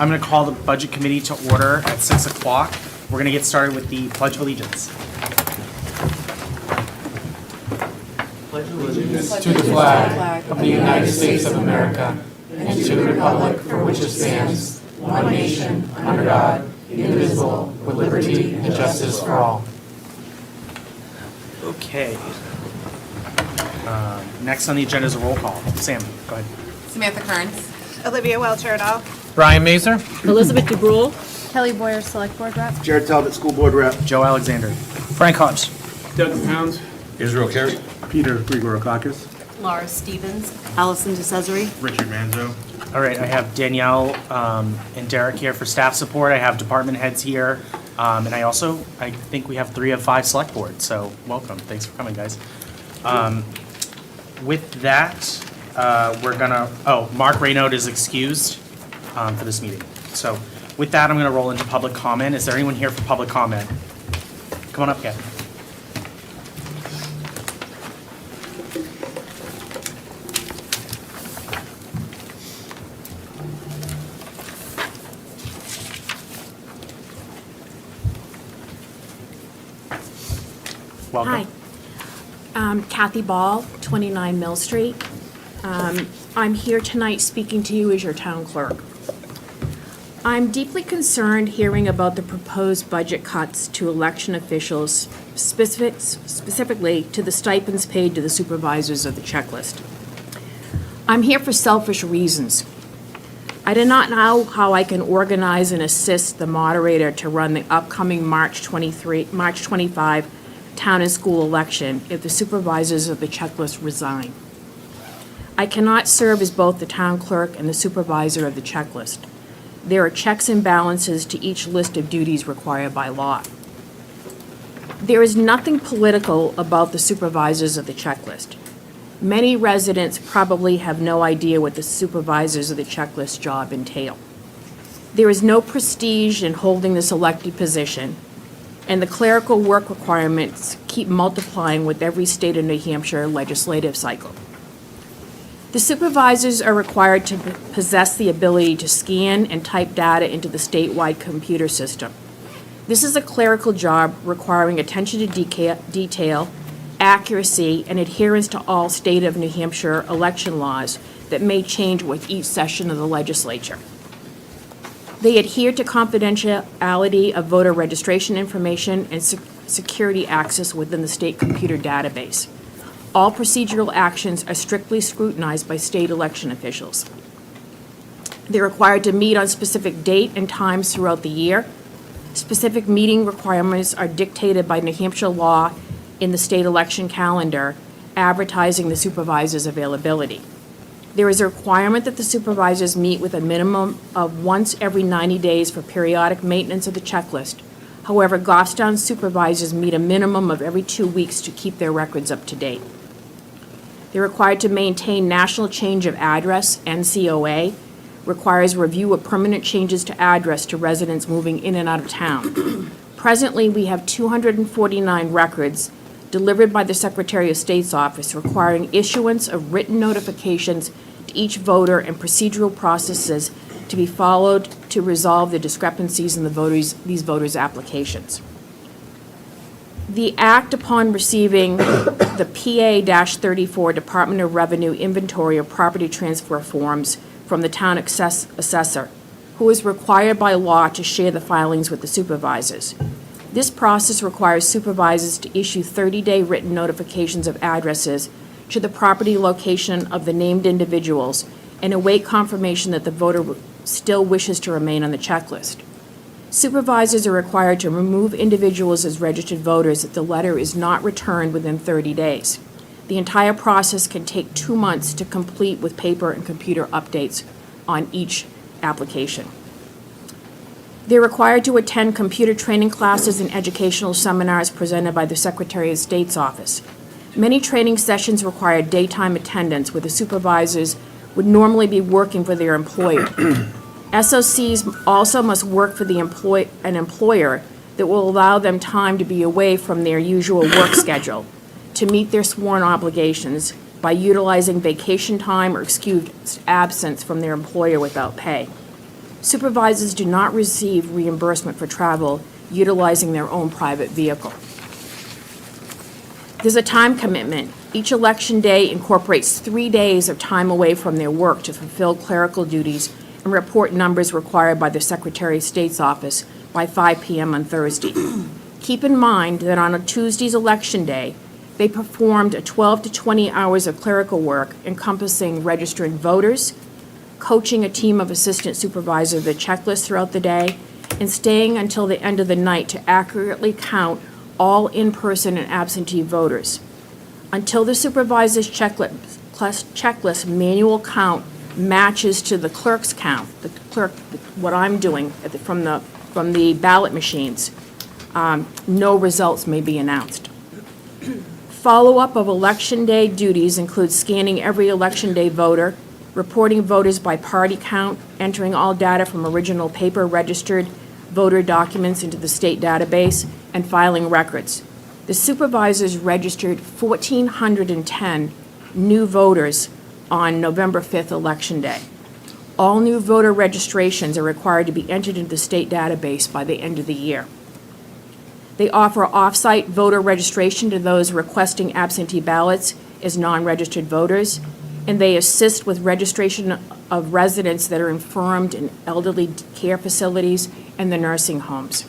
I'm going to call the Budget Committee to order at 6 o'clock. We're going to get started with the Pledge of Allegiance. To the flag of the United States of America and to the republic for which it stands, one nation, under God, indivisible, with liberty and justice for all. Okay. Next on the agenda is a roll call. Sam, go ahead. Samantha Kearns. Olivia Welch-Erdahl. Brian Mazer. Elizabeth DeBrule. Kelly Boyer, Select Board Rep. Jared Talbot, School Board Rep. Joe Alexander. Frank Hobbs. Doug Pounds. Israel Carey. Peter Grigorokakis. Laura Stevens. Allison DeCesare. Richard Manzo. All right, I have Danielle and Derek here for staff support. I have department heads here. And I think we have 3 of 5 select boards, so welcome. Thanks for coming, guys. With that, Mark Raynaud is excused for this meeting. So with that, I'm going to roll into public comment. Is there anyone here for public comment? Come on up, Kevin. Welcome. Hi. Kathy Ball, 29 Mill Street. I'm here tonight speaking to you as your town clerk. I'm deeply concerned hearing about the proposed budget cuts to election officials, specifically to the stipends paid to the supervisors of the checklist. I'm here for selfish reasons. I do not know how I can organize and assist the moderator to run the upcoming March 25 town and school election if the supervisors of the checklist resign. I cannot serve as both the town clerk and the supervisor of the checklist. There are checks and balances to each list of duties required by law. There is nothing political about the supervisors of the checklist. Many residents probably have no idea what the supervisors of the checklist job entail. There is no prestige in holding this elected position, and the clerical work requirements keep multiplying with every state of New Hampshire legislative cycle. The supervisors are required to possess the ability to scan and type data into the statewide computer system. This is a clerical job requiring attention to detail, accuracy, and adherence to all state of New Hampshire election laws that may change with each session of the legislature. They adhere to confidentiality of voter registration information and security access within the state computer database. All procedural actions are strictly scrutinized by state election officials. They're required to meet on specific date and times throughout the year. Specific meeting requirements are dictated by New Hampshire law in the state election calendar, advertising the supervisor's availability. There is a requirement that the supervisors meet with a minimum of once every 90 days for periodic maintenance of the checklist. However, Goffstown supervisors meet a minimum of every 2 weeks to keep their records up to date. They're required to maintain national change of address, NCOA, requires review of permanent changes to address to residents moving in and out of town. Presently, we have 249 records delivered by the Secretary of State's office requiring issuance of written notifications to each voter and procedural processes to be followed to resolve the discrepancies in these voters' applications. The act upon receiving the PA-34 Department of Revenue inventory of property transfer forms from the town assessor, who is required by law to share the filings with the supervisors. This process requires supervisors to issue 30-day written notifications of addresses to the property location of the named individuals and await confirmation that the voter still wishes to remain on the checklist. Supervisors are required to remove individuals as registered voters if the letter is not returned within 30 days. The entire process can take 2 months to complete with paper and computer updates on each application. They're required to attend computer training classes and educational seminars presented by the Secretary of State's office. Many training sessions require daytime attendance, where the supervisors would normally be working for their employer. SOCs also must work for an employer that will allow them time to be away from their usual work schedule to meet their sworn obligations by utilizing vacation time or excused absence from their employer without pay. Supervisors do not receive reimbursement for travel utilizing their own private vehicle. There's a time commitment. Each election day incorporates 3 days of time away from their work to fulfill clerical duties and report numbers required by the Secretary of State's office by 5 p.m. on Thursday. Keep in mind that on a Tuesday's election day, they performed 12 to 20 hours of clerical work encompassing registering voters, coaching a team of assistant supervisors of the checklist throughout the day, and staying until the end of the night to accurately count all in-person and absentee voters. Until the supervisor's checklist manual count matches to the clerk's count, the clerk, what I'm doing from the ballot machines, no results may be announced. Follow-up of Election Day duties includes scanning every Election Day voter, reporting voters by party count, entering all data from original paper-registered voter documents into the state database, and filing records. The supervisors registered 1,410 new voters on November 5th, Election Day. All new voter registrations are required to be entered into the state database by the end of the year. They offer off-site voter registration to those requesting absentee ballots as non-registered voters, and they assist with registration of residents that are infirmed in elderly care facilities and the nursing homes.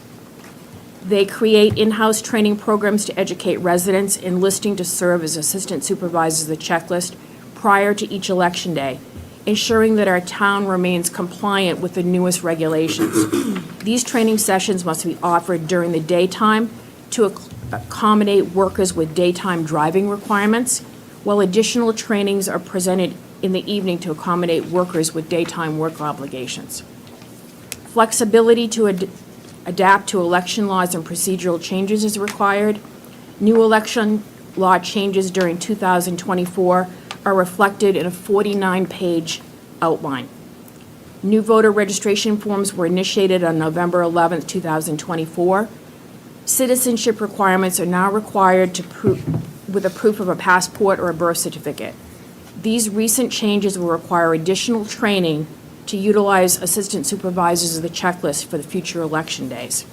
They create in-house training programs to educate residents enlisting to serve as assistant supervisors of the checklist prior to each election day, ensuring that our town remains compliant with the newest regulations. These training sessions must be offered during the daytime to accommodate workers with daytime driving requirements, while additional trainings are presented in the evening to accommodate workers with daytime work obligations. Flexibility to adapt to election laws and procedural changes is required. New election law changes during 2024 are reflected in a 49-page outline. New voter registration forms were initiated on November 11, 2024. Citizenship requirements are now required with a proof of a passport or a birth certificate. These recent changes will require additional training to utilize assistant supervisors of the checklist for the future election days.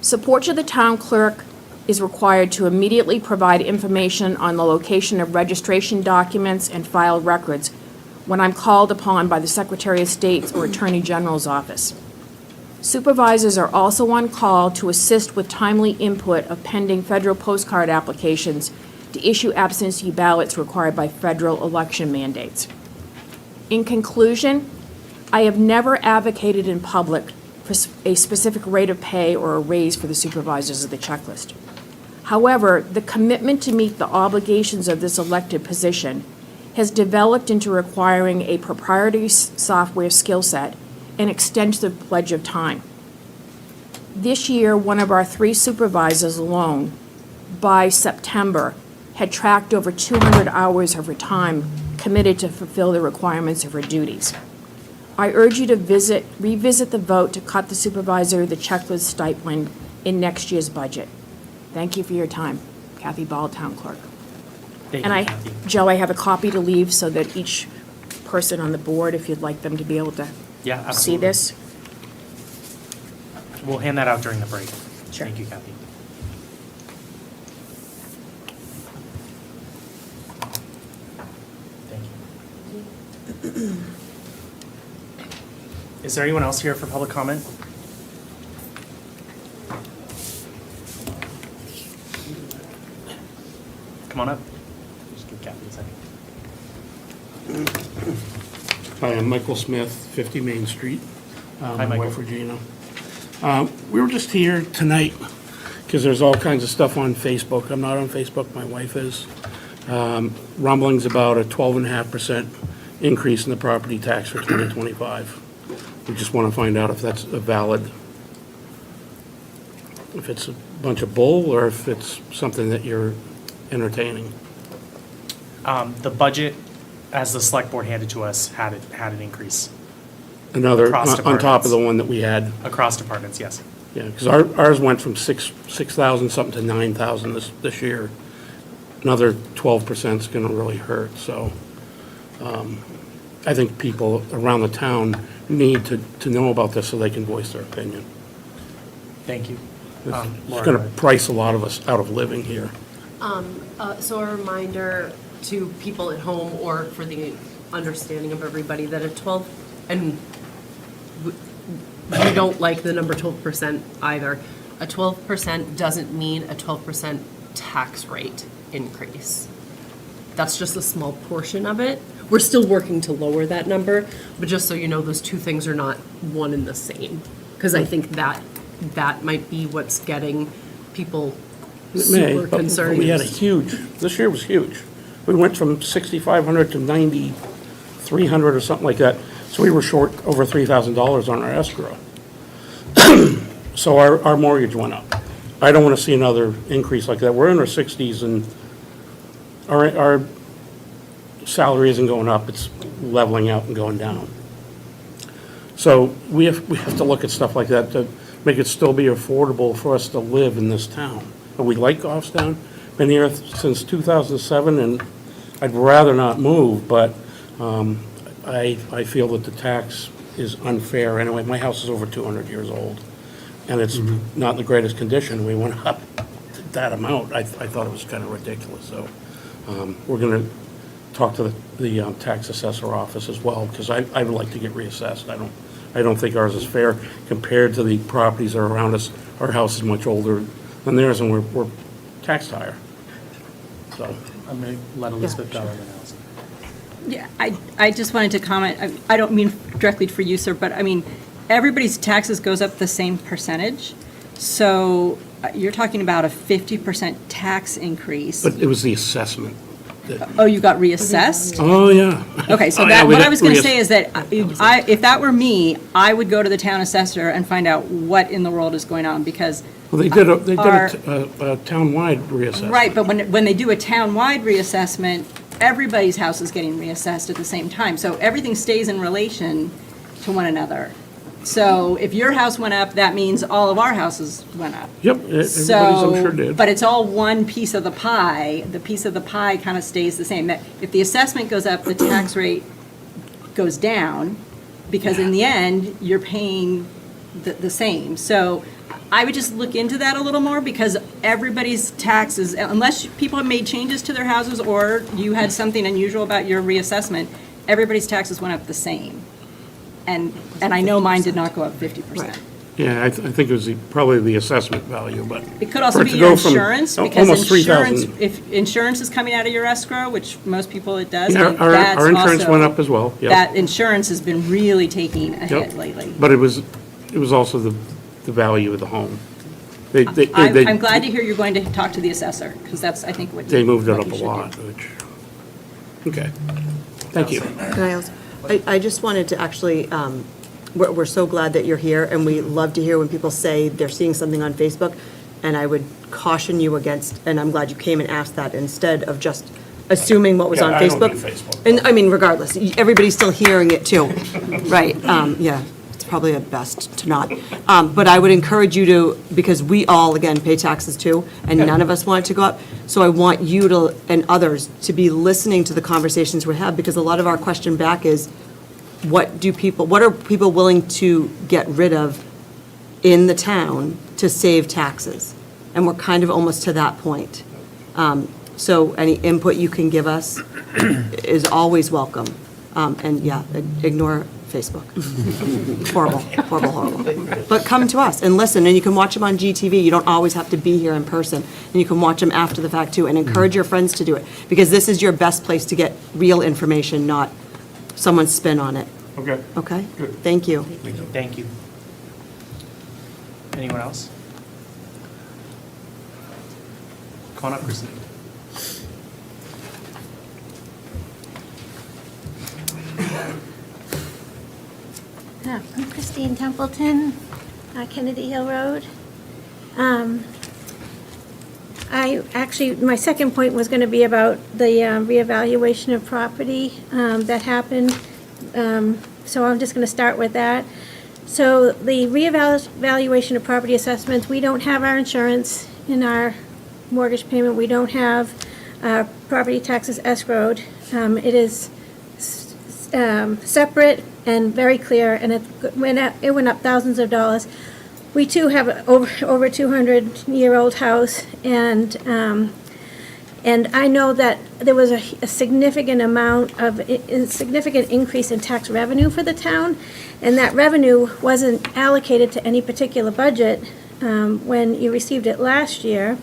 Support to the town clerk is required to immediately provide information on the location of registration documents and filed records when I'm called upon by the Secretary of State or Attorney General's office. Supervisors are also on call to assist with timely input of pending federal postcard applications to issue absentee ballots required by federal election mandates. In conclusion, I have never advocated in public for a specific rate of pay or a raise for the supervisors of the checklist. However, the commitment to meet the obligations of this elected position has developed into requiring a proprietary software skill set and extensive pledge of time. This year, one of our 3 supervisors alone, by September, had tracked over 200 hours of her time committed to fulfill the requirements of her duties. I urge you to revisit the vote to cut the supervisor of the checklist stipend in next year's budget. Thank you for your time. Kathy Ball, Town Clerk. Thank And you, I, Kathy. Joe, I have a copy to leave so that each person on the board, if you'd like them to be able to Yeah, see absolutely. this. We'll hand that out during the break. Sure. Thank you, Kathy. Thank you. Is there anyone else here for public comment? Come on up. Just give Kathy a second. Hi, I'm Michael Smith, 50 Main Street. Hi, My Michael. wife Regina. We were just here tonight because there's all kinds of stuff on Facebook. I'm not on Facebook, my wife is. Rumblings about a 12.5% increase in the property tax for 2025. We just want to find out if that's a valid, if it's a bunch of bull or if it's something that you're entertaining. The budget, as the select board handed to us, had an increase Another, Across on top of the departments. one that we had. across departments, yes. Yeah, because ours went from 6,000 something to 9,000 this year. Another 12% is going to really hurt, so I think people around the town need to know about this so they can voice their opinion. Thank you. It's Laura, going go to ahead. price a lot of us out of living here. So a reminder to people at home or for the understanding of everybody that a 12, and we don't like the number 12% either. A 12% doesn't mean a 12% tax rate increase. That's just a small portion of it. We're still working to lower that number, but just so you know, those two things are not one and the same. Because I think that might be what's getting people It may, super but concerned. we had a huge, this year was huge. We went from 6,500 to 9,300 or something like that. So we were short over $3,000 on our escrow. So our mortgage went up. I don't want to see another increase like that. We're in our 60s and our salary isn't going up, it's leveling out and going down. So we have to look at stuff like that to make it still be affordable for us to live in this town. And we like Goffstown, been here since 2007, and I'd rather not move, but I feel that the tax is unfair anyway. My house is over 200 years old, and it's not in the greatest condition. We went up that amount. I thought it was kind of ridiculous, so we're going to talk to the tax assessor office as well, because I would like to get reassessed. I don't think ours is fair compared to the properties that are around us. Our house is much older than theirs, and we're taxed higher. So, I'm going to let Elizabeth go and then Allison. Yeah, I just wanted to comment, I don't mean directly for you, sir, but I mean, everybody's taxes goes up the same percentage. So you're talking about a 50% tax increase. but it was the assessment. Oh, you got reassessed? Oh, yeah. Okay, so Oh, yeah, that, we what got I was going to reass- say is that if that were me, I would go to the town assessor and find out what in the world is going on, because, Well, they did a Our- town-wide reassessment. right, but when they do a town-wide reassessment, everybody's house is getting reassessed at the same time. So everything stays in relation to one another. So if your house went up, that means all of our houses went up. Yep, everybody's, I'm sure did. But it's all one piece of the pie. The piece of the pie kind of stays the same. That if the assessment goes up, the tax rate goes down, because in the end, you're paying the same. So I would just look into that a little more, because everybody's taxes, unless people have made changes to their houses or you had something unusual about your reassessment, everybody's taxes went up the same. And I know mine did not go up 50%. Yeah, I think it was probably the assessment value, but. It could also for it be to your go from insurance, because almost insurance, 3,000. if insurance is coming out of your escrow, which most people it does, Yeah, and our insurance that's went also- up as well, yep. That insurance has been really taking a Yep. hit lately. But it was also the value of the home. I'm glad to hear you're going to talk to the assessor, because that's, I think, what you They moved it what up you a should do. lot, which, okay. Thank you. Can I also, I just wanted to actually, we're so glad that you're here, and we love to hear when people say they're seeing something on Facebook, and I would caution you against, and I'm glad you came and asked that, instead of just assuming what was Yeah, on I don't Facebook. do Facebook. And, I mean, regardless, everybody's still hearing it too, right? Yeah, it's probably at best to not. But I would encourage you to, because we all, again, pay taxes too, and none of us want it to go up. So I want you to, and others, to be listening to the conversations we have, because a lot of our question back is, what are people willing to get rid of in the town to save taxes? And we're kind of almost to that point. So any input you can give us is always welcome. And yeah, ignore Facebook. Horrible, horrible, horrible. But come to us and listen, and you can watch them on GTV. You don't always have to be here in person. And you can watch them after the fact too, and encourage your friends to do it. Because this is your best place to get real information, not someone's spin on it. Okay. Okay? Thank you. Thank you. Anyone else? Come on up, Christine. I'm Christine Templeton, Kennedy Hill Road. My second point was going to be about the reevaluation of property that happened. So I'm just going to start with that. So the reevaluation of property assessments, we don't have our insurance in our mortgage payment. We don't have property taxes escrowed. It is separate and very clear, and it went up thousands of dollars. We too have a over 200-year-old house, and I know that there was a significant significant increase in tax revenue for the town, and that revenue wasn't allocated to any particular budget when you received it last year.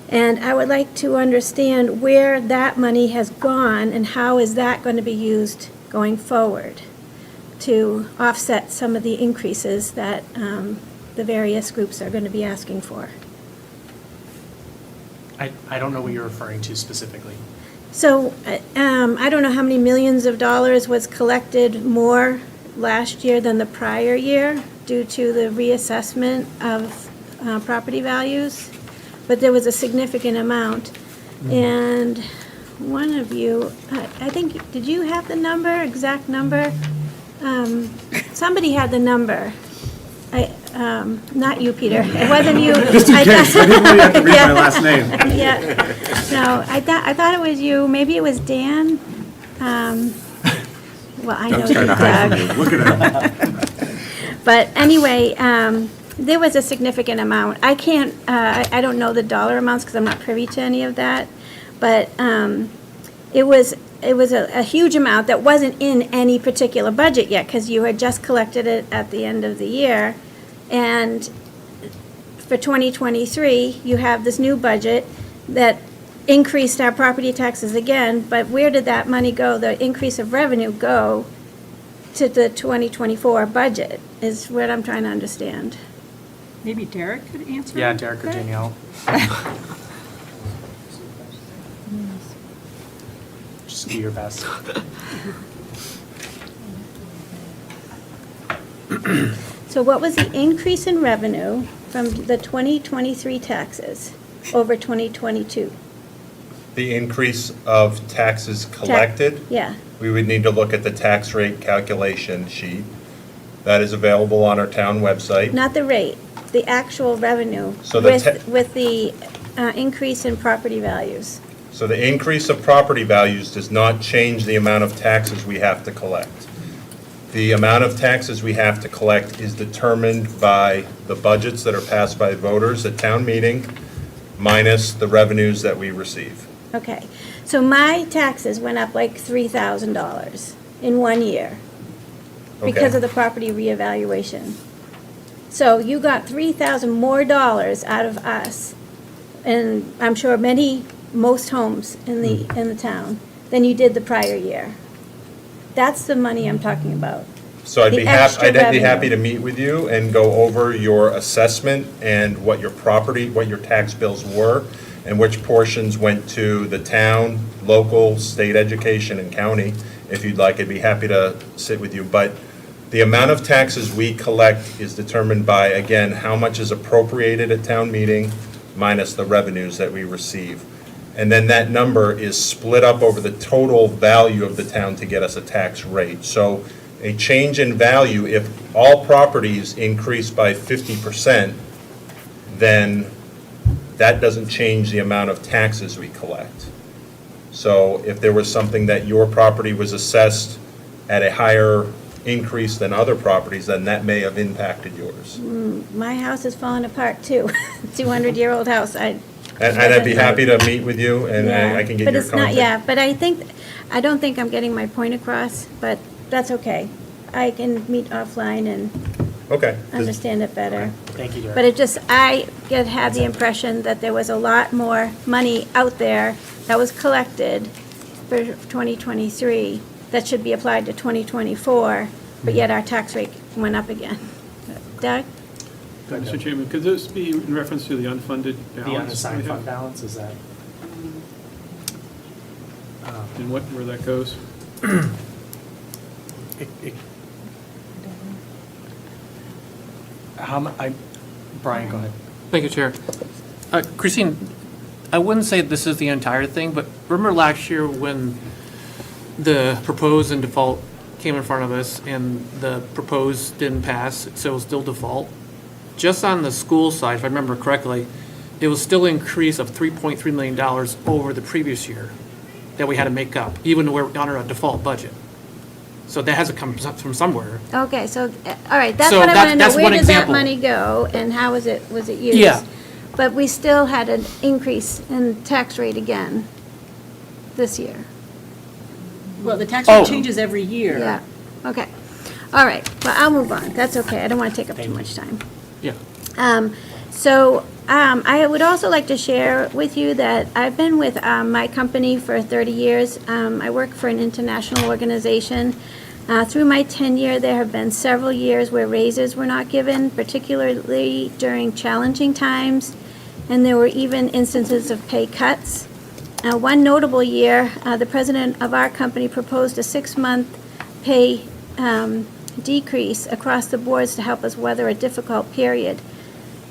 And I would like to understand where that money has gone and how is that going to be used going forward to offset some of the increases that the various groups are going to be asking for. I don't know what you're referring to specifically. So I don't know how many millions of dollars was collected more last year than the prior year due to the reassessment of property values, but there was a significant amount. And one of you, I think, did you have the number, exact number? Somebody had the number. Not you, Peter. It wasn't you. Just in case, I didn't really have to read my last name. Yeah. No, I thought it was you. Maybe it was Dan. Well, I know you, Doug. Look at it. But anyway, there was a significant amount. I can't, I don't know the dollar amounts because I'm not privy to any of that. But it was a huge amount that wasn't in any particular budget yet because you had just collected it at the end of the year. And for 2023, you have this new budget that increased our property taxes again, but where did that money go, the increase of revenue go to the 2024 budget is what I'm trying to understand. Maybe Derek could answer? Yeah, Derek or Danielle. Just do your best. So what was the increase in revenue from the 2023 taxes over 2022? The increase of taxes collected, Yeah, we would need to look at the tax rate calculation sheet. That is available on our town website. not the rate, the actual revenue So the with the increase in property values. So the increase of property values does not change the amount of taxes we have to collect. The amount of taxes we have to collect is determined by the budgets that are passed by voters at town meeting, minus the revenues that we receive. Okay, so my taxes went up like $3,000 in 1 year because Okay. of the property reevaluation. So you got $3,000 more dollars out of us, and I'm sure most homes in the town, than you did the prior year. That's the money I'm talking about. So I'd The be extra happy revenue. to meet with you and go over your assessment and what your tax bills were, and which portions went to the town, local, state education, and county. If you'd like, I'd be happy to sit with you. But the amount of taxes we collect is determined by, again, how much is appropriated at town meeting minus the revenues that we receive. And then that number is split up over the total value of the town to get us a tax rate. So a change in value, if all properties increase by 50%, then that doesn't change the amount of taxes we collect. So if there was something that your property was assessed at a higher increase than other properties, then that may have impacted yours. My house is falling apart too, 200-year-old house. And I'd be happy to meet with you, and Yeah, I can get but your it's not. contact. Yeah, but I don't think I'm getting my point across, but that's okay. I can meet offline and Okay. understand it better. Thank you, Derek. But I had the impression that there was a lot more money out there that was collected for 2023 that should be applied to 2024, but yet our tax rate went up again. Doug? Mr. Chairman, could this be in reference to the unfunded balance? The unassigned we have? fund balance, is that? And where that goes? Brian, go ahead. Thank you, Chair. Christine, I wouldn't say this is the entire thing, but remember last year when the proposed and default came in front of us and the proposed didn't pass, so it was still default? Just on the school side, if I remember correctly, it was still an increase of $3.3 million over the previous year that we had to make up, even though we're under a default budget. So that has to come from somewhere. Okay, so, all right, that's So what I want to know. that's Where one did that example. money go, and how was it used? Yeah. But we still had an increase in tax rate again this year. Well, the tax Oh. rate changes every year. Yeah, okay. All right, well, I'll move on. That's okay. I don't want to take up too much time. Yeah. I would also like to share with you that I've been with my company for 30 years. I work for an international organization. Through my tenure, there have been several years where raises were not given, particularly during challenging times, and there were even instances of pay cuts. One notable year, the president of our company proposed a 6-month pay decrease across the boards to help us weather a difficult period.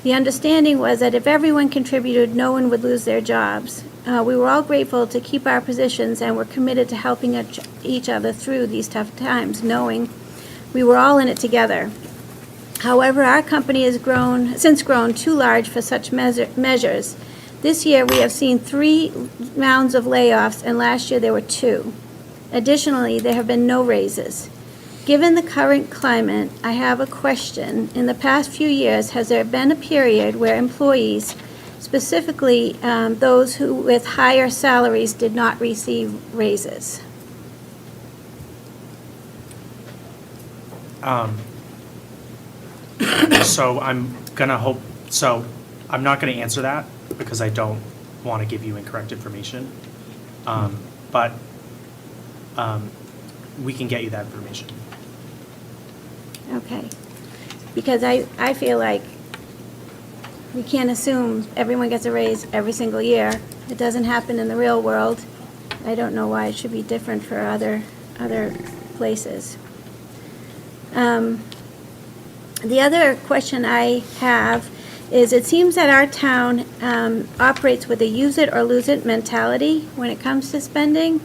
The understanding was that if everyone contributed, no one would lose their jobs. We were all grateful to keep our positions and were committed to helping each other through these tough times, knowing we were all in it together. However, our company has since grown too large for such measures. This year, we have seen 3 rounds of layoffs, and last year there were 2. Additionally, there have been no raises. Given the current climate, I have a question. In the past few years, has there been a period where employees, specifically those who with higher salaries, did not receive raises? So I'm not gonna answer that because I don't want to give you incorrect information. But we can get you that information. Okay. Because I feel like we can't assume everyone gets a raise every single year. It doesn't happen in the real world. I don't know why it should be different for other places. The other question I have is, it seems that our town operates with a use it or lose it mentality when it comes to spending.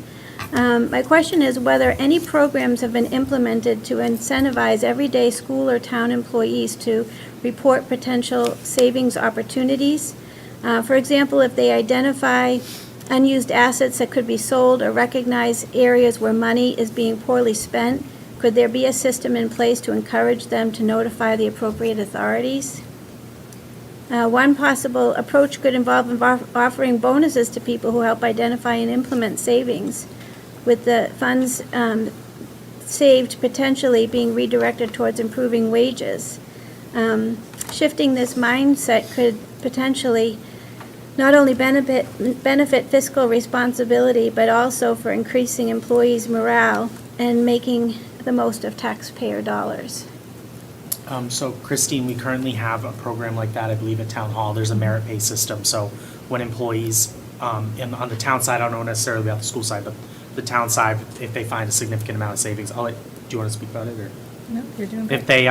My question is whether any programs have been implemented to incentivize everyday school or town employees to report potential savings opportunities. For example, if they identify unused assets that could be sold or recognize areas where money is being poorly spent, could there be a system in place to encourage them to notify the appropriate authorities? One possible approach could involve offering bonuses to people who help identify and implement savings, with the funds saved potentially being redirected towards improving wages. Shifting this mindset could potentially not only benefit fiscal responsibility, but also for increasing employees' morale and making the most of taxpayer dollars. So Christine, we currently have a program like that, I believe, at Town Hall. There's a merit pay system. So when employees, on the town side, I don't know necessarily about the school side, but the town side, if they find a significant amount of savings, do you want to speak about it, or? No, you're doing great. If they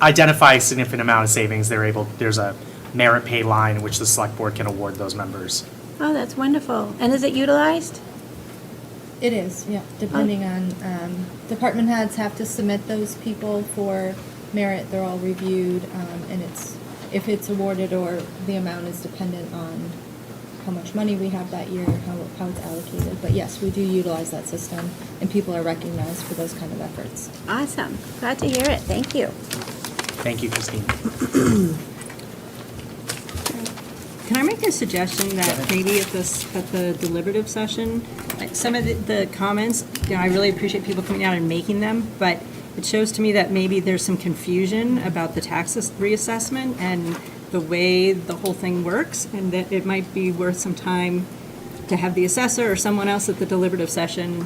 identify a significant amount of savings, there's a merit pay line in which the select board can award those members. Oh, that's wonderful. And is it utilized? It is, yeah, depending on, department heads have to submit those people for merit, they're all reviewed, and if it's awarded or the amount is dependent on how much money we have that year, how it's allocated. But yes, we do utilize that system, and people are recognized for those kind of efforts. Awesome. Glad to hear it. Thank you. Thank you, Christine. Can I make a suggestion that maybe at the deliberative session, some of the comments, I really appreciate people coming out and making them, but it shows to me that maybe there's some confusion about the tax reassessment and the way the whole thing works, and that it might be worth some time to have the assessor or someone else at the deliberative session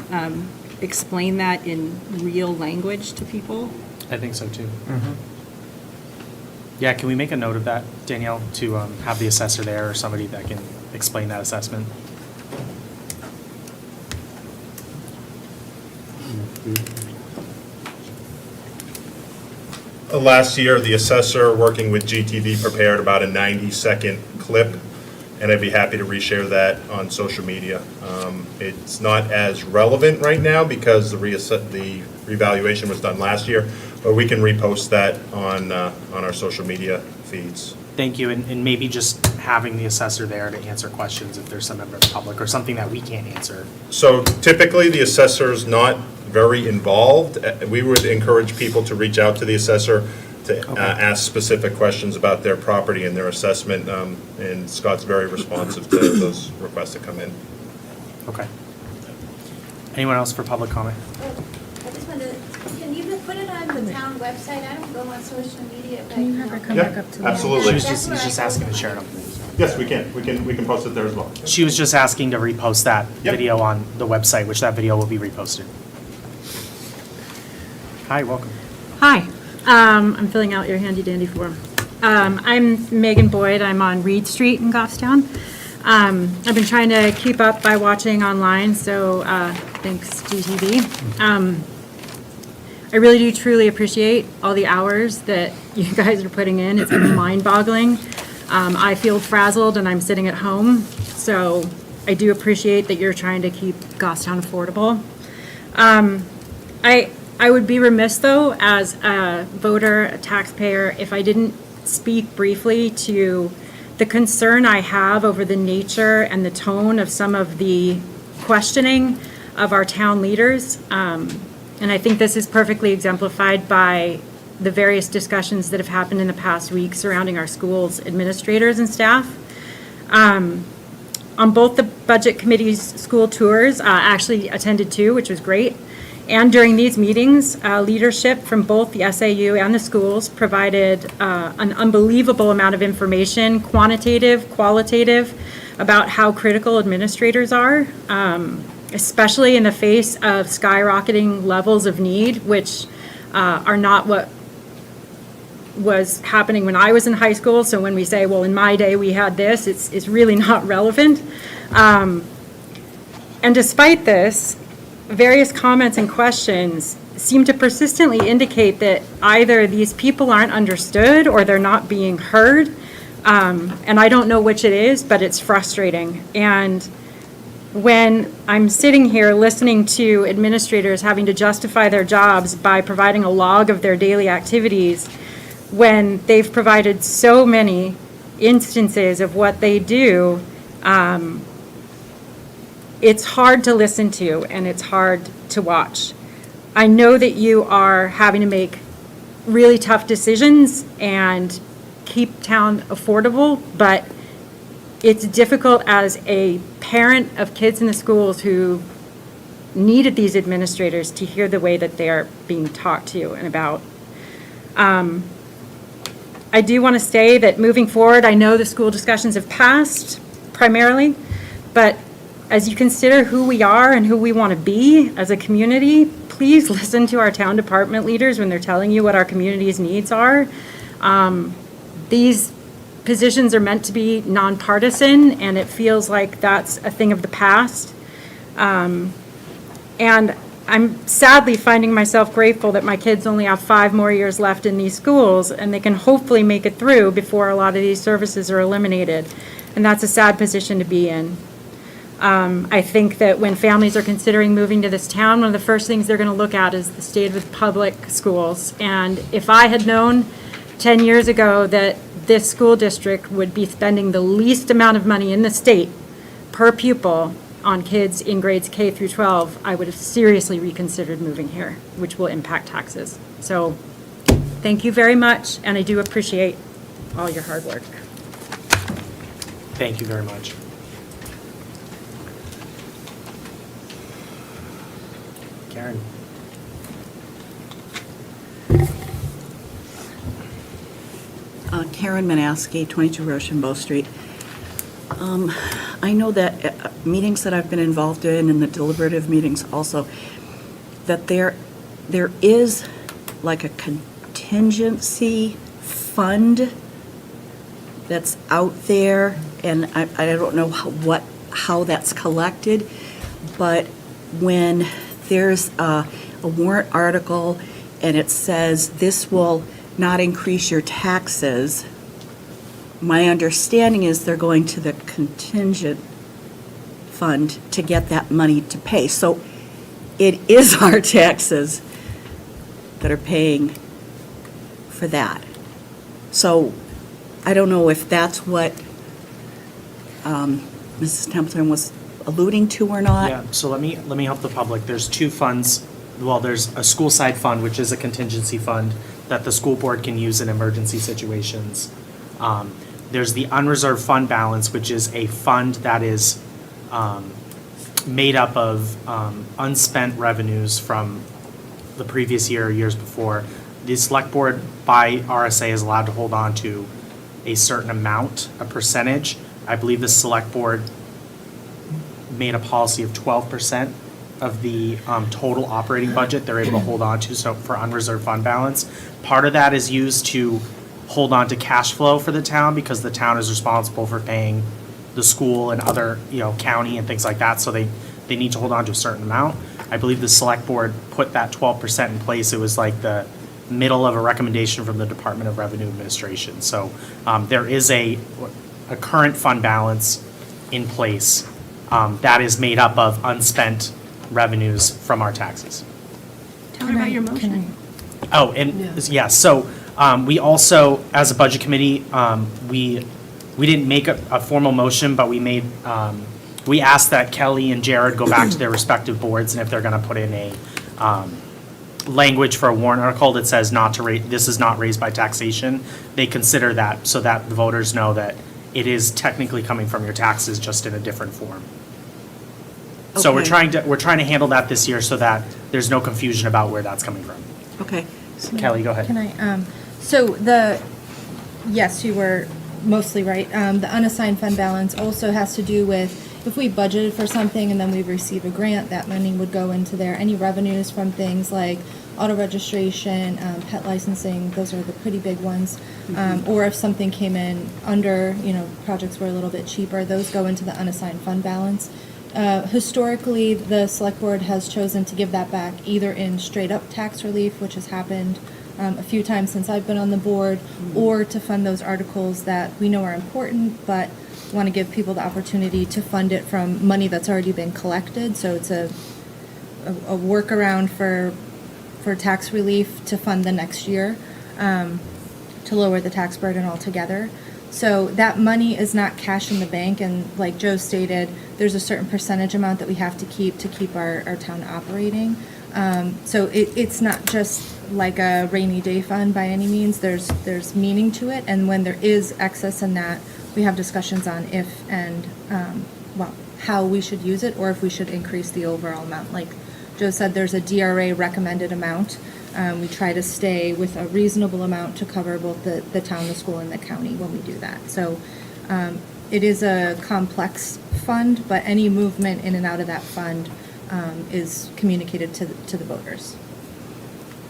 explain that in real language to people. I think so, too. Yeah, can we make a note of that, Danielle, to have the assessor there or somebody that can explain that assessment? Last year, the assessor, working with GTV, prepared about a 90-second clip, and I'd be happy to reshare that on social media. It's not as relevant right now because the revaluation was done last year, but we can repost that on our social media feeds. Thank you, and maybe just having the assessor there to answer questions if there's some member of the public or something that we can't answer. So typically, the assessor's not very involved. We would encourage people to reach out to the assessor to ask specific questions about their property and their assessment, and Scott's very responsive to those requests that come in. Okay. Anyone else for public comment? I just wanted, can you put it on the town website? I don't go on social media, but. Can you have her come Yeah, back up to the? absolutely. He's just asking to share them. Yes, we can. We can post it there as well. She was just asking to repost that Yep. video on the website, which that video will be reposted. Hi, welcome. Hi, I'm filling out your handy dandy form. I'm Megan Boyd, I'm on Reed Street in Goffstown. I've been trying to keep up by watching online, so thanks GTV. I really do truly appreciate all the hours that you guys are putting in. It's mind-boggling. I feel frazzled and I'm sitting at home, so I do appreciate that you're trying to keep Goffstown affordable. I would be remiss, though, as a voter, a taxpayer, if I didn't speak briefly to the concern I have over the nature and the tone of some of the questioning of our town leaders. And I think this is perfectly exemplified by the various discussions that have happened in the past week surrounding our schools, administrators and staff. On both the budget committee's school tours, actually attended two, which was great. And during these meetings, leadership from both the SAU and the schools provided an unbelievable amount of information, quantitative, qualitative, about how critical administrators are, especially in the face of skyrocketing levels of need, which are not what was happening when I was in high school. So when we say, well, in my day we had this, it's really not relevant. And despite this, various comments and questions seem to persistently indicate that either these people aren't understood or they're not being heard. And I don't know which it is, but it's frustrating. And when I'm sitting here listening to administrators having to justify their jobs by providing a log of their daily activities, when they've provided so many instances of what they do, it's hard to listen to and it's hard to watch. I know that you are having to make really tough decisions and keep town affordable, but it's difficult as a parent of kids in the schools who needed these administrators to hear the way that they're being talked to and about. I do want to say that moving forward, I know the school discussions have passed primarily, but as you consider who we are and who we want to be as a community, please listen to our town department leaders when they're telling you what our community's needs are. These positions are meant to be nonpartisan, and it feels like that's a thing of the past. And I'm sadly finding myself grateful that my kids only have 5 more years left in these schools, and they can hopefully make it through before a lot of these services are eliminated. And that's a sad position to be in. I think that when families are considering moving to this town, one of the first things they're going to look at is the state of the public schools. And if I had known 10 years ago that this school district would be spending the least amount of money in the state per pupil on kids in grades K through 12, I would have seriously reconsidered moving here, which will impact taxes. So thank you very much, and I do appreciate all your hard work. Thank you very much. Karen. Karen Manaski, 22 Rochambeau Street. I know that meetings that I've been involved in, and the deliberative meetings also, that there is like a contingency fund that's out there, and I don't know how that's collected, but when there's a warrant article and it says this will not increase your taxes, my understanding is they're going to the contingent fund to get that money to pay. So it is our taxes that are paying for that. So I don't know if that's what Mrs. Templeton was alluding to or not. Yeah, so let me help the public. There's 2 funds well, there's a school side fund, which is a contingency fund that the school board can use in emergency situations. There's the unreserved fund balance, which is a fund that is made up of unspent revenues from the previous year or years before. The select board by RSA is allowed to hold on to a certain amount, a percentage. I believe the select board made a policy of 12% of the total operating budget they're able to hold on to, so for unreserved fund balance. Part of that is used to hold on to cash flow for the town because the town is responsible for paying the school and other, county and things like that, so they need to hold on to a certain amount. I believe the select board put that 12% in place. It was like the middle of a recommendation from the Department of Revenue Administration. So there is a current fund balance in place that is made up of unspent revenues from our taxes. Tell me about your motion. Oh, and, yeah, so we also, as a budget committee, we didn't make a formal motion, but we asked that Kelly and Jared go back to their respective boards, and if they're gonna put in a language for a warrant article that says this is not raised by taxation, they consider that, so that the voters know that it is technically coming from your taxes, just in a different form. So we're Okay. trying to handle that this year so that there's no confusion about where that's coming from. Okay. Kelly, go ahead. Can I, yes, you were mostly right. The unassigned fund balance also has to do with if we budgeted for something and then we receive a grant, that money would go into there. Any revenues from things like auto registration, pet licensing, those are the pretty big ones. Or if something came in under, projects were a little bit cheaper, those go into the unassigned fund balance. Historically, the select board has chosen to give that back either in straight up tax relief, which has happened a few times since I've been on the board, or to fund those articles that we know are important, but want to give people the opportunity to fund it from money that's already been collected. So it's a workaround for tax relief to fund the next year, to lower the tax burden altogether. So that money is not cash in the bank, and like Joe stated, there's a certain percentage amount that we have to keep our town operating. So it's not just like a rainy day fund by any means. There's meaning to it, and when there is excess in that, we have discussions on if and how we should use it, or if we should increase the overall amount. Like Joe said, there's a DRA recommended amount. We try to stay with a reasonable amount to cover both the town, the school, and the county when we do that. So it is a complex fund, but any movement in and out of that fund is communicated to the voters.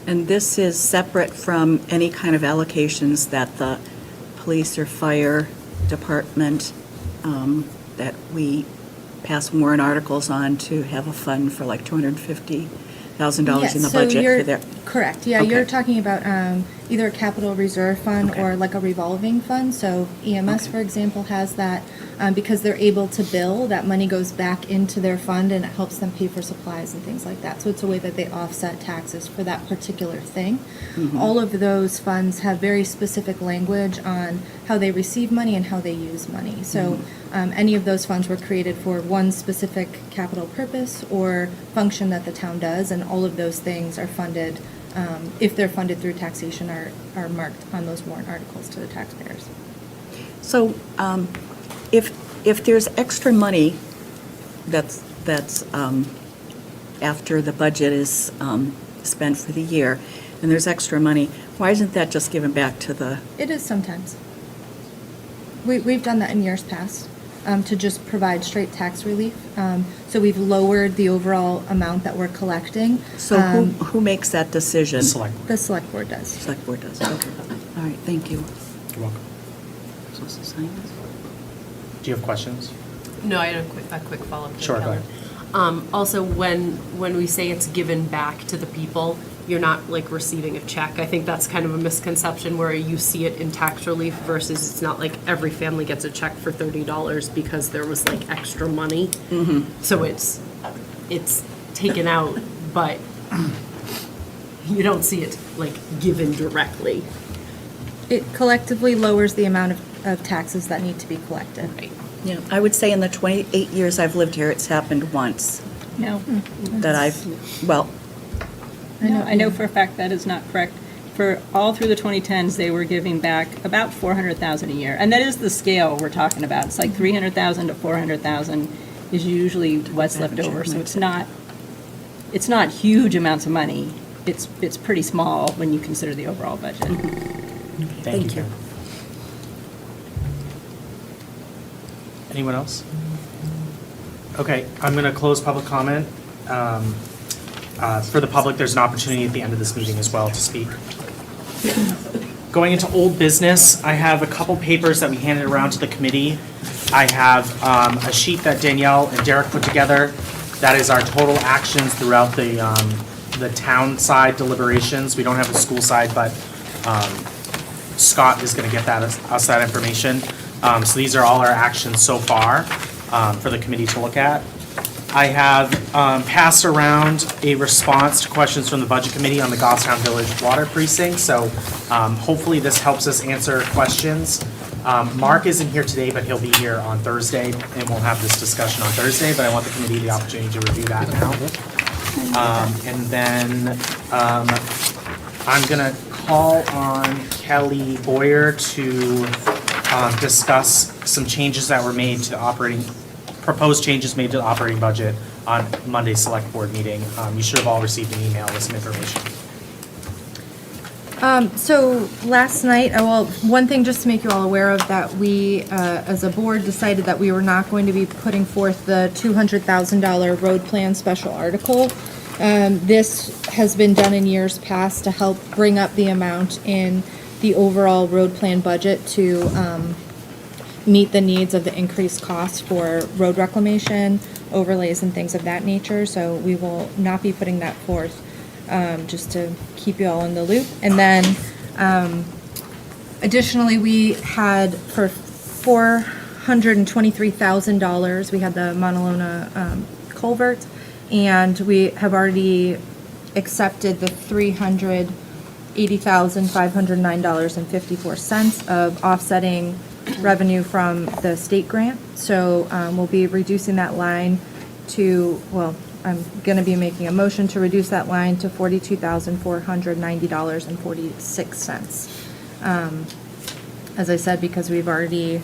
And this is separate from any kind of allocations that the police or fire department, that we pass warrant articles on to have a fund for like $250,000 in the budget for their. Correct, yeah, Okay. you're talking about either a capital reserve fund or like a revolving fund. So EMS, for example, has that because they're able to bill, that money goes back into their fund and it helps them pay for supplies and things like that. So it's a way that they offset taxes for that particular thing. All of those funds have very specific language on how they receive money and how they use money. So any of those funds were created for one specific capital purpose or function that the town does, and all of those things are funded, if they're funded through taxation, are marked on those warrant articles to the taxpayers. So if there's extra money that's after the budget is spent for the year, and there's extra money, why isn't that just given back to the? It is sometimes. We've done that in years past, to just provide straight tax relief. So we've lowered the overall amount that we're collecting. So who makes that decision? The select board does. Select board does, okay. All right, thank you. You're welcome. Supposed to sign this? Do you have questions? No, I had a quick follow-up. Sure, go ahead. Also, when we say it's given back to the people, you're not like receiving a check. I think that's kind of a misconception where you see it in tax relief versus it's not like every family gets a check for $30 because there was like extra money. So it's taken out, but you don't see it like given directly. It collectively lowers the amount of taxes that need to be collected. Right. Yeah, I would say in the 28 years I've lived here, it's happened once. No. That I've, well, I know for a fact that is not correct. For all through the 2010s, they were giving back about 400,000 a year. And that is the scale we're talking about. It's like 300,000 to 400,000 is usually what's left over. So it's not huge amounts of money. It's pretty small when you consider the overall budget. Thank you. Anyone else? Okay, I'm going to close public comment. For the public, there's an opportunity at the end of this meeting as well to speak. Going into old business, I have a couple papers that we handed around to the committee. I have a sheet that Danielle and Derek put together. That is our total actions throughout the town side deliberations. We don't have the school side, but Scott is going to get us that information. So these are all our actions so far for the committee to look at. I have passed around a response to questions from the Budget Committee on the Goffstown Village Water Precinct, so hopefully this helps us answer questions. Mark isn't here today, but he'll be here on Thursday, and we'll have this discussion on Thursday, but I want the committee the opportunity to review that now. And then I'm going to call on Kelly Boyer to discuss some changes that were made to proposed changes made to the operating budget on Monday's select board meeting. You should have all received an email with some information. So last night, one thing just to make you all aware of, that we, as a board, decided that we were not going to be putting forth the $200,000 road plan special article. This has been done in years past to help bring up the amount in the overall road plan budget to meet the needs of the increased costs for road reclamation, overlays, and things of that nature. So we will not be putting that forth, just to keep you all in the loop. And then additionally, we had for $423,000, we had the Montalona culvert, and we have already accepted the $380,509.54 of offsetting revenue from the state grant. So we'll be reducing that line to, I'm going to be making a motion to reduce that line to $42,490.46. As I said, because we've already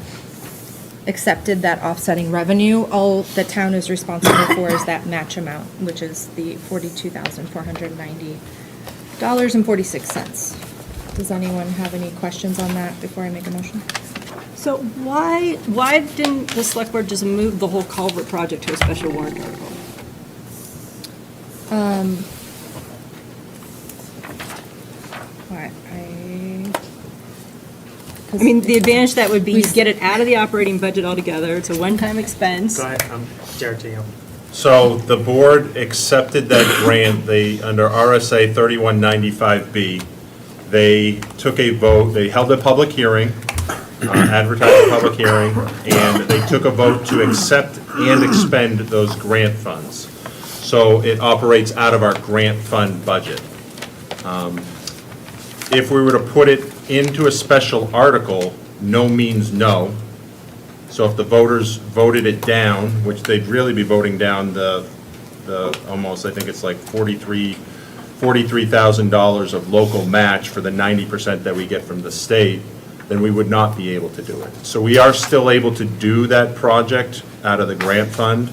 accepted that offsetting revenue, all the town is responsible for is that match amount, which is the $42,490.46. Does anyone have any questions on that before I make a motion? So why didn't the select board just move the whole culvert project to a special warrant article? I mean, the advantage that would be you get it out of the operating budget altogether. It's a one-time expense. Go ahead, Jared, to you. So the board accepted that grant. They, under RSA 3195B, they took a vote, they held a public hearing, advertised a public hearing, and they took a vote to accept and expend those grant funds. So it operates out of our grant fund budget. If we were to put it into a special article, no means no. So if the voters voted it down, which they'd really be voting down the almost, I think it's like $43,000 of local match for the 90% that we get from the state, then we would not be able to do it. So we are still able to do that project out of the grant fund.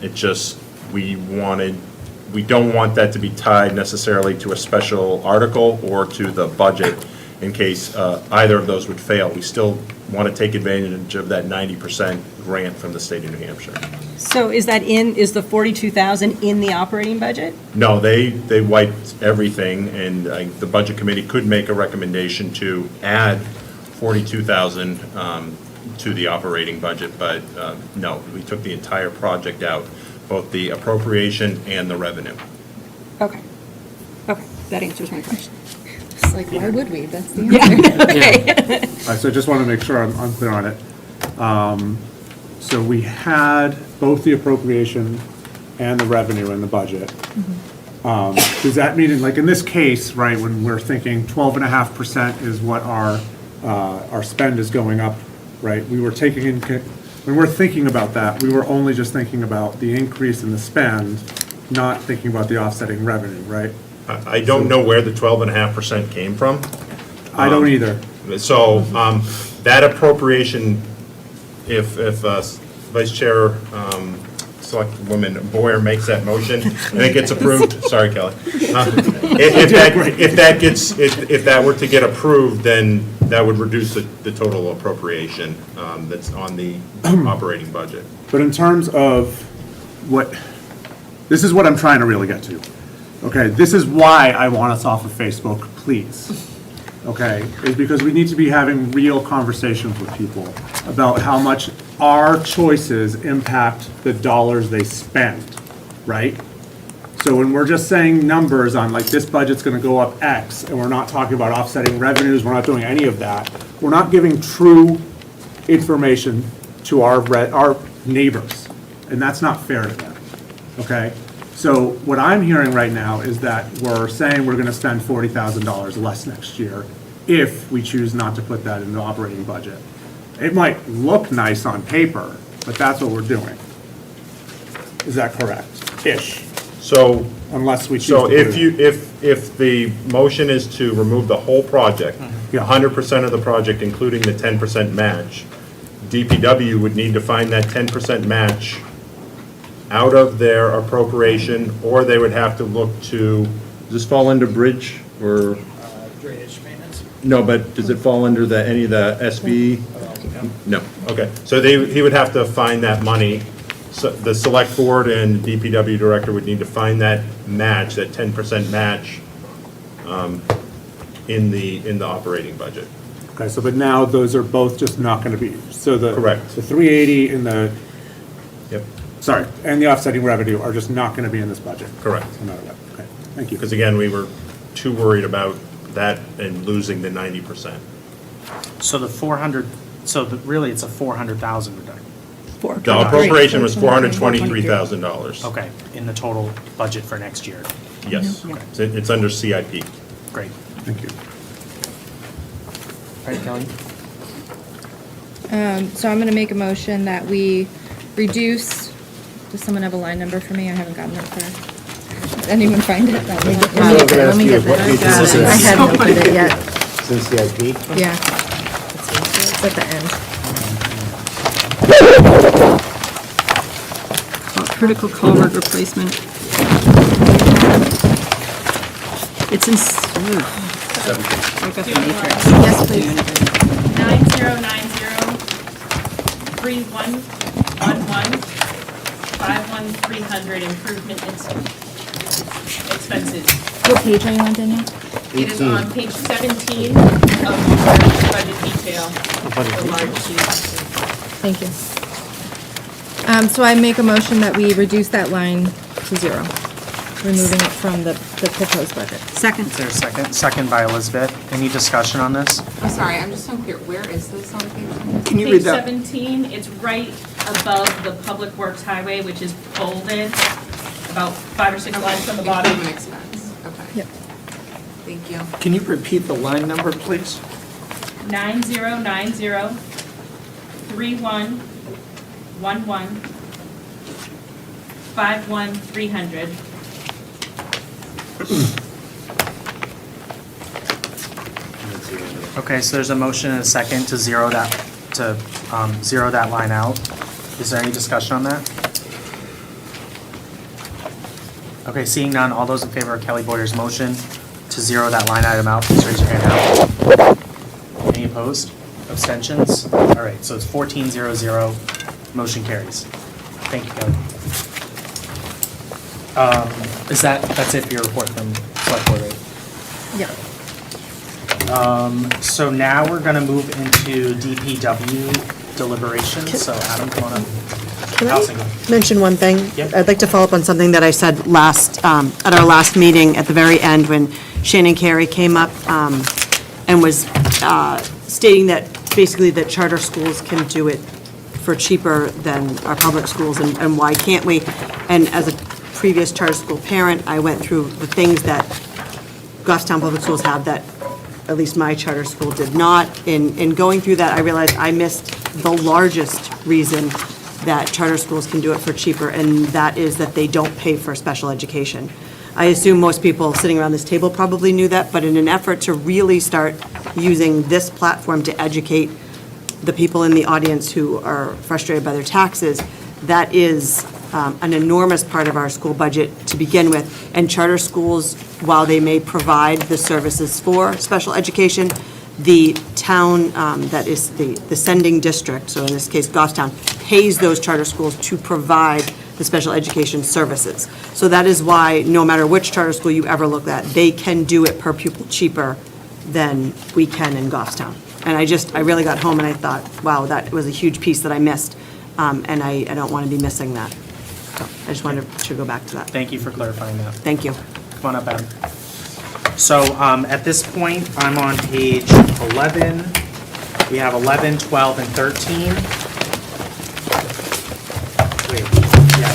It just, we don't want that to be tied necessarily to a special article or to the budget in case either of those would fail. We still want to take advantage of that 90% grant from the state of New Hampshire. So is the 42,000 in the operating budget? No, they wiped everything, and the Budget Committee could make a recommendation to add 42,000 to the operating budget, but no, we took the entire project out, both the appropriation and the revenue. Okay, that answers my question. It's like, why would we? That's the answer. All right, so I just want to make sure I'm clear on it. So we had both the appropriation and the revenue in the budget. Does that mean, like in this case, right, when we're thinking 12.5% is what our spend is going up, right? When we're thinking about that, we were only just thinking about the increase in the spend, not thinking about the offsetting revenue, right? I don't know where the 12.5% came from. I don't either. So that appropriation, if Vice Chair Selectwoman Boyer makes that motion and it gets approved, sorry, Kelly. If that were to get approved, then that would reduce the total appropriation that's on the operating budget. But in terms of this is what I'm trying to really get to. Okay, this is why I want us off of Facebook, please. Okay, is because we need to be having real conversations with people about how much our choices impact the dollars they spend, right? So when we're just saying numbers on like this budget's gonna go up X, and we're not talking about offsetting revenues, we're not doing any of that, we're not giving true information to our neighbors, and that's not fair to them, okay? So what I'm hearing right now is that we're saying we're gonna spend $40,000 less next year if we choose not to put that in the operating budget. It might look nice on paper, but that's what we're doing. Is that correct? Ish, So, unless we choose to so do if the motion is to remove the whole project, Yeah. 100% of the project, including the 10% match, DPW would need to find that 10% match out of their appropriation, or they would have to look to, does this fall under bridge or? Drainage maintenance. No, but does it fall under any of the SB? No, okay. So he would have to find that money. So the select board and DPW director would need to find that match, that 10% match, in the operating budget. Okay, so but now those are both just not gonna be, so Correct. the 380 and the, Yep, sorry, and the offsetting revenue are just not gonna be in this budget? correct. No matter what, okay, thank you. Because again, we were too worried about that and losing the 90%. So the 400, really, it's a 400,000 reduction. The appropriation was $423,000. Okay, in the total budget for next year. Yes, it's under CIP. Great. Thank you. All right, Kelly? So I'm gonna make a motion that we reduce, does someone have a line number for me? I haven't gotten it for, does anyone find it? Let me get that. I hadn't opened it yet. Since CIP? Yeah. It's at the end. Critical culvert replacement. It's in, I got the matrix. Yes, please. 9090-3111-51300 improvement expenses. What page are you on, Danielle? It is on page 17 of your budget detail. The large sheet. Thank you. So I make a motion that we reduce that line to zero, removing it from the proposed budget. Second. Is there a second? Second by Elizabeth. Any discussion on this? I'm sorry, I'm just unclear, where is this on page? Can you Page read that? 17, it's right above the Public Works Highway, which is bolded, about 5 or 6 lines from the bottom. Improvement expense, okay. Yep. Thank you. Can you repeat the line number, please? 9090-3111-51300. Okay, so there's a motion and a second to zero that line out. Is there any discussion on that? Okay, seeing none, all those in favor of Kelly Boyer's motion to zero that line item out, please raise your hand now. Any opposed? Abstentions? All right, so it's 14-0-0, motion carries. Thank you, Kelly. That's it for your report from Select Board, right? Yep. So now we're gonna move into DPW deliberations, so Adam, come on up. Can Housing. I mention one thing? Yep. I'd like to follow up on something that I said at our last meeting, at the very end, when Shannon Carey came up and was stating that, basically, that charter schools can do it for cheaper than our public schools, and why can't we? And as a previous charter school parent, I went through the things that Goffstown Public Schools have that at least my charter school did not. In going through that, I realized I missed the largest reason that charter schools can do it for cheaper, and that is that they don't pay for special education. I assume most people sitting around this table probably knew that, but in an effort to really start using this platform to educate the people in the audience who are frustrated by their taxes, that is an enormous part of our school budget to begin with. And charter schools, while they may provide the services for special education, the town that is the sending district, so in this case Goffstown, pays those charter schools to provide the special education services. So that is why, no matter which charter school you ever look at, they can do it per pupil cheaper than we can in Goffstown. And I really got home and I thought, wow, that was a huge piece that I missed, and I don't want to be missing that. So I just wanted to go back to that. Thank you for clarifying that. Thank you. Come on up, Adam. So at this point, I'm on page 11. We have 11, 12, and 13. Wait, yeah,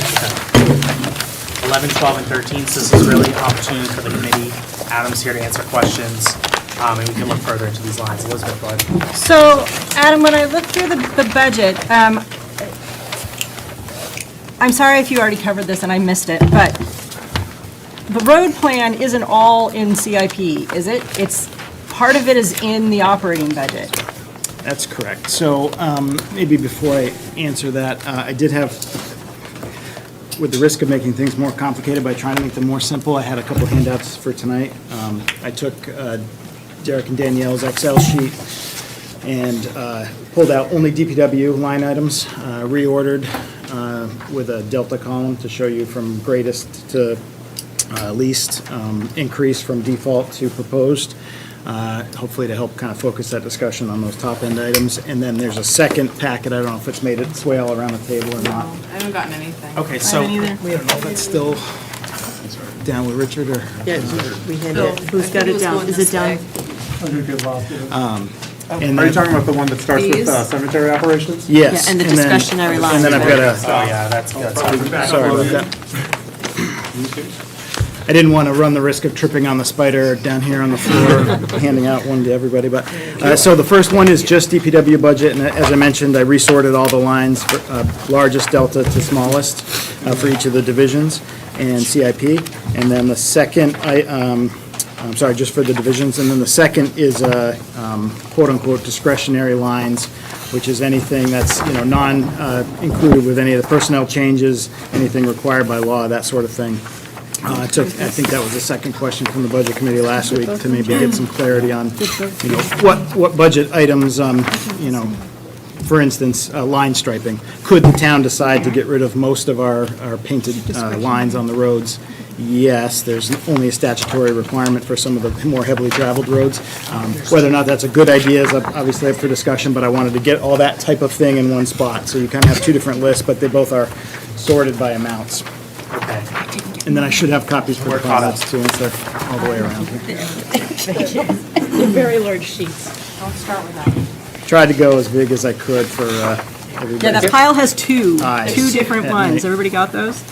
11, 12, and 13. So this is really an opportunity for the committee. Adam's here to answer questions, and we can look further into these lines. Elizabeth, go ahead. So, Adam, when I look through the budget, I'm sorry if you already covered this and I missed it, but the road plan isn't all in CIP, is it? Part of it is in the operating budget. That's correct. So maybe before I answer that, I did have, with the risk of making things more complicated by trying to make them more simple, I had a couple handouts for tonight. I took Derek and Danielle's Excel sheet and pulled out only DPW line items, reordered with a delta column to show you from greatest to least, increase from default to proposed, hopefully to help kind of focus that discussion on those top-end items. And then there's a second packet, I don't know if it's made its way all around the table or not. I haven't gotten anything. Okay, so We don't know, that's still down with Richard or? Yeah, we hand it. Who's got it down? Is it down? Are you talking about the one that starts with cemetery operations? Yes. Yeah, and the then- discretionary lines. And then I've got a, oh yeah, that's sorry about that. I didn't want to run the risk of tripping on the spider down here on the floor, handing out one to everybody, but, so the first one is just DPW budget, and as I mentioned, I resorted all the lines, largest delta to smallest, for each of the divisions and CIP. And then the second, I'm sorry, just for the divisions, and then the second is, quote-unquote discretionary lines, which is anything that's, included with any of the personnel changes, anything required by law, that sort of thing. I think that was the second question from the Budget Committee last week, to maybe get some clarity on, what budget items, for instance, line striping. Could the town decide to get rid of most of our painted lines on the roads? Yes, there's only a statutory requirement for some of the more heavily traveled roads. Whether or not that's a good idea is obviously up for discussion, but I wanted to get all that type of thing in one spot. So you kind of have two different lists, but they both are sorted by amounts. Okay. And then I should have copies for the comments too, since they're all the way around here. Very large sheets. Don't start with that. Tried to go as big as I could for everybody. Yeah, that pile has two Eyes. different At ones. night. Everybody got those?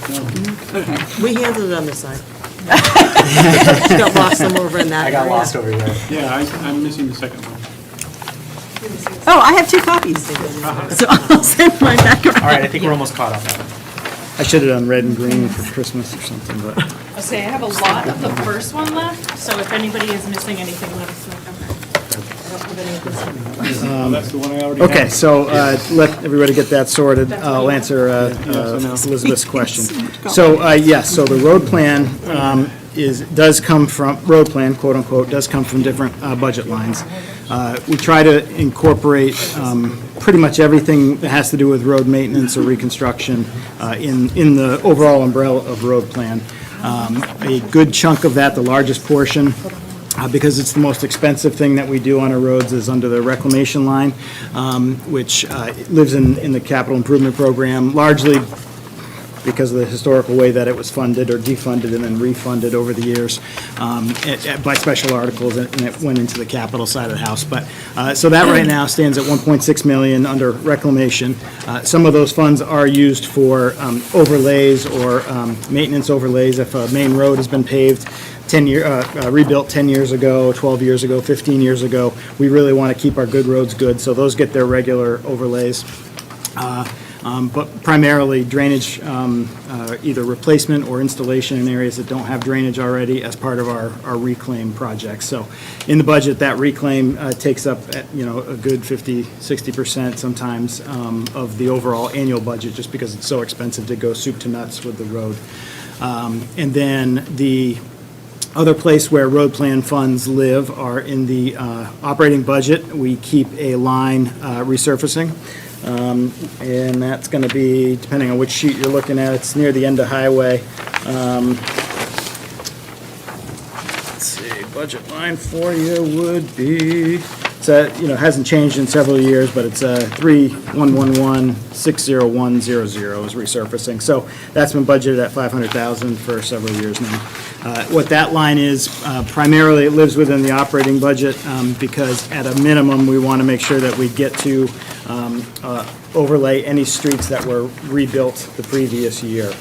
Okay. We handled it on this side. Got lost somewhere over in that I got area. lost over here. Yeah, I'm missing the second one. Oh, I have two copies. So I'll send mine back around. All right, I think we're almost caught up, Adam. I should have done red and green for Christmas or something, but. Okay, I have a lot of the first one left, so if anybody is missing anything, let us know. That's the one I already had. Okay, so let everybody get that sorted. I'll answer Elizabeth's question. So, yes, so the road plan does come from, road plan, quote unquote, does come from different budget lines. We try to incorporate pretty much everything that has to do with road maintenance or reconstruction in the overall umbrella of road plan. A good chunk of that, the largest portion, because it's the most expensive thing that we do on our roads, is under the reclamation line, which lives in the capital improvement program, largely because of the historical way that it was funded or defunded and then refunded over the years by special articles, and it went into the capital side of the house. But, so that right now stands at 1.6 million under reclamation. Some of those funds are used for overlays or maintenance overlays. If a main road has been paved, rebuilt 10 years ago, 12 years ago, 15 years ago, we really want to keep our good roads good, so those get their regular overlays. But primarily drainage, either replacement or installation in areas that don't have drainage already as part of our reclaim projects. So in the budget, that reclaim takes up, a good 50, 60% sometimes of the overall annual budget, just because it's so expensive to go soup to nuts with the road. And then the other place where road plan funds live are in the operating budget. We keep a line resurfacing, and that's going to be, depending on which sheet you're looking at, it's near the end of highway. Let's see, budget line for you would be, hasn't changed in several years, but it's 3111-60100 is resurfacing. So that's been budgeted at $500,000 for several years now. What that line is, primarily it lives within the operating budget because at a minimum, we want to make sure that we get to overlay any streets that were rebuilt the previous year.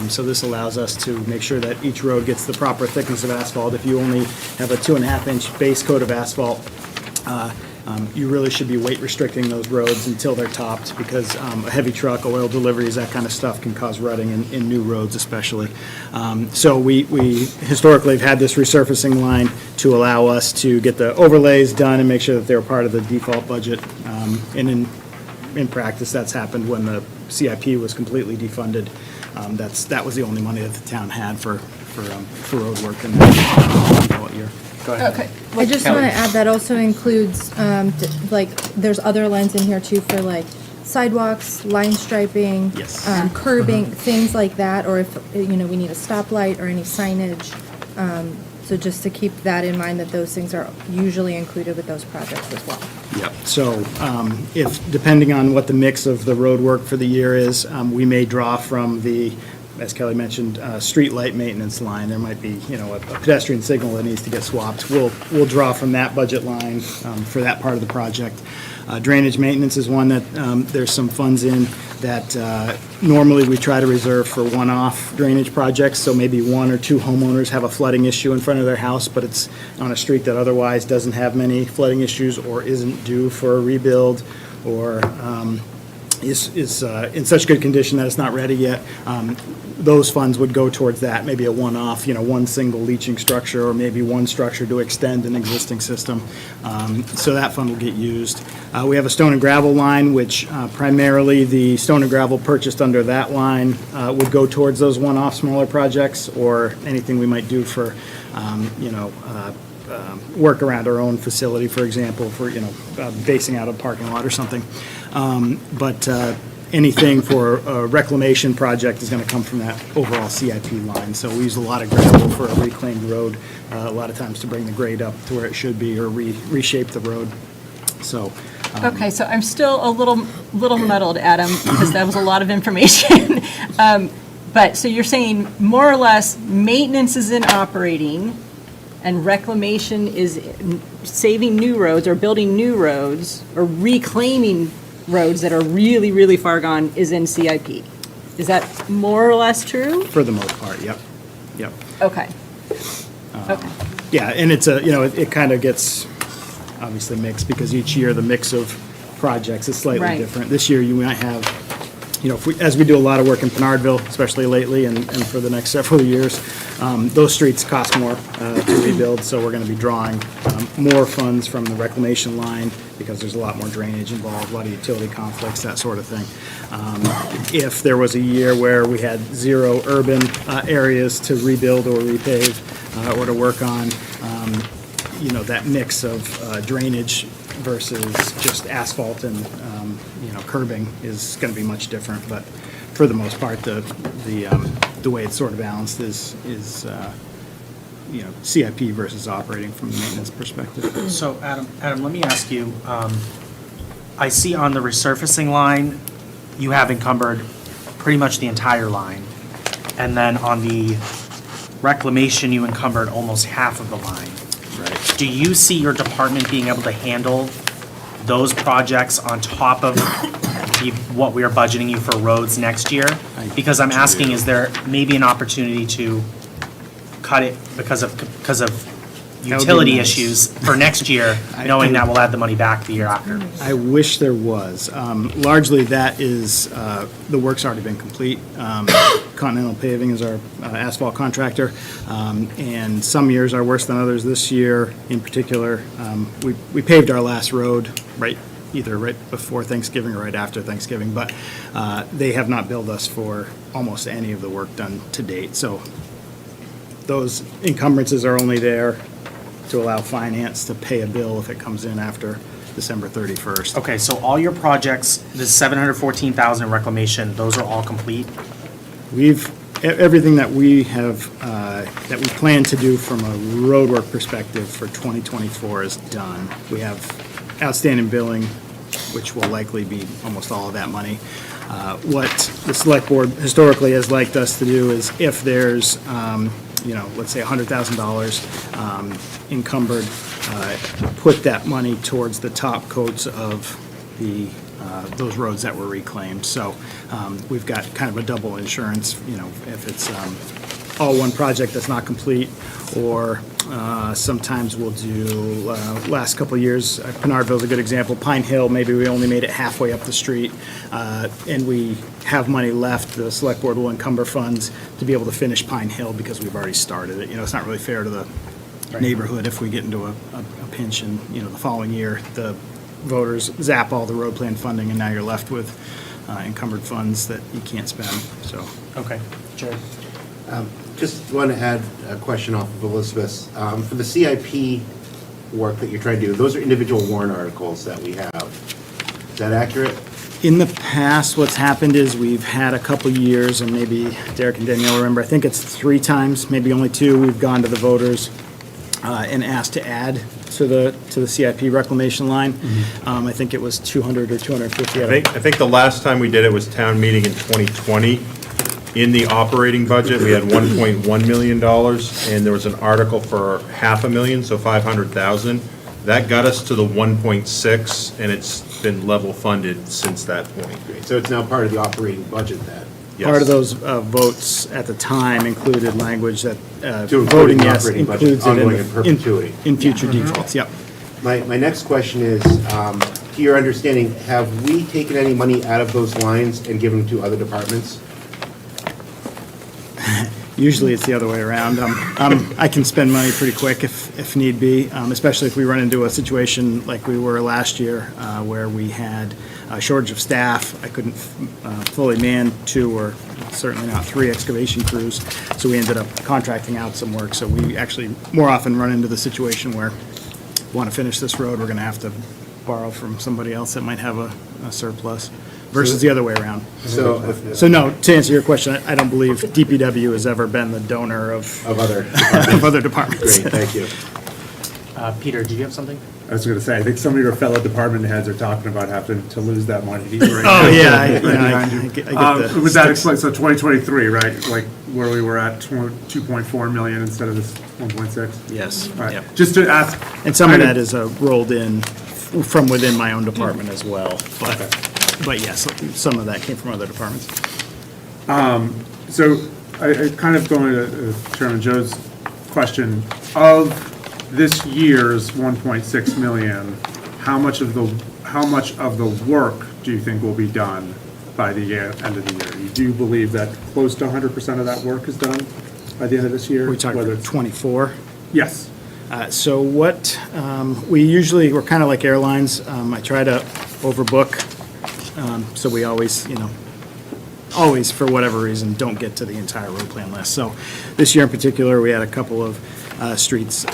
So this allows us to make sure that each road gets the proper thickness of asphalt. If you only have a 2.5-inch base coat of asphalt, you really should be weight restricting those roads until they're topped, because a heavy truck, oil deliveries, that kind of stuff can cause rutting in new roads especially. So we historically have had this resurfacing line to allow us to get the overlays done and make sure that they're part of the default budget. And in practice, that's happened when the CIP was completely defunded. That was the only money that the town had for road work in that default year. Go ahead. Okay. I just want to add that also includes, there's other lines in here too for sidewalks, line striping. Yes. Curbing, things like that, or if, we need a stoplight or any signage. So just to keep that in mind, that those things are usually included with those projects as well. Yep. So if, depending on what the mix of the road work for the year is, we may draw from the, as Kelly mentioned, street light maintenance line. There might be, a pedestrian signal that needs to get swapped. We'll draw from that budget line for that part of the project. Drainage maintenance is one that there's some funds in that normally we try to reserve for one-off drainage projects. So maybe one or two homeowners have a flooding issue in front of their house, but it's on a street that otherwise doesn't have many flooding issues or isn't due for a rebuild, or is in such good condition that it's not ready yet. Those funds would go towards that, maybe a one-off, one single leaching structure, or maybe one structure to extend an existing system. So that fund will get used. We have a stone and gravel line, which primarily the stone and gravel purchased under that line would go towards those one-off smaller projects, or anything we might do for, work around our own facility, for example, for, basing out a parking lot or something. But anything for a reclamation project is going to come from that overall CIP line. So we use a lot of gravel for a reclaimed road, a lot of times to bring the grade up to where it should be, or reshape the road. So. Okay, so I'm still a little muddled, Adam, because that was a lot of information. But, so you're saying more or less maintenance is in operating, and reclamation is saving new roads or building new roads or reclaiming roads that are really, really far gone is in CIP. Is that more or less true? For the most part, yep. Okay. Okay. Yeah, and it's it kind of gets obviously mixed, because each year the mix of projects is slightly Right. different. This year you might have, as we do a lot of work in Pinardville, especially lately, and for the next several years, those streets cost more to rebuild, so we're going to be drawing more funds from the reclamation line, because there's a lot more drainage involved, a lot of utility conflicts, that sort of thing. If there was a year where we had 0 urban areas to rebuild or repave or to work on, that mix of drainage versus just asphalt and, curbing is going to be much different. But for the most part, the way it's sort of balanced is CIP versus operating from a maintenance perspective. So Adam, let me ask you, I see on the resurfacing line, you have encumbered pretty much the entire line. And then on the reclamation, you encumbered almost half of the line. Right. Do you see your department being able to handle those projects on top of what we are budgeting you for roads next year? Because I'm asking, is there maybe an opportunity to cut it because of be utility nice. issues for next year, knowing that we'll add the money back the year after. I wish there was. Largely, that is, the work's already been complete. Continental Paving is our asphalt contractor, and some years are worse than others. This year, in particular, we paved our last road either right before Thanksgiving or right after Thanksgiving, but they have not billed us for almost any of the work done to date. So those encumbrances are only there to allow finance to pay a bill if it comes in after December 31st. Okay, so all your projects, the 714,000 reclamation, those are all complete? Everything that we have, that we plan to do from a roadwork perspective for 2024 is done. We have outstanding billing, which will likely be almost all of that money. What the select board historically has liked us to do is if there's, let's say $100,000 encumbered, put that money towards the top coats of those roads that were reclaimed. So we've got kind of a double insurance, if it's all one project that's not complete, or sometimes we'll do, last couple of years, Pinardville's a good example, Pine Hill, maybe we only made it halfway up the street, and we have money left, the select board will encumber funds to be able to finish Pine Hill because we've already started it. It's not really fair to the neighborhood if we get into a pinch and, the following year, the voters zap all the road plan funding and now you're left with encumbered funds that you can't spend, so. Okay, Jared. Just want to add a question off of Elizabeth's. For the CIP work that you're trying to do, those are individual warrant articles that we have. Is that accurate? In the past, what's happened is we've had a couple years, and maybe Derek and Danielle remember, I think it's 3 times, maybe only 2, we've gone to the voters and asked to add to the CIP reclamation line. I think it was 200 or 250. I think the last time we did it was town meeting in 2020. In the operating budget, we had $1.1 million, and there was an article for $500,000, so $500,000. That got us to the 1.6, and it's been level funded since that point. So it's now part of the operating budget then? Yes. Part of those votes at the time included language that To include voting in the yes operating budget, includes it ongoing in perpetuity. in future defaults, yep. My next question is, to your understanding, have we taken any money out of those lines and given them to other departments? Usually it's the other way around. I can spend money pretty quick if need be, especially if we run into a situation like we were last year where we had a shortage of staff. I couldn't fully man 2 or certainly not 3 excavation crews, so we ended up contracting out some work. So we actually more often run into the situation where we want to finish this road, we're going to have to borrow from somebody else that might have a surplus. Versus the other way around. So no, to answer your question, I don't believe DPW has ever been the donor of other of other departments. Great, thank you. Peter, did you have something? I was going to say, I think some of your fellow department heads are talking about having to lose that money. Oh, yeah, I get the Would that sticks. explain, so 2023, right, like where we were at 2.4 million instead of this 1.6? Yes, Right. yep. Just to ask. And some of that is rolled in from within my own department as well, but yes, some of that came from other departments. So I kind of going to Chairman Joe's question, of this year's 1.6 million, how much of the work do you think will be done by the end of the year? You do believe that close to 100% of that work is done by the end of this year? We talking about 24? Yes. So what, we're kind of like airlines. I try to overbook, so we always, always, for whatever reason, don't get to the entire road plan list. So this year in particular, we had a couple of streets,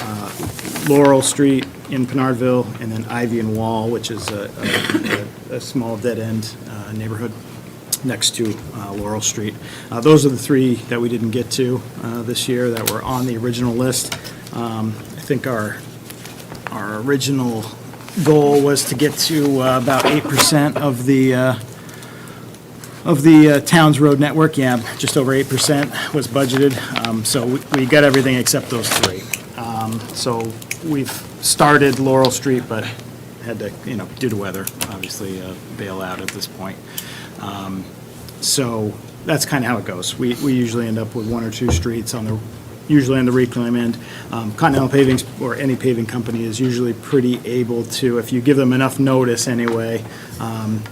Laurel Street in Pinardville, and then Ivy and Wall, which is a small dead-end neighborhood next to Laurel Street. Those are the 3 that we didn't get to this year that were on the original list. I think our original goal was to get to about 8% of the town's road network. Yeah, just over 8% was budgeted. So we got everything except those 3. So we've started Laurel Street, but had to, due to weather, obviously bail out at this point. So that's kind of how it goes. We usually end up with 1 or 2 streets on the usually on the reclaim end. Continental Paving, or any paving company, is usually pretty able to, if you give them enough notice anyway,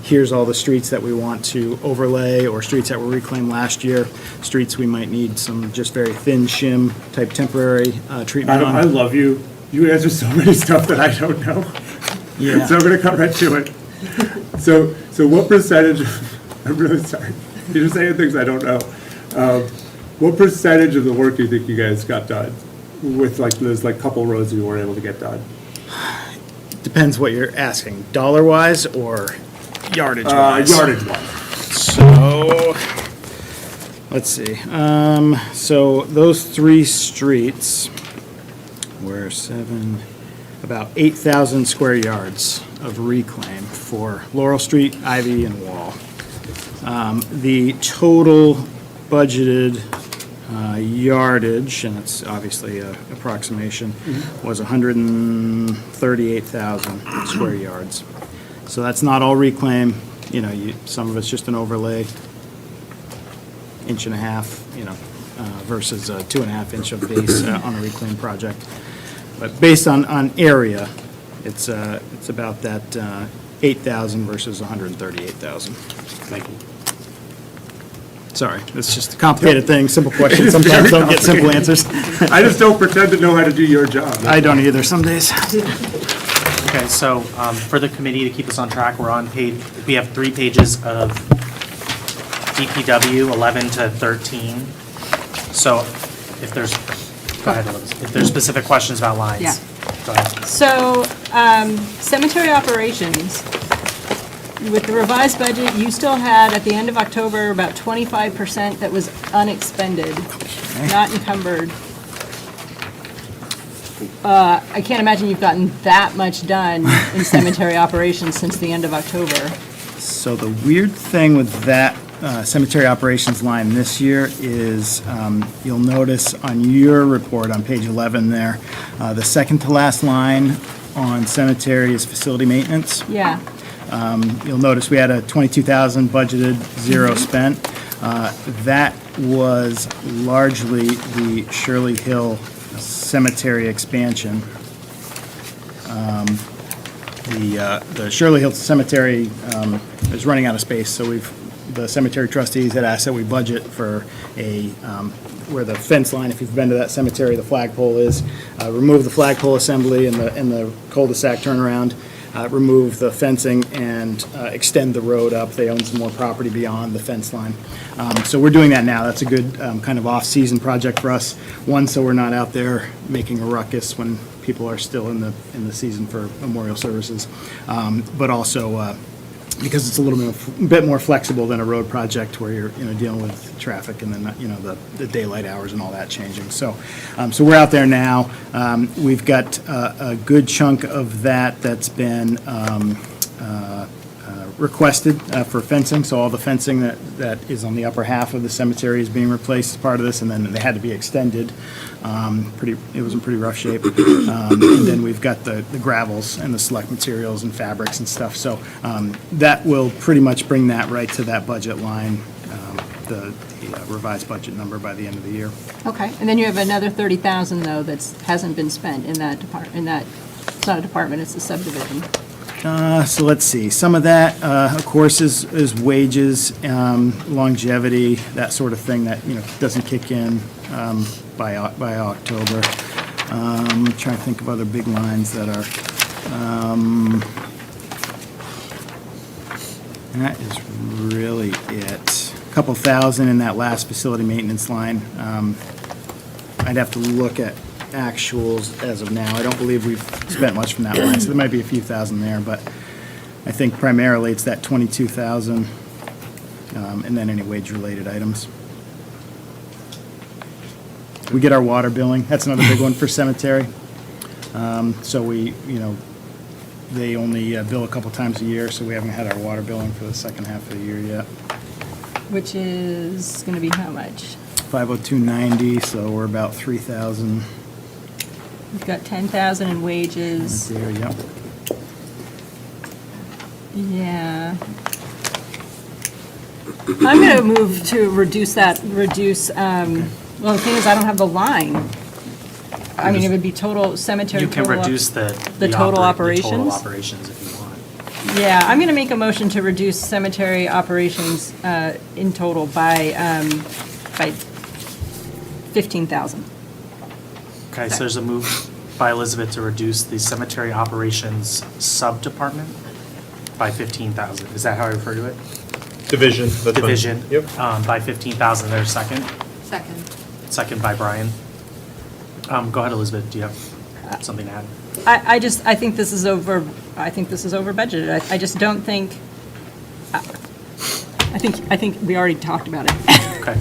here's all the streets that we want to overlay, or streets that were reclaimed last year, streets we might need some just very thin shim type temporary treatment on. I love you. You answer so many stuff that I don't know. Yeah. So I'm gonna come right to it. So what percentage, I'm really sorry, you're just saying things I don't know. What percentage of the work do you think you guys got done with like those like couple roads you weren't able to get done? Depends what you're asking, dollar-wise or yardage-wise? Yardage-wise. So, let's see. So those 3 streets were about 8,000 square yards of reclaim for Laurel Street, Ivy, and Wall. The total budgeted yardage, and it's obviously an approximation, was 138,000 square yards. So that's not all reclaim, some of it's just an overlay, 1.5 inch, versus a 2.5 inch of base on a reclaim project. But based on area, it's about that 8,000 versus 138,000. Thank you. Sorry, it's just a complicated thing, simple questions, sometimes don't get simple answers. I just don't pretend to know how to do your job. I don't either some days. Okay, so for the committee, to keep us on track, we have 3 pages of DPW, 11 to 13. So if there's, go ahead, Elizabeth. If there's specific questions about lines. Yeah. Go ahead. So, cemetery operations, with the revised budget, you still had, at the end of October, about 25% that was unexpended, not encumbered. I can't imagine you've gotten that much done in cemetery operations since the end of October. So the weird thing with that cemetery operations line this year is, you'll notice on your report on page 11 there, the second to last line on cemetery is facility maintenance. Yeah. You'll notice we had a 22,000 budgeted, 0 spent. That was largely the Shirley Hill Cemetery expansion. The Shirley Hill Cemetery is running out of space, so the cemetery trustees had asked that we budget for where the fence line, if you've been to that cemetery, the flagpole is, remove the flagpole assembly and the cul-de-sac turnaround, remove the fencing and extend the road up. They own some more property beyond the fence line. So we're doing that now. That's a good kind of off-season project for us. One, so we're not out there making a ruckus when people are still in the season for memorial services. But also because it's a little bit more flexible than a road project where you're dealing with traffic and then the daylight hours and all that changing. So we're out there now. We've got a good chunk of that's been requested for fencing. So all the fencing that is on the upper half of the cemetery is being replaced as part of this, and then they had to be extended. It was in pretty rough shape. And then we've got the gravels and the select materials and fabrics and stuff. So that will pretty much bring that right to that budget line, the revised budget number by the end of the year. Okay, and then you have another 30,000 though that hasn't been spent in that department. It's not a department; it's a subdivision. So let's see, some of that, of course, is wages, longevity, that sort of thing that, doesn't kick in by October. I'm trying to think of other big lines that are, that is really it. A couple thousand in that last facility maintenance line. I'd have to look at actuals as of now. I don't believe we've spent much from that line, so there might be a few thousand there, but I think primarily it's that 22,000, and then any wage-related items. We get our water billing. That's another big one for cemetery. So they only bill a couple times a year, so we haven't had our water billing for the second half of the year yet. Which is going to be how much? 502.90, so we're about 3,000. We've got 10,000 in wages. There, yep. Yeah. I'm going to move to reduce Well, the thing is, I don't have the line. I mean, it would be total cemetery. You can total op- reduce the total The operations? total operations if you want. Yeah, I'm going to make a motion to reduce cemetery operations in total by 15,000. Okay, so there's a move by Elizabeth to reduce the cemetery operations sub-department by 15,000. Is that how I refer to it? Division, that's fine. Division. Yep. By 15,000. There's a second. Second. Second by Brian. Go ahead, Elizabeth. Do you have something to add? I think this is over budgeted. I just don't think, I think we already talked about it. Okay.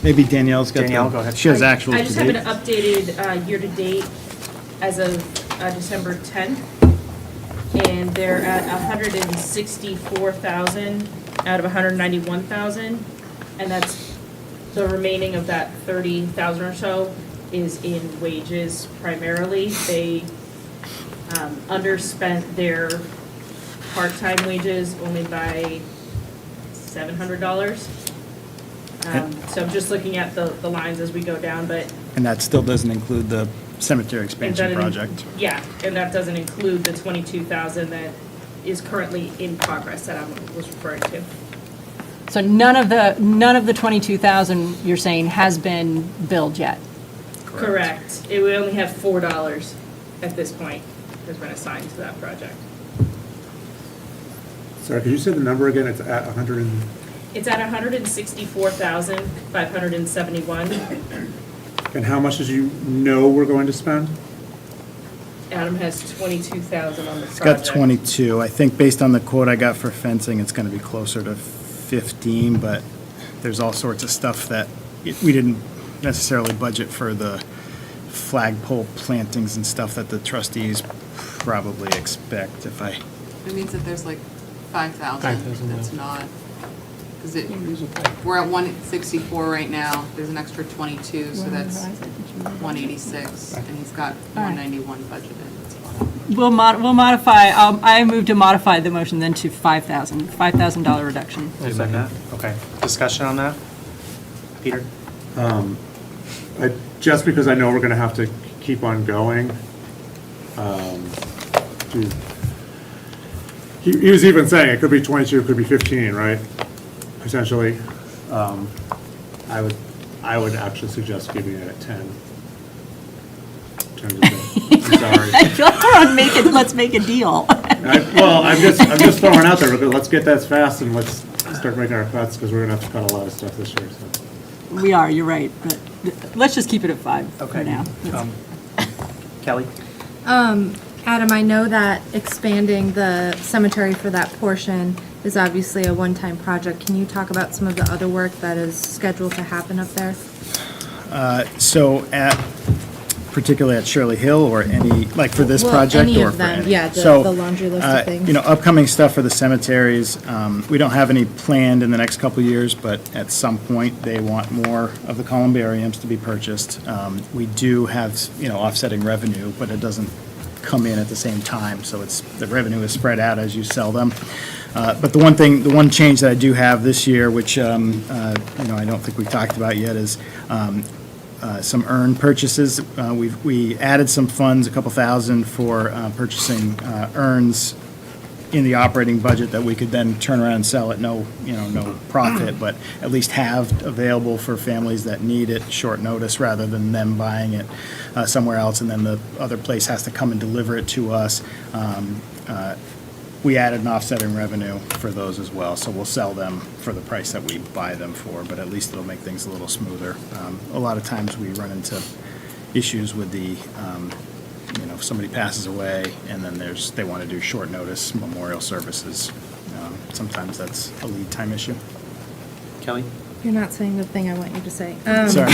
Maybe Danielle's got. Danielle, go ahead. She has actuals I to just have an date. updated year-to-date as of December 10th, and they're at 164,000 out of 191,000, and that's the remaining of that 30,000 or so is in wages primarily. They underspent their part-time wages only by $700. So I'm just looking at the lines as we go down, but. And that still doesn't include the cemetery and expansion that- project. Yeah, and that doesn't include the 22,000 that is currently in progress that I was referring to. So none of the 22,000 you're saying has been billed yet? Correct. We only have $4 at this point has been assigned to that project. Sorry, could you say the number again? It's at 100 and, It's at 164,571. and how much did you know we're going to spend? Adam has 22,000 on the It's project. got 22. I think based on the quote I got for fencing, it's going to be closer to 15, but there's all sorts of stuff that we didn't necessarily budget for the flagpole plantings and stuff that the trustees probably expect if I, It means that there's like 5,000 5,000, that's yeah. not, because we're at 164 right now, there's an extra 22, so that's 186, and he's got 191 budgeted. That's fine. We'll modify, I move to modify the motion then to $5,000 reduction. Amend that? Okay. Discussion on that? Peter? Just because I know we're gonna have to keep on going. He was even saying it could be 22, it could be 15, right? Potentially. I would actually suggest keeping it at 10. 10 to 10. I'm sorry. I feel like let's make a deal. Well, I'm just throwing out there, but let's get that fast and let's start making our cuts, because we're gonna have to cut a lot of stuff this year, so. We are, you're right, but let's just keep it at 5 for Okay. now. Kelly? Adam, I know that expanding the cemetery for that portion is obviously a one-time project. Can you talk about some of the other work that is scheduled to happen up there? so particularly at Shirley Hill or any, like for this Well, project? any or of for them, any? yeah, the So, laundry list of things. You know, upcoming stuff for the cemeteries, we don't have any planned in the next couple of years, but at some point, they want more of the columbariums to be purchased. We do have, you know, offsetting revenue, but it doesn't come in at the same time, so the revenue is spread out as you sell them. But the one change that I do have this year, which, you know, I don't think we've talked about yet, is some urn purchases. We added some funds, a couple thousand, for purchasing urns in the operating budget that we could then turn around and sell at no profit, but at least have available for families that need it short notice, rather than them buying it somewhere else and then the other place has to come and deliver it to us. We added an offsetting revenue for those as well, so we'll sell them for the price that we buy them for, but at least it'll make things a little smoother. A lot of times we run into issues with the, you know, if somebody passes away and then they want to do short notice memorial services. Sometimes that's a lead time issue. Kelly? You're not saying the thing I want you to say. Sorry.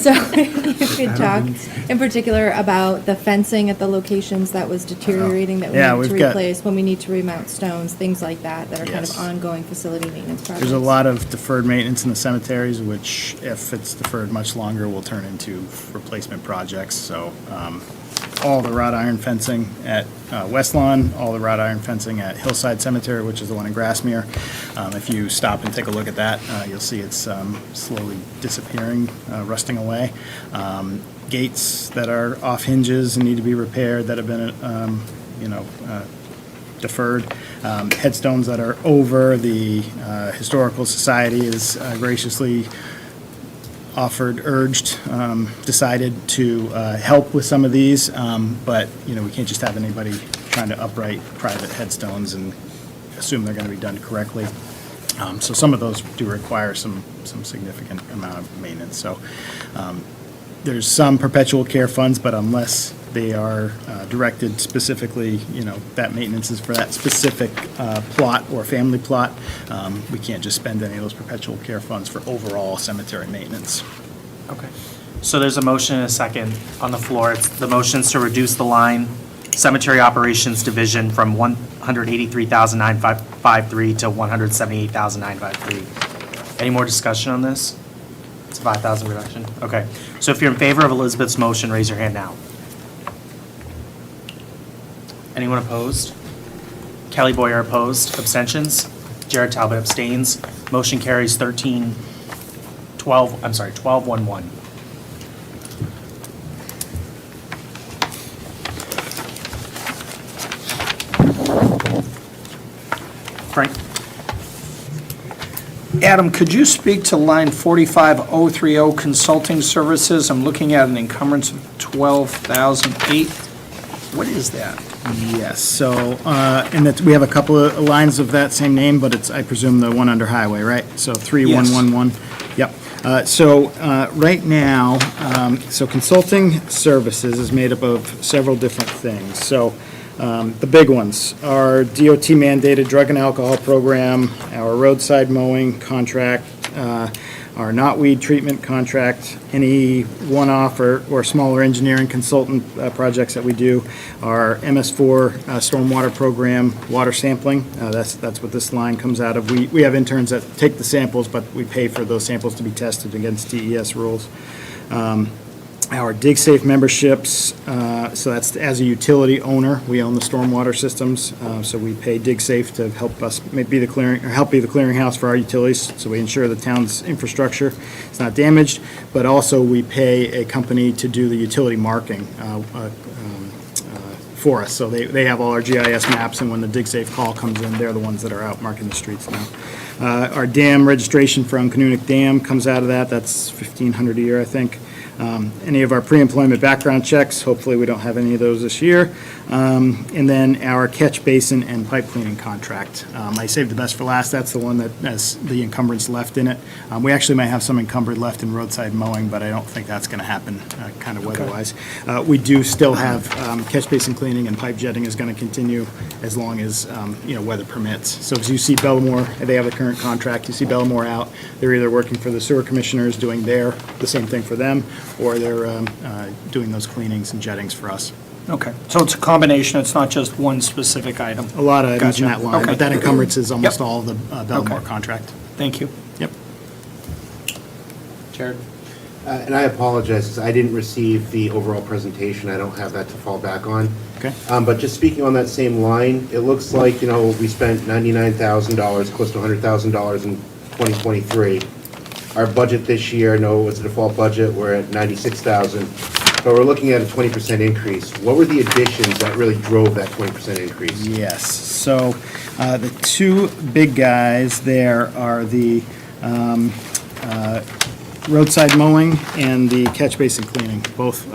So if you could talk in particular about the fencing at the locations that was deteriorating, that we Yeah, need to we've got- replace, when we need to remount stones, things like that, that are kind of Yes. ongoing facility maintenance projects. There's a lot of deferred maintenance in the cemeteries, which if it's deferred much longer, will turn into replacement projects. So all the wrought iron fencing at West Lawn, all the wrought iron fencing at Hillside Cemetery, which is the one in Grassmere. If you stop and take a look at that, you'll see it's slowly disappearing, rusting away. Gates that are off hinges and need to be repaired that have been, deferred. Headstones that are over. The Historical Society is graciously urged, decided to help with some of these, but, we can't just have anybody trying to upright private headstones and assume they're going to be done correctly. So some of those do require some significant amount of maintenance. So there's some perpetual care funds, but unless they are directed specifically, that maintenance is for that specific plot or family plot, we can't just spend any of those perpetual care funds for overall cemetery maintenance. Okay. So there's a motion and a second on the floor. The motion's to reduce the line Cemetery Operations Division from $183,953 to $178,953. Any more discussion on this? It's a 5,000 reduction. Okay. So if you're in favor of Elizabeth's motion, raise your hand now. Anyone opposed? Kelly Boyer opposed. Abstentions? Jared Talbot abstains. Motion carries 12-1-1. Frank? Adam, could you speak to line 45030 consulting services? I'm looking at an encumbrance of $12,008. What is that? Yes, so, and that, we have a couple of lines of that same name, but it's, I presume, the one under highway, right? So 3111. Yep. Right now, so consulting services is made up of several different things. So the big ones are DOT mandated drug and alcohol program, our roadside mowing contract, our knotweed treatment contract, any one-off or smaller engineering consultant projects that we do, our MS4 stormwater program, water sampling. That's what this line comes out of. We have interns that take the samples, but we pay for those samples to be tested against DES rules. Our DigSafe memberships, so that's as a utility owner, we own the stormwater systems, so we pay DigSafe to help us be the clearinghouse for our utilities, so we ensure the town's infrastructure is not damaged, but also we pay a company to do the utility marking for us, so they have all our GIS maps, and when the DigSafe call comes in, they're the ones that are out marking the streets now. Our dam registration for Uncanunic Dam comes out of that, that's $1,500 a year, I think. Any of our pre-employment background checks, hopefully we don't have any of those this year. And then our catch basin and pipe cleaning contract. I saved the best for last, that's the one that has the encumbrance left in it. We actually might have some encumbered left in roadside mowing, but I don't think that's going to happen kind of weather-wise. We do still have catch basin cleaning and pipe jetting is going to continue as long as, weather permits. So as you see Bellamore, they have a current contract, you see Bellamore out, they're either working for the sewer commissioners doing the same thing for them, or they're doing those cleanings and jettings for us. Okay, so it's a combination, it's not just one specific item? A lot of items in Gotcha. that line, Okay. but that encumbrance is almost Yep. all of the Bellamore Okay. contract. Thank you. Yep. Jared? And I apologize, 'cause I didn't receive the overall presentation, I don't have that to fall back on. Okay. But just speaking on that same line, it looks like, we spent $99,000, close to $100,000 in 2023. Our budget this year, no, it was a default budget, we're at 96,000, but we're looking at a 20% increase. What were the additions that really drove that 20% increase? Yes, so the two big guys there are the roadside mowing and the catch basin cleaning. Both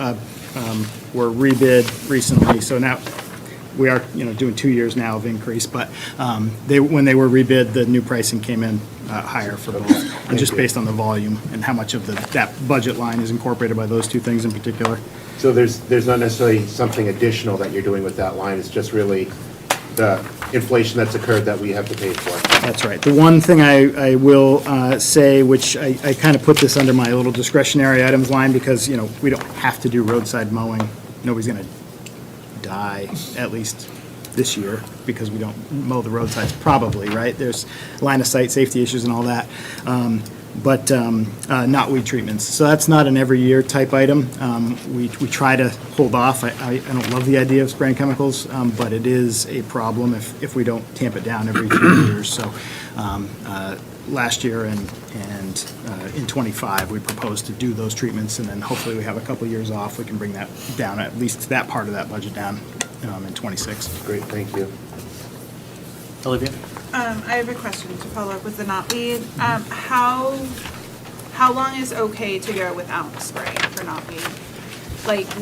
were rebid recently, so now we are, doing 2 years now of increase, but when they were rebid, the new pricing came in higher for both, and just based on the volume and how much of that budget line is incorporated by those two things in particular. So there's not necessarily something additional that you're doing with that line, it's just really the inflation that's occurred that we have to pay for. That's right. The one thing I will say, which I kind of put this under my little discretionary items line, because, we don't have to do roadside mowing. Nobody's going to die, at least this year, because we don't mow the roadsides, probably, right? There's line of sight, safety issues and all that. knotweed treatments. So that's not an every year type item. We try to hold off. I don't love the idea of spraying chemicals, but it is a problem if we don't tamp it down every few years. So last year and in '25, we proposed to do those treatments, and then hopefully we have a couple years off. We can bring that down, at least that part of that budget down in '26. Great, thank you. Olivia? I have a question to follow up with the knotweed. How long is okay to go without spraying for knotweed? Like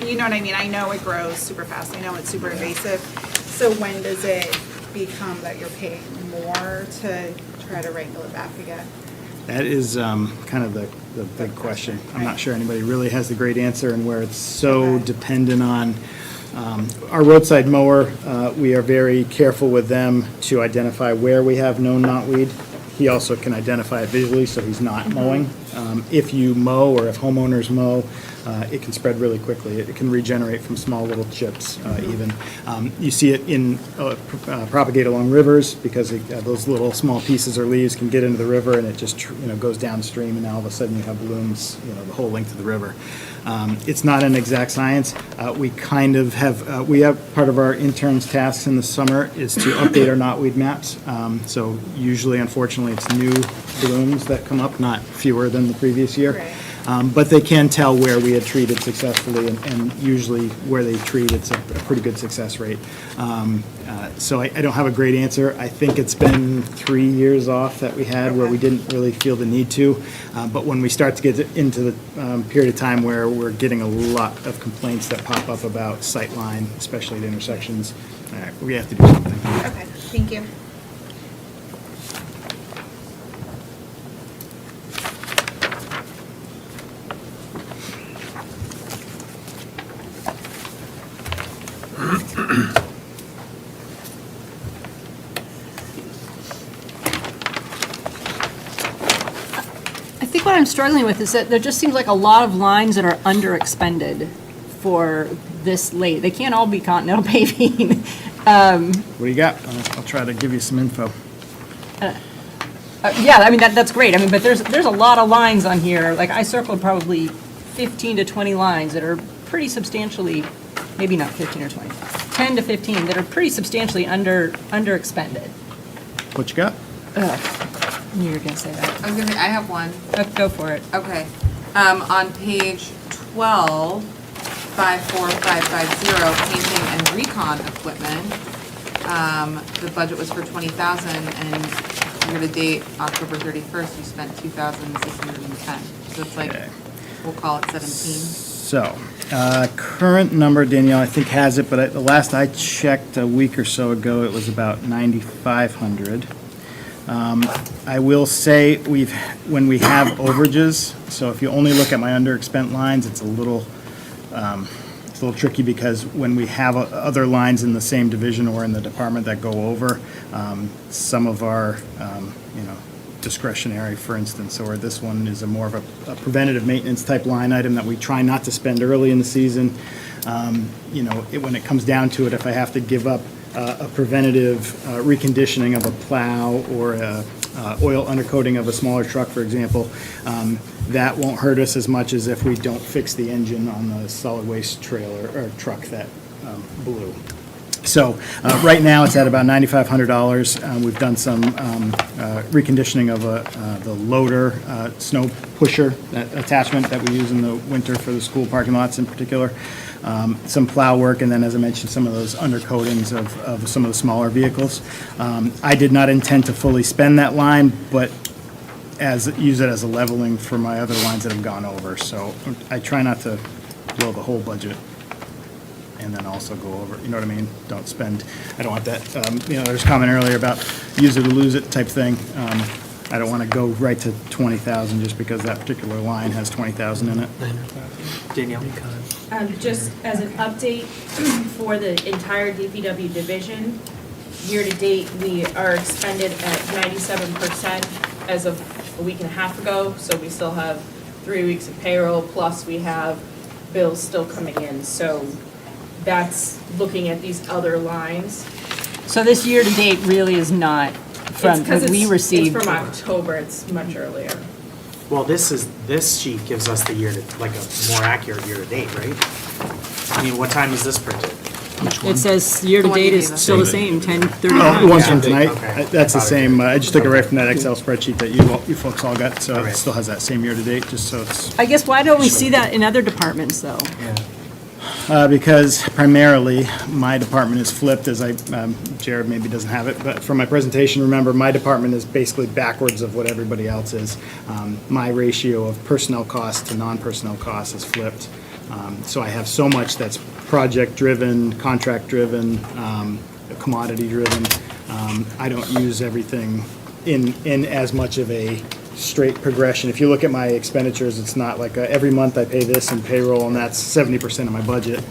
you know what I mean? I know it grows super fast. I know it's super invasive. So when does it become that you're paying more to try to wrangle it back again? That is kind of the big question. I'm not sure anybody really has the great answer, and where it's so dependent on our roadside mower. We are very careful with them to identify where we have known knotweed. He also can identify it visually, so he's not mowing. If you mow, or if homeowners mow, it can spread really quickly. It can regenerate from small little chips even. You see it propagate along rivers, because those little small pieces or leaves can get into the river, and it just goes downstream, and now all of a sudden you have blooms the whole length of the river. It's not an exact science. We kind of have, we have part of our interns' tasks in the summer is to update our knotweed maps. So usually, unfortunately, it's new blooms that come up, not fewer than the previous year. But they can tell where we had treated successfully, and usually where they treat, it's a pretty good success rate. So I don't have a great answer. I think it's been 3 years off that we had where we didn't really feel the need to. But when we start to get into the period of time where we're getting a lot of complaints that pop up about sight line, especially at intersections, we have to do something. Okay, thank you. I think what I'm struggling with is that there just seems like a lot of lines that are under-expended for this late. They can't all be Continental Paving. What do you got? I'll try to give you some info. Yeah, I mean, that's great. I mean, but there's a lot of lines on here. Like, I circled probably 15 to 20 lines that are pretty substantially, maybe not 15 or 20, 10 to 15 that are pretty substantially under-expended. What you got? I knew you were going to say that. I was gonna say, I have one. Go for it. Okay. On page 12, 54550, painting and recon equipment, the budget was for 20,000, and year-to-date, October 31st, you spent 2,610. So it's like, we'll call it 17. So, current number, Danielle, I think has it, but the last I checked a week or so ago, it was about 9,500. I will say when we have overages, so if you only look at my under-expent lines, it's a little tricky, because when we have other lines in the same division or in the department that go over, some of our, discretionary, for instance, or this one is more of a preventative maintenance type line item that we try not to spend early in the season. When it comes down to it, if I have to give up a preventative reconditioning of a plow or a oil undercoating of a smaller truck, for example, that won't hurt us as much as if we don't fix the engine on the solid waste trailer or truck that blew. So right now, it's at about $9,500. We've done some reconditioning of the loader, snow pusher, that attachment that we use in the winter for the school parking lots in particular. Some plow work, and then, as I mentioned, some of those undercoatings of some of the smaller vehicles. I did not intend to fully spend that line, but use it as a leveling for my other lines that have gone over. So I try not to blow the whole budget and then also go over, you know what I mean? Don't spend, I don't want that, there's a comment earlier about use it or lose it type thing. I don't want to go right to 20,000 just because that particular line has 20,000 in it. Danielle? Just as an update for the entire DPW division, year-to-date, we are expended at 97% as of a week and a half ago, so we still have 3 weeks of payroll, plus we have bills still coming in. So that's looking at these other lines. So this year-to-date really is not from what we received. It's from October, it's much earlier. Well, this sheet gives us the like a more accurate year-to-date, right? I mean, what time is this printed? It says year-to-date is still the same, 10/31. Oh, the ones from tonight? Okay. That's the I thought it same, I just took it right from that Excel spreadsheet that you folks all got, so it still has that same year-to-date, just so it's, I guess, why don't we see that in other departments, though? because primarily, my department is flipped, as Jared maybe doesn't have it, but from my presentation, remember, my department is basically backwards of what everybody else is. My ratio of personnel costs to non-personnel costs is flipped. So I have so much that's project-driven, contract-driven, commodity-driven. I don't use everything in as much of a straight progression. If you look at my expenditures, it's not like every month I pay this in payroll, and that's 70% of my budget.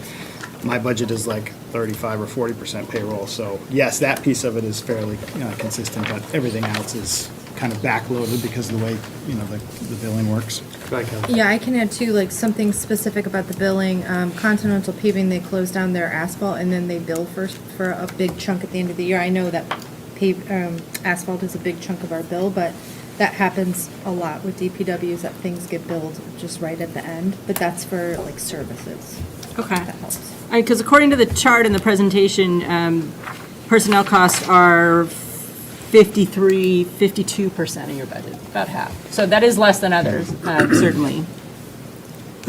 My budget is like 35 or 40% payroll. So yes, that piece of it is fairly consistent, but everything else is kind of backloaded because of the way, the billing works. Yeah, I can add too, like something specific about the billing. Continental Paving, they close down their asphalt and then they bill for a big chunk at the end of the year. I know that asphalt is a big chunk of our bill, but that happens a lot with DPWs, that things get billed just right at the end, but that's for like services. Okay. That helps. Because according to the chart in the presentation, personnel costs are 52% of your budget, about half. So that is less than others, certainly.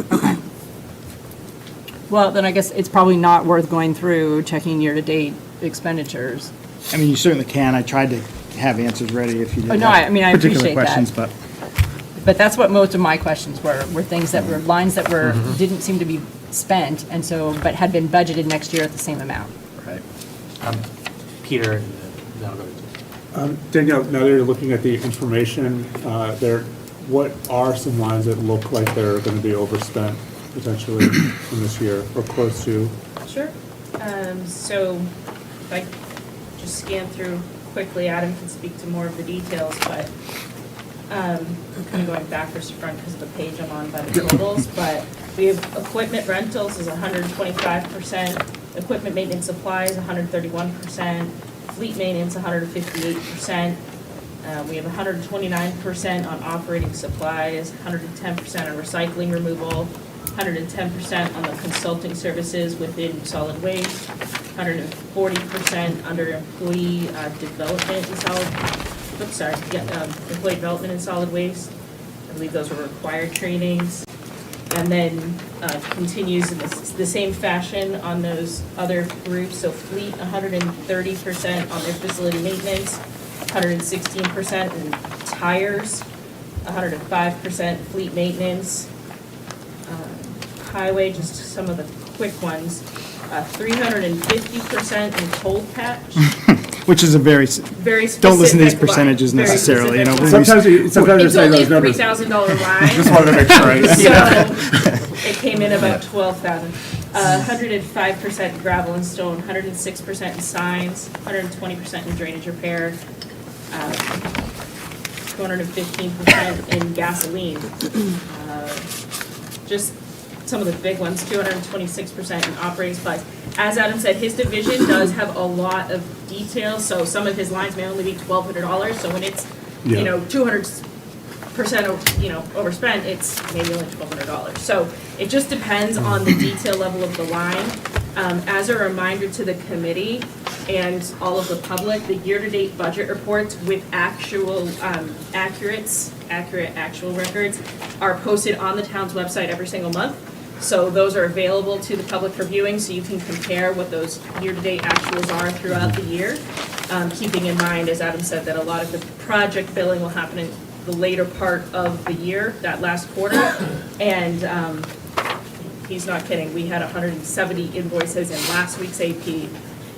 Okay. Well, then I guess it's probably not worth going through checking year-to-date expenditures. I mean, you certainly can. I tried to have answers ready if you did Oh, no, I mean, I particular appreciate that. questions, but. But that's what most of my questions were things that were, lines that were, didn't seem to be spent, and so, but had been budgeted next year at the same amount. Right. Peter, and then I'll go to Danielle, now that you're looking at the information, what are some lines that look like they're going to be overspent potentially in this year or close to? Sure. So if I just scan through quickly, Adam can speak to more of the details, but I'm kind of going backwards to front because of the page I'm on by the totals, but we have equipment rentals is 125%, equipment maintenance supplies 131%, fleet maintenance 158%. We have 129% on operating supplies, 110% on recycling removal, 110% on the consulting services within solid waste, 140% under employee development and employee development and solid waste. I believe those are required trainings. And then continues in the same fashion on those other groups. So fleet, 130% on their facility maintenance, 116% in tires, 105% fleet maintenance. Highway, just some of the quick ones, 350% in cold patch. Which is a very specific. Don't listen to these line. percentages Very necessarily, specific we- line. Sometimes you say those numbers. It's only a $3,000 line. Just wanted to make sure. So it came in about 12,000. 105% gravel and stone, 106% in signs, 120% in drainage repair, 215% in gasoline. Just some of the big ones, 226% in operating supplies. As Adam said, his division does have a lot of details, so some of his lines may only be $1,200, so when it's, 200% overspent, it's maybe only $1,200. So it just depends on the detail level of the line. As a reminder to the committee and all of the public, the year-to-date budget reports with actual, accurate actual records are posted on the town's website every single month. So those are available to the public for viewing, so you can compare what those year-to-date actuals are throughout the year. Keeping in mind, as Adam said, that a lot of the project billing will happen in the later part of the year, that last quarter. And he's not kidding, we had 170 invoices in last week's AP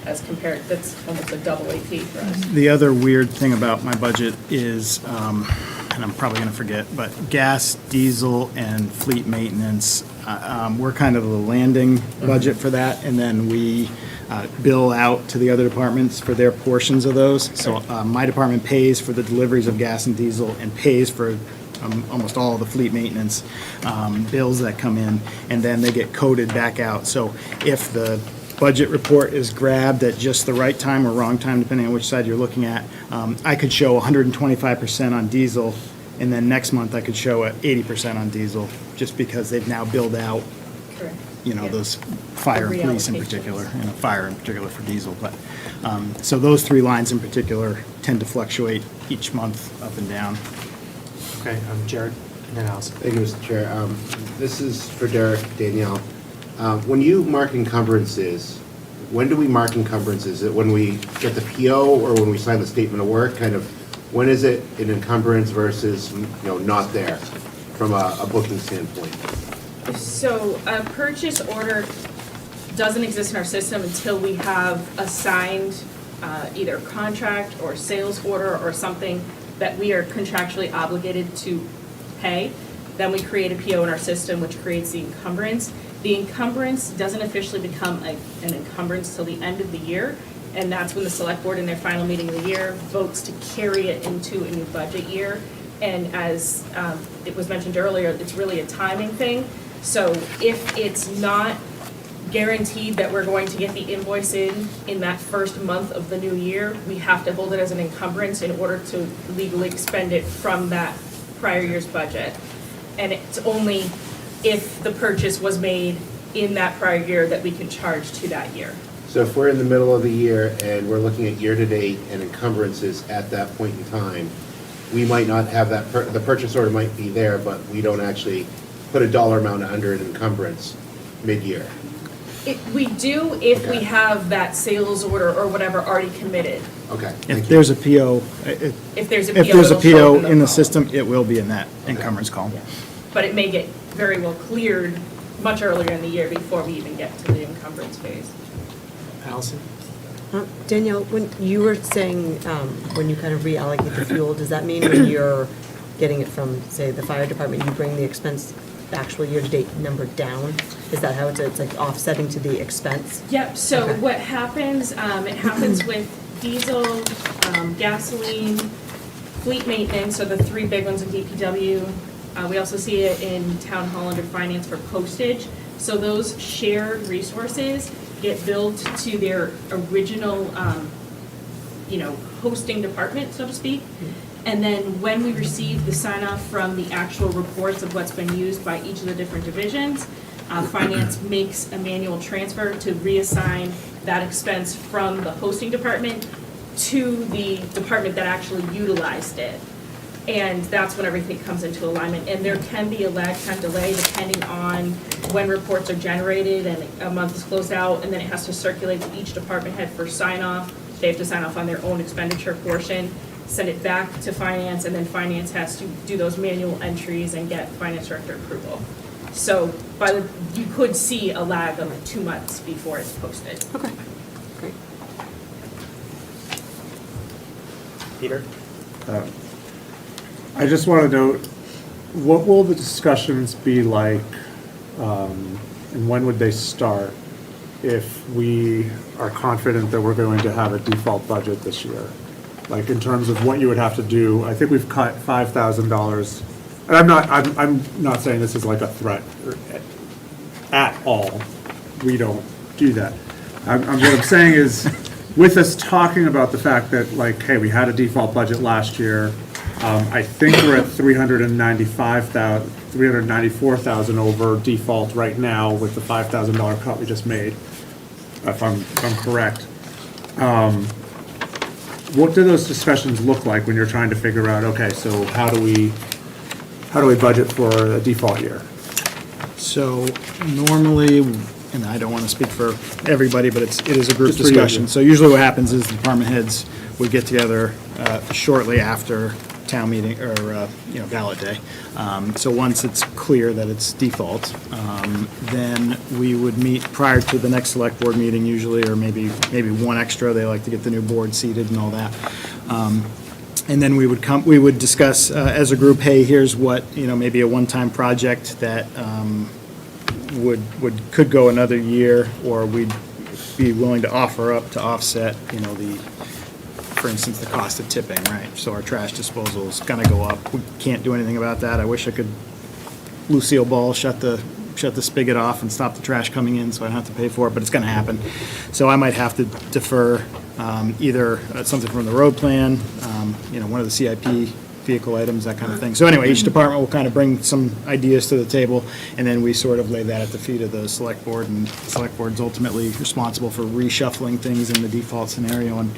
as compared, that's almost a double AP for us. The other weird thing about my budget is, and I'm probably going to forget, but gas, diesel, and fleet maintenance, we're kind of the landing budget for that, and then we bill out to the other departments for their portions of those. So my department pays for the deliveries of gas and diesel and pays for almost all of the fleet maintenance bills that come in, and then they get coded back out. So if the budget report is grabbed at just the right time or wrong time, depending on which side you're looking at, I could show 125% on diesel, and then next month I could show at 80% on diesel, just because they've now billed out, Correct. you know, those fire and police in Reallocations. particular, you know, fire in particular for diesel. But, so those three lines in particular tend to fluctuate each month up and down. Okay, Jared, and then Allison. Thank you, Mr. Chair. This is for Derek, Danielle. When you mark encumbrances, when do we mark encumbrances? Is it when we get the PO or when we sign the statement of work? Kind of, when is it an encumbrance versus, you know, not there from a booking standpoint? So a purchase order doesn't exist in our system until we have a signed either contract or sales order or something that we are contractually obligated to pay. Then we create a PO in our system, which creates the encumbrance. The encumbrance doesn't officially become an encumbrance till the end of the year, and that's when the select board in their final meeting of the year votes to carry it into a new budget year. And as it was mentioned earlier, it's really a timing thing. So if it's not guaranteed that we're going to get the invoice in that first month of the new year, we have to hold it as an encumbrance in order to legally expend it from that prior year's budget. And it's only if the purchase was made in that prior year that we can charge to that year. So if we're in the middle of the year and we're looking at year-to-date and encumbrances at that point in time, we might not have that, the purchase order might be there, but we don't actually put a dollar amount under an encumbrance mid-year. We do if we have that sales order or whatever already committed. Okay. If there's a PO, If there's a PO, if there's a it'll show up PO in the column. system, it will be in that encumbrance column. But it may get very well cleared much earlier in the year before we even get to the encumbrance phase. Allison? Danielle, when you were saying, when you kind of reallocate the fuel, does that mean when you're getting it from, say, the fire department, you bring the expense, the actual year-to-date number down? Is that how it's like offsetting to the expense? Yep, so Okay. what happens, it happens with diesel, gasoline, fleet maintenance, so the three big ones in DPW. We also see it in town hall under finance for postage. So those shared resources get billed to their original, hosting department, so to speak. And then when we receive the sign off from the actual reports of what's been used by each of the different divisions, finance makes a manual transfer to reassign that expense from the hosting department to the department that actually utilized it. And that's when everything comes into alignment. And there can be a lag time delay depending on when reports are generated and a month is closed out, and then it has to circulate to each department head for sign off. They have to sign off on their own expenditure portion, send it back to finance, and then finance has to do those manual entries and get finance director approval. So you could see a lag of 2 months before it's posted. Okay, great. Peter? I just want to note, what will the discussions be like, and when would they start if we are confident that we're going to have a default budget this year? Like, in terms of what you would have to do, I think we've cut $5,000, and I'm not saying this is like a threat at all. We don't do that. What I'm saying is, with us talking about the fact that, like, hey, we had a default budget last year, I think we're at $394,000 over default right now with the $5,000 cut we just made, if I'm correct. What do those discussions look like when you're trying to figure out, okay, so how do we budget for a default year? So normally, and I don't want to speak for everybody, but it is a group Just for you, discussion. yeah. So usually what happens is the department heads would get together shortly after town meeting, or, ballot day. So once it's clear that it's default, then we would meet prior to the next select board meeting usually, or maybe one extra. They like to get the new board seated and all that. And then we would discuss as a group, hey, here's what, maybe a one-time project that could go another year, or we'd be willing to offer up to offset, for instance, the cost of tipping, right? So our trash disposal is gonna go up. We can't do anything about that. I wish I could Lucille Ball shut the shut the spigot off and stop the trash coming in, so I don't have to pay for it, but it's gonna happen. So I might have to defer either something from the road plan, one of the CIP vehicle items, that kind of thing. So anyway, each department will kind of bring some ideas to the table, and then we sort of lay that at the feet of the select board, and the select board's ultimately responsible for reshuffling things in the default scenario, and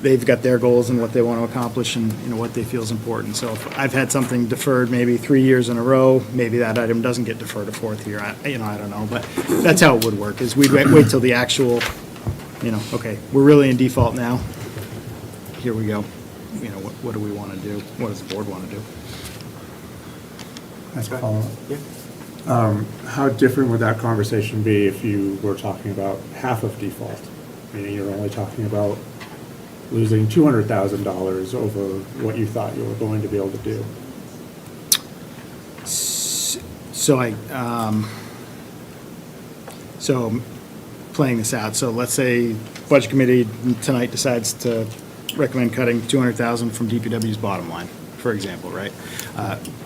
they've got their goals and what they want to accomplish and, what they feel is important. So if I've had something deferred maybe 3 years in a row, maybe that item doesn't get deferred a fourth year. I don't know, but that's how it would work, is we'd wait till the actual, okay, we're really in default now. Here we go. What do we want to do? What does the board want to do? That's a follow-up. How different would that conversation be if you were talking about half of default? Meaning you're only talking about losing $200,000 over what you thought you were going to be able to do. So playing this out, so let's say Budget Committee tonight decides to recommend cutting $200,000 from DPW's bottom line, for example, right?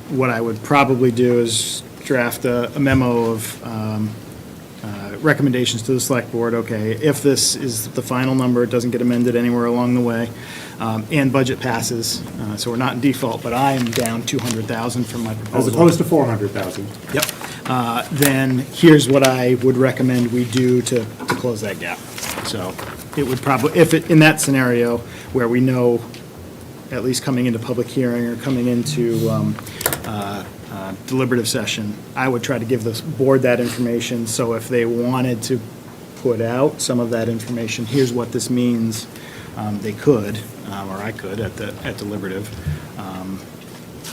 What I would probably do is draft a memo of recommendations to the select board. Okay, if this is the final number, it doesn't get amended anywhere along the way, and budget passes, so we're not in default, but I am down $200,000 from my proposal. As opposed to $400,000. Yep. Then here's what I would recommend we do to close that gap. So it would probably, in that scenario where we know, at least coming into public hearing or coming into deliberative session, I would try to give the board that information, so if they wanted to put out some of that information, here's what this means, they could, or I could at deliberative.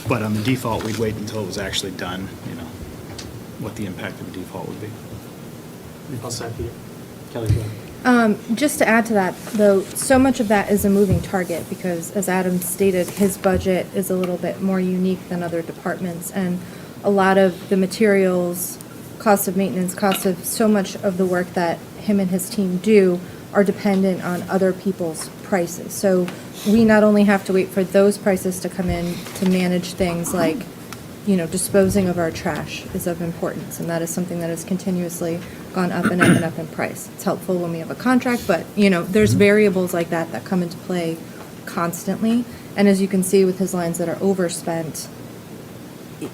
But on the default, we'd wait until it was actually done, what the impact of the default would be. I'll second Peter. Kelly, go ahead. Just to add to that, though, so much of that is a moving target, because as Adam stated, his budget is a little bit more unique than other departments, and a lot of the materials, cost of maintenance, cost of so much of the work that him and his team do are dependent on other people's prices. So we not only have to wait for those prices to come in to manage things like, disposing of our trash is of importance, and that is something that has continuously gone up and up and up in price. It's helpful when we have a contract, but, there's variables like that come into play constantly. And as you can see with his lines that are overspent,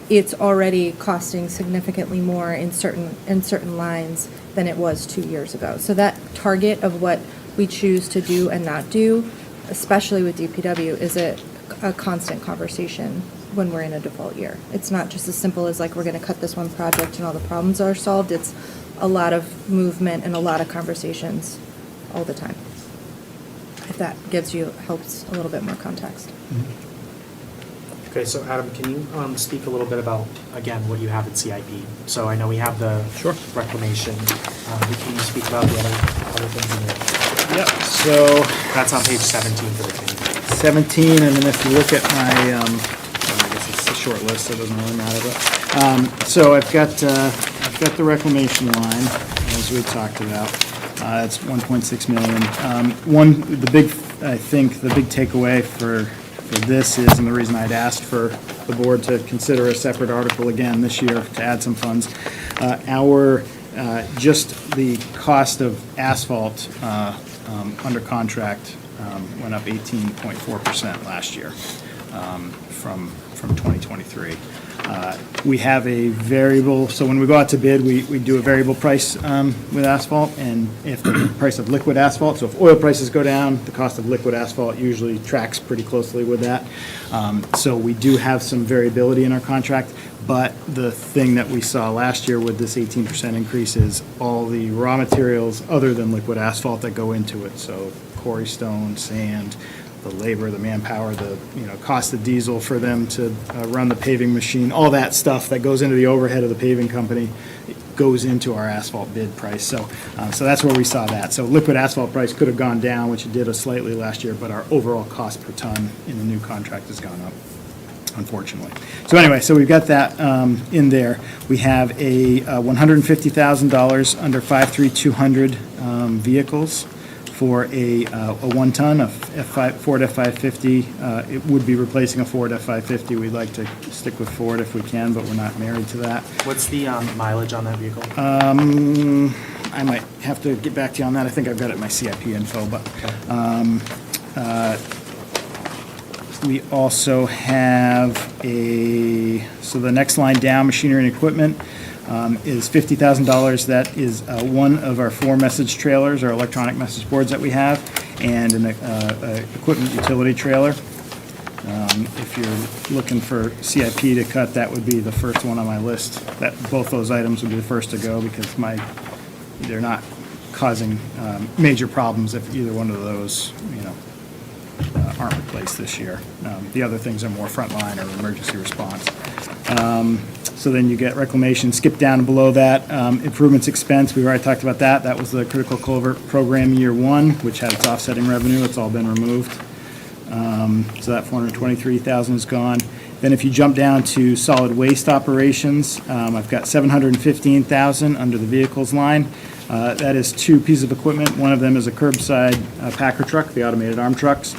it's already costing significantly more in certain lines than it was 2 years ago. So that target of what we choose to do and not do, especially with DPW, is a constant conversation when we're in a default year. It's not just as simple as like, we're gonna cut this one project and all the problems are solved. It's a lot of movement and a lot of conversations all the time. If that helps a little bit more context. Okay, so Adam, can you speak a little bit about, again, what you have at CIP? So I know we have the reclamation. Can you speak about the other things in there? Yep, so. That's on page 17 for the thing. 17, and then if you look at my, I guess it's a short list, so it doesn't really matter, but, so I've got the reclamation line, as we talked about. It's 1.6 million. I think the big takeaway for this is, and the reason I'd asked for the board to consider a separate article again this year to add some funds, just the cost of asphalt under contract went up 18.4% last year from 2023. We have a variable, so when we go out to bid, we do a variable price with asphalt, and if the price of liquid asphalt, so if oil prices go down, the cost of liquid asphalt usually tracks pretty closely with that. So we do have some variability in our contract, but the thing that we saw last year with this 18% increase is all the raw materials other than liquid asphalt that go into it, so quarry stone, sand, the labor, the manpower, the cost of diesel for them to run the paving machine, all that stuff that goes into the overhead of the paving company goes into our asphalt bid price. So that's where we saw that. So liquid asphalt price could have gone down, which it did slightly last year, but our overall cost per ton in the new contract has gone up, unfortunately. So anyway, so we've got that in there. We have a $150,000 under 53200 vehicles for a 1-ton, a Ford F-550. It would be replacing a Ford F-550. We'd like to stick with Ford if we can, but we're not married to that. What's the mileage on that vehicle? I might have to get back to you on that. I think I've got it in my CIP info, but we also have so the next line down, machinery and equipment, is $50,000. That is one of our 4 message trailers, or electronic message boards that we have, and an equipment utility trailer. If you're looking for CIP to cut, that would be the first one on my list. Both those items would be the first to go, because they're not causing major problems if either one of those, aren't replaced this year. The other things are more frontline or emergency response. So then you get reclamation, skip down below that, improvements expense, we've already talked about that. That was the critical culvert program year 1, which had its offsetting revenue. It's all been removed. So that $423,000 is gone. Then if you jump down to solid waste operations, I've got $715,000 under the vehicles line. That is 2 pieces of equipment. One of them is a curbside packer truck, the automated arm trucks.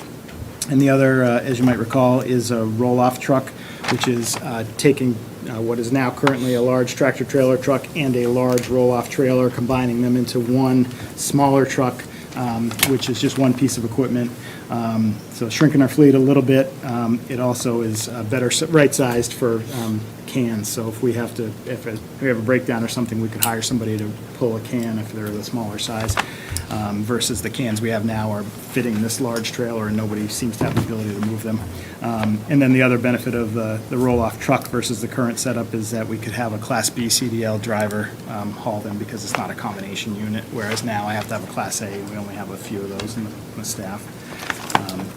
And the other, as you might recall, is a roll-off truck, which is taking what is now currently a large tractor-trailer truck and a large roll-off trailer, combining them into one smaller truck, which is just one piece of equipment. So shrinking our fleet a little bit. It also is better right-sized for cans. So if we have a breakdown or something, we could hire somebody to pull a can if they're the smaller size. Versus the cans we have now are fitting this large trailer, and nobody seems to have the ability to move them. And then the other benefit of the roll-off truck versus the current setup is that we could have a Class B CDL driver haul them, because it's not a combination unit, whereas now I have to have a Class A, and we only have a few of those in the staff.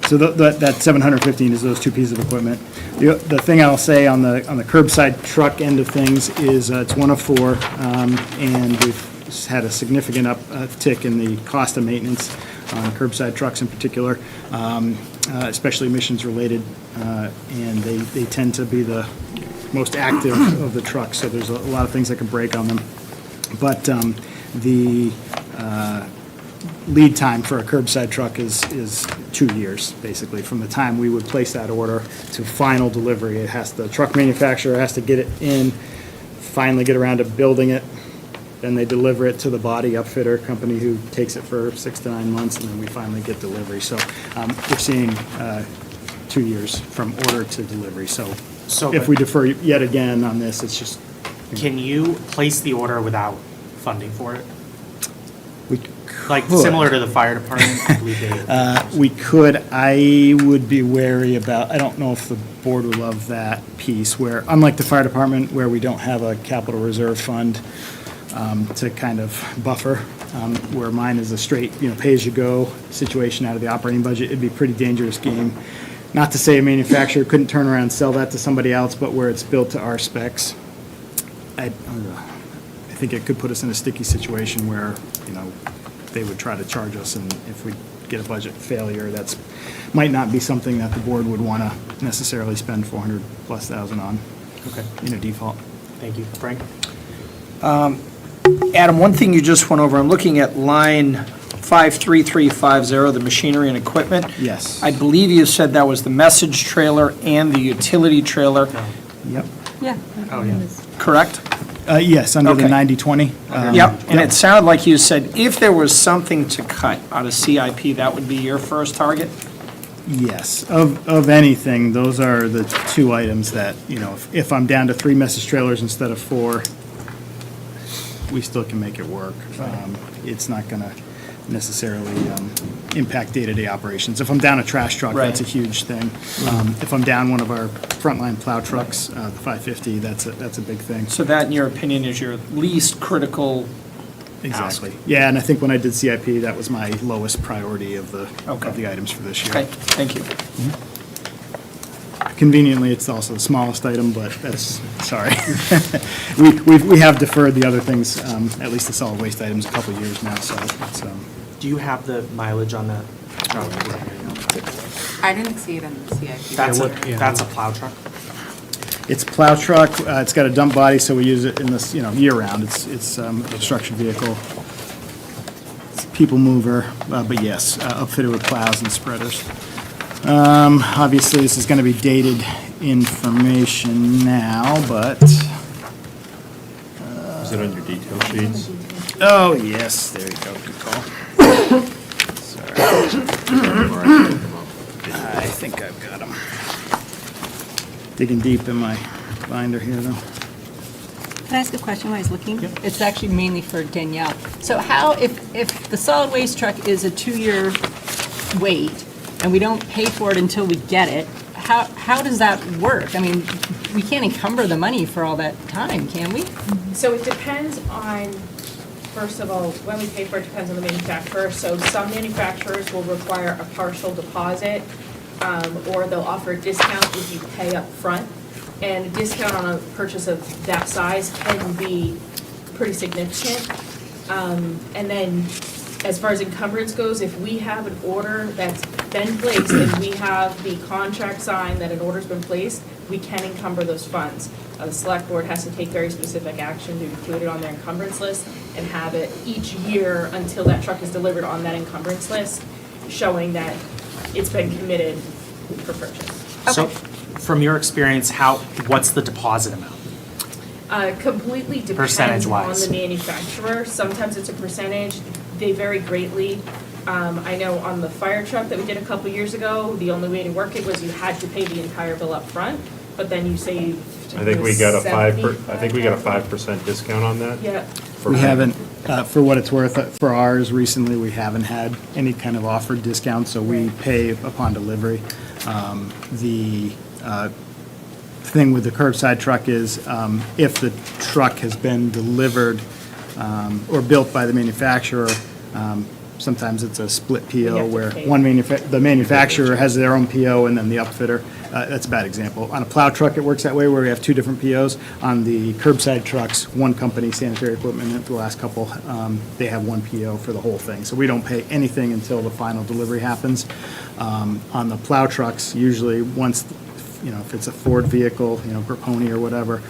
So that 715 is those 2 pieces of equipment. The thing I'll say on the curbside truck end of things is it's 1 of 4, and we've had a significant uptick in the cost of maintenance on curbside trucks in particular, especially emissions related, and they tend to be the most active of the trucks, so there's a lot of things that can break on them. But the lead time for a curbside truck is 2 years, basically, from the time we would place that order to final delivery. The truck manufacturer has to get it in, finally get around to building it, then they deliver it to the body upfitter company, who takes it for 6 to 9 months, and then we finally get delivery. So we're seeing 2 years from order to delivery. So if we defer yet again on this, it's just... Can you place the order without funding for it? We Like could. similar to the fire department, I believe they. We could. I would be wary about, I don't know if the board would love that piece, where, unlike the fire department, where we don't have a capital reserve fund to kind of buffer, where mine is a straight, pay-as-you-go situation out of the operating budget, it'd be a pretty dangerous game. Not to say a manufacturer couldn't turn around and sell that to somebody else, but where it's built to our specs, I think it could put us in a sticky situation where, they would try to charge us, and if we get a budget failure, that's might not be something that the board would want to necessarily spend $400,000+ on. Okay. In a default. Thank you. Frank? Adam, one thing you just went over, I'm looking at line 53350, the machinery and equipment. Yes. I believe you said that was the message trailer and the utility trailer. Yep. Yeah. Oh, yeah. Correct? Yes, under the Okay. 90/20. Yep, and it sounded like you said if there was something to cut out of CIP, that would be your first target? Yes, of anything, those are the 2 items that, if I'm down to 3 message trailers instead of 4, we still can make it work. It's not going to necessarily impact day-to-day operations. If I'm down a trash truck, that's a huge thing. If I'm down one of our frontline plow trucks, the 550, that's a big thing. So that, in your opinion, is your least critical ask? Exactly. Yeah, and I think when I did CIP, that was my lowest priority of the items for this year. Okay, thank you. Conveniently, it's also the smallest item, but that's, sorry. We have deferred the other things, at least the solid waste items, a couple of years now, so it's... Do you have the mileage on that? I didn't see it in the CIP. That's a plow truck? It's plow truck, it's got a dump body, so we use it in this, year-round. It's a construction vehicle. people mover, but yes, outfitted with plows and spreaders. Obviously, this is going to be dated information now, but, Is it on your detail sheets? oh, yes, there you go, good call. I think I've got them. Digging deep in my binder here, though. Can I ask a question while he's looking? It's actually mainly for Danielle. So how, if the solid waste truck is a 2-year wait, and we don't pay for it until we get it, how does that work? I mean, we can't encumber the money for all that time, can we? So it depends on, first of all, when we pay for it depends on the manufacturer. So some manufacturers will require a partial deposit, or they'll offer a discount if you pay up front. And a discount on a purchase of that size can be pretty significant. And then, as far as encumbrance goes, if we have an order that's been placed and we have the contract signed that an order's been placed, we can encumber those funds. The select board has to take very specific action to include it on their encumbrance list and have it each year until that truck is delivered on that encumbrance list, showing that it's been committed for purchase. So, from your experience, what's the deposit amount? Completely depends on Percentage-wise. the manufacturer. Sometimes it's a percentage. They vary greatly. I know on the fire truck that we did a couple years ago, the only way to work it was you had to pay the entire bill up front, but then you saved. I think we got a 75. 5% discount on that. Yeah. We haven't, for what it's worth, for ours recently, we haven't had any kind of offered discount, so we pay upon delivery. The thing with the curbside truck is if the truck has been delivered or built by the manufacturer, sometimes it's a split PO where the manufacturer has their own PO and then the upfitter. That's a bad example. On a plow truck, it works that way where we have 2 different POs. On the curbside trucks, one company, Sanitary Equipment, the last couple, they have one PO for the whole thing. So we don't pay anything until the final delivery happens. On the plow trucks, usually once, if it's a Ford vehicle, Perponi or whatever,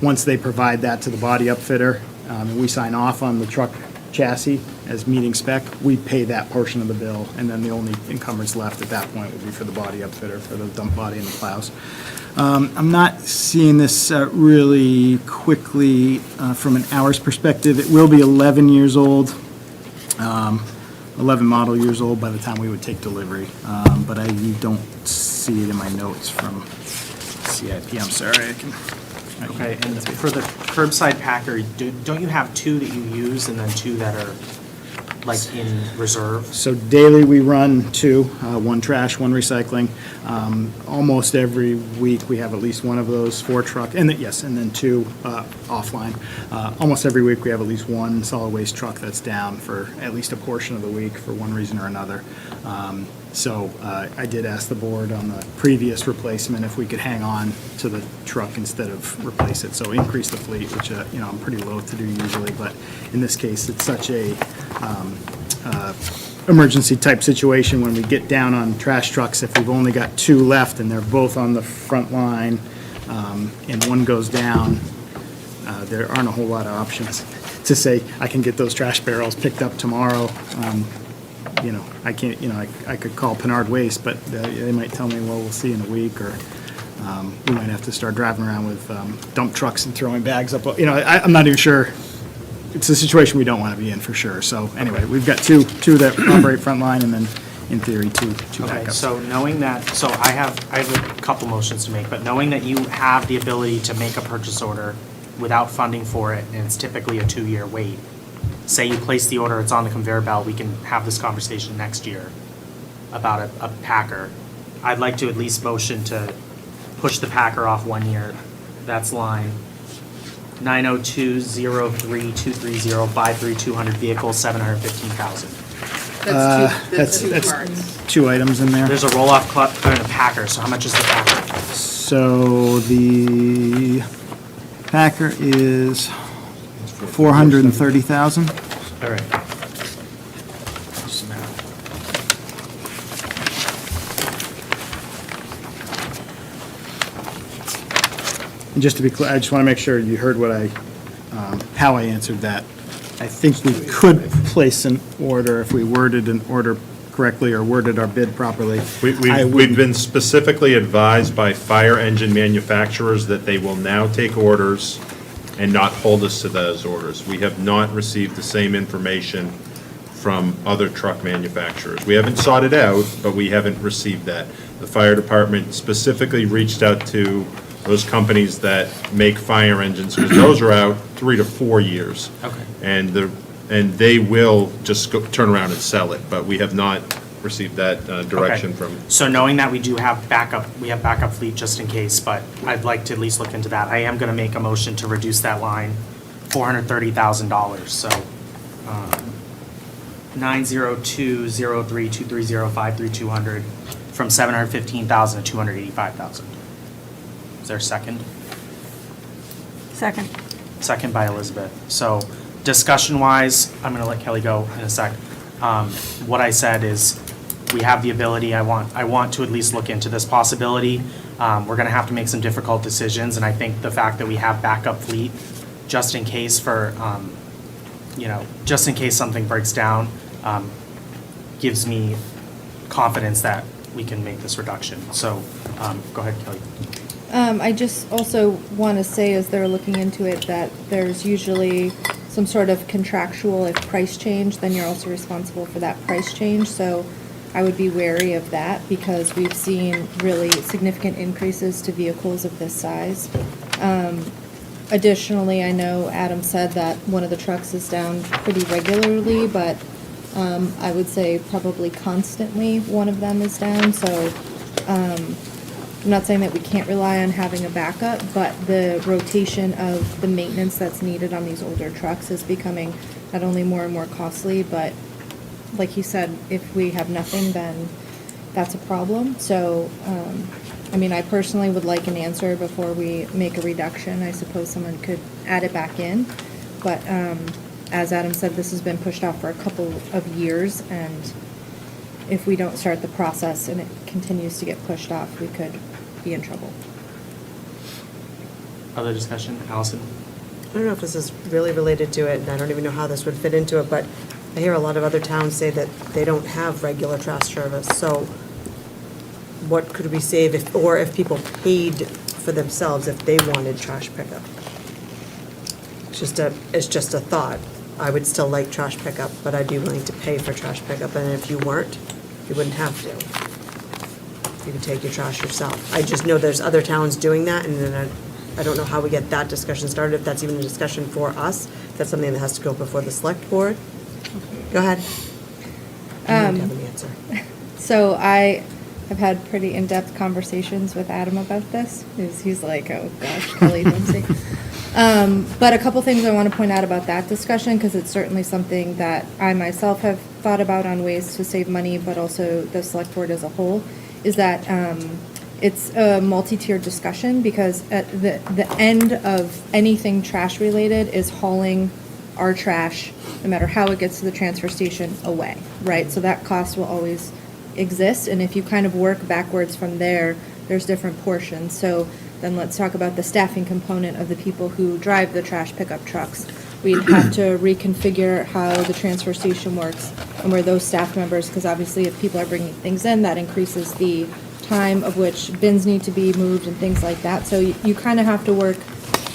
once they provide that to the body upfitter, and we sign off on the truck chassis as meeting spec, we pay that portion of the bill, and then the only encumbrance left at that point would be for the body upfitter, for the dump body and the plows. I'm not seeing this really quickly from an hours perspective. It will be 11 years old, 11 model years old by the time we would take delivery, but I don't see it in my notes from CIP. I'm sorry. Okay, and for the curbside packer, don't you have 2 that you use and then 2 that are like in reserve? So daily, we run 2, 1 trash, 1 recycling. Almost every week, we have at least one of those 4 truck, and then 2 offline. Almost every week, we have at least 1 solid waste truck that's down for at least a portion of the week for one reason or another. So I did ask the board on the previous replacement if we could hang on to the truck instead of replace it. So increase the fleet, which, I'm pretty loath to do usually, but in this case, it's such a emergency type situation when we get down on trash trucks. If we've only got 2 left and they're both on the front line and one goes down, there aren't a whole lot of options to say, I can get those trash barrels picked up tomorrow. I can't, I could call Pinard Waste, but they might tell me, well, we'll see in a week, or we might have to start driving around with dump trucks and throwing bags up. I'm not even sure. It's a situation we don't want to be in for sure. So anyway, we've got two that operate frontline, and then in theory, two Okay, backups. so knowing that, so I have a couple motions to make, but knowing that you have the ability to make a purchase order without funding for it, and it's typically a 2-year wait, say you place the order, it's on the conveyor belt, we can have this conversation next year about a packer. I'd like to at least motion to push the packer off 1 year. That's line 902-03-230, buy 200 vehicles, 715,000. That's two That's parts. 2 items in there. There's a roll-off club and a packer, so how much is the packer? So the Packer is 430,000. All right. And just to be clear, I just want to make sure you heard what how I answered that I think we could place an order if we worded an order correctly or worded our bid properly. We've been specifically advised by fire engine manufacturers that they will now take orders and not hold us to those orders. We have not received the same information from other truck manufacturers. We haven't sought it out, but we haven't received that. The fire department specifically reached out to those companies that make fire engines, because those are out 3 to 4 years. Okay. And they will just turn around and sell it, but we have not received that direction Okay. from. So knowing that we have backup fleet just in case, but I'd like to at least look into that. I am gonna make a motion to reduce that line, $430,000, so, 902032305 through 200, from 715,000 to 285,000. Is there a second? Second. Second by Elizabeth. So discussion-wise, I'm going to let Kelly go in a sec. What I said is, we have the ability, I want to at least look into this possibility. We're going to have to make some difficult decisions, and I think the fact that we have backup fleet, just in case just in case something breaks down, gives me confidence that we can make this reduction. So, go ahead, Kelly. I just also want to say, as they're looking into it, that there's usually some sort of contractual, if price change, then you're also responsible for that price change. So I would be wary of that, because we've seen really significant increases to vehicles of this size. Additionally, I know Adam said that one of the trucks is down pretty regularly, but I would say probably constantly one of them is down. So I'm not saying that we can't rely on having a backup, but the rotation of the maintenance that's needed on these older trucks is becoming not only more and more costly, but like you said, if we have nothing, then that's a problem. So, I personally would like an answer before we make a reduction. I suppose someone could add it back in. But as Adam said, this has been pushed off for a couple of years, and if we don't start the process and it continues to get pushed off, we could be in trouble. Other discussion? Allison? I don't know if this is really related to it, and I don't even know how this would fit into it, but I hear a lot of other towns say that they don't have regular trash service. So what could we save if people paid for themselves if they wanted trash pickup? It's just a thought. I would still like trash pickup, but I'd be willing to pay for trash pickup, and if you weren't, you wouldn't have to. You could take your trash yourself. I just know there's other towns doing that, and then I don't know how we get that discussion started, if that's even a discussion for us, if that's something that has to go before the select board. Go ahead. You don't have an answer. So I have had pretty in-depth conversations with Adam about this. He's like, oh gosh, Kelly, don't say. But a couple things I want to point out about that discussion, because it's certainly something that I myself have thought about on ways to save money, but also the select board as a whole, is that it's a multi-tiered discussion, because at the end of anything trash related is hauling our trash, no matter how it gets to the transfer station, away, right? So that cost will always exist, and if you kind of work backwards from there, there's different portions. So then let's talk about the staffing component of the people who drive the trash pickup trucks. We'd have to reconfigure how the transfer station works and where those staff members, because obviously if people are bringing things in, that increases the time of which bins need to be moved and things like that. So you kind of have to work,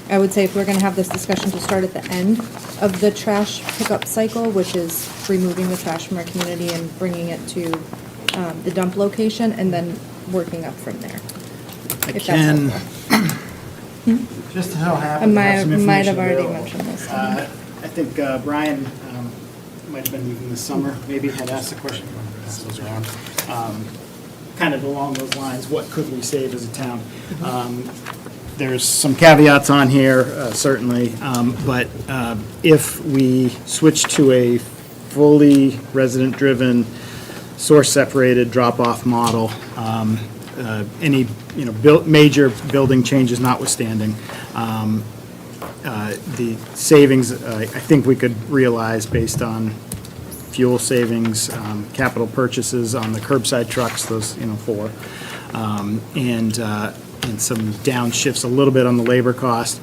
I would say, if we're going to have this discussion, to start at the end of the trash pickup cycle, which is removing the trash from our community and bringing it to the dump location, and then working up from there. If that's helpful. Just so happens I to might have some might have information already available. mentioned this. I think Brian might have been in the summer, maybe had asked the question, this was around, kind of along those lines, what could we save as a town? There's some caveats on here, certainly, but if we switch to a fully resident-driven, source-separated drop-off model, any major building changes notwithstanding, the savings I think we could realize based on fuel savings, capital purchases on the curbside trucks, those 4, and and some downshifts a little bit on the labor cost.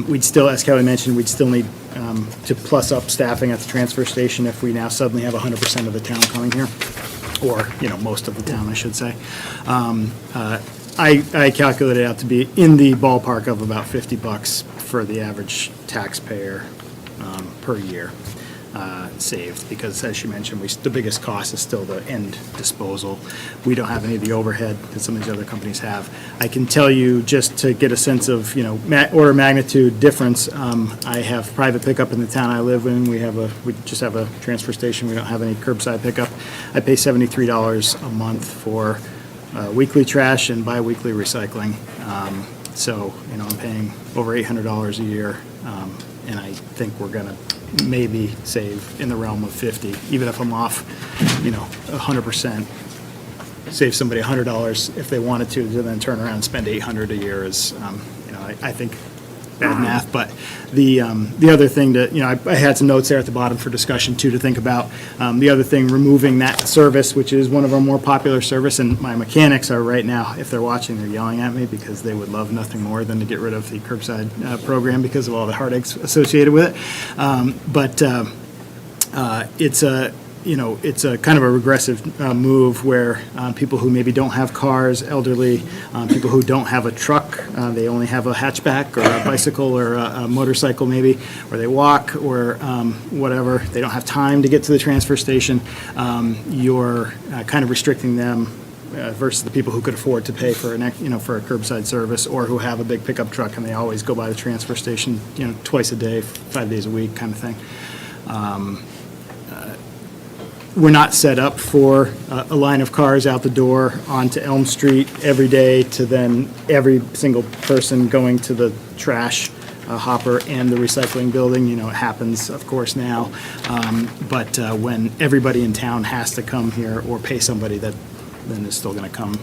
We'd still, as Kelly mentioned, we'd still need to plus up staffing at the transfer station if we now suddenly have 100% of the town coming here, or, most of the town, I should say. I calculated it out to be in the ballpark of about $50 for the average taxpayer per year saved, because as you mentioned, the biggest cost is still the end disposal. We don't have any of the overhead that some of these other companies have. I can tell you, just to get a sense of, order of magnitude difference, I have private pickup in the town I live in. We just have a transfer station. We don't have any curbside pickup. I pay $73 a month for weekly trash and biweekly recycling. So, I'm paying over $800 a year, and I think we're gonna maybe save in the realm of 50, even if I'm off, 100%. Save somebody $100 if they wanted to then turn around and spend $800 a year is, I think, bad math. But the other thing that, I had some notes there at the bottom for discussion too to think about. The other thing, removing that service, which is one of our more popular service, and my mechanics are right now, if they're watching, they're yelling at me because they would love nothing more than to get rid of the curbside program because of all the heartaches associated with it. But it's a kind of a regressive move where people who maybe don't have cars, elderly, people who don't have a truck, they only have a hatchback or a bicycle or a motorcycle maybe, or they walk or whatever, they don't have time to get to the transfer station, you're kind of restricting them versus the people who could afford to pay for for a curbside service, or who have a big pickup truck and they always go by the transfer station, twice a day, 5 days a week kind of thing. We're not set up for a line of cars out the door onto Elm Street every day to then every single person going to the trash hopper and the recycling building. It happens, of course, now. But when everybody in town has to come here or pay somebody that then is still going to come,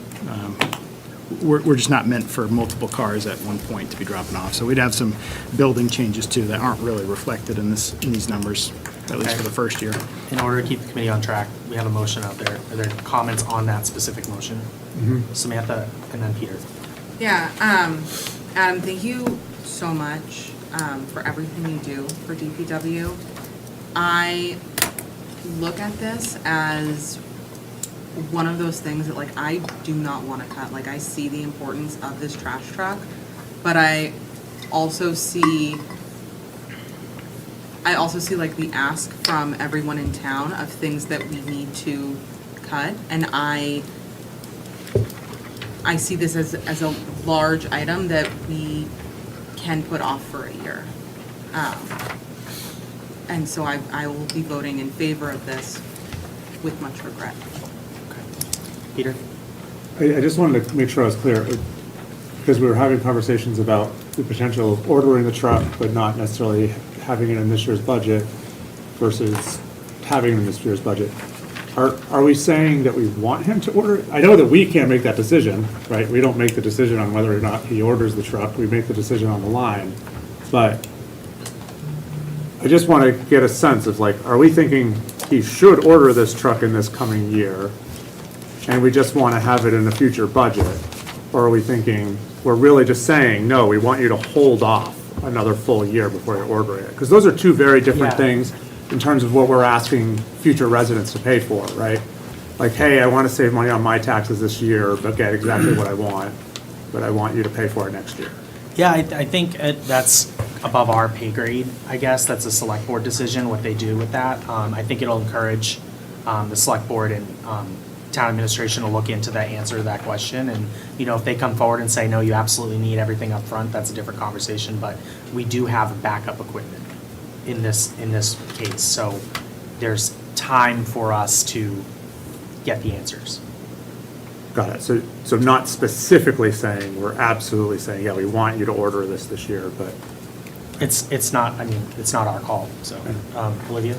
we're just not meant for multiple cars at one point to be dropping off. So we'd have some building changes too that aren't really reflected in these numbers, at least for the first year. In order to keep the committee on track, we have a motion out there. Are there comments on that specific motion? Samantha and then Peter. Yeah, Adam, thank you so much for everything you do for DPW. I look at this as one of those things that, like, I do not want to cut. Like, I see the importance of this trash truck, but I also see like the ask from everyone in town of things that we need to cut, and I see this as a large item that we can put off for a year. And so I will be voting in favor of this with much regret. Peter? I just wanted to make sure I was clear, because we were having conversations about the potential of ordering the truck, but not necessarily having it in this year's budget versus having it in this year's budget. Are we saying that we want him to order it? I know that we can't make that decision, right? We don't make the decision on whether or not he orders the truck. We make the decision on the line. But I just want to get a sense of, like, are we thinking he should order this truck in this coming year, and we just want to have it in a future budget? Or are we thinking, we're really just saying, no, we want you to hold off another full year before you're ordering it? Because those are two very different things in terms of what we're asking future residents to pay for, right? Like, hey, I want to save money on my taxes this year, but get exactly what I want, but I want you to pay for it next year. Yeah, I think that's above our pay grade, I guess. That's a select board decision, what they do with that. I think it'll encourage the select board and town administration to look into that answer to that question. And, if they come forward and say, no, you absolutely need everything up front, that's a different conversation. But we do have backup equipment in this case. So there's time for us to get the answers. Got it. So not specifically saying, we're absolutely saying, yeah, we want you to order this year, but. It's not our call, so. Olivia?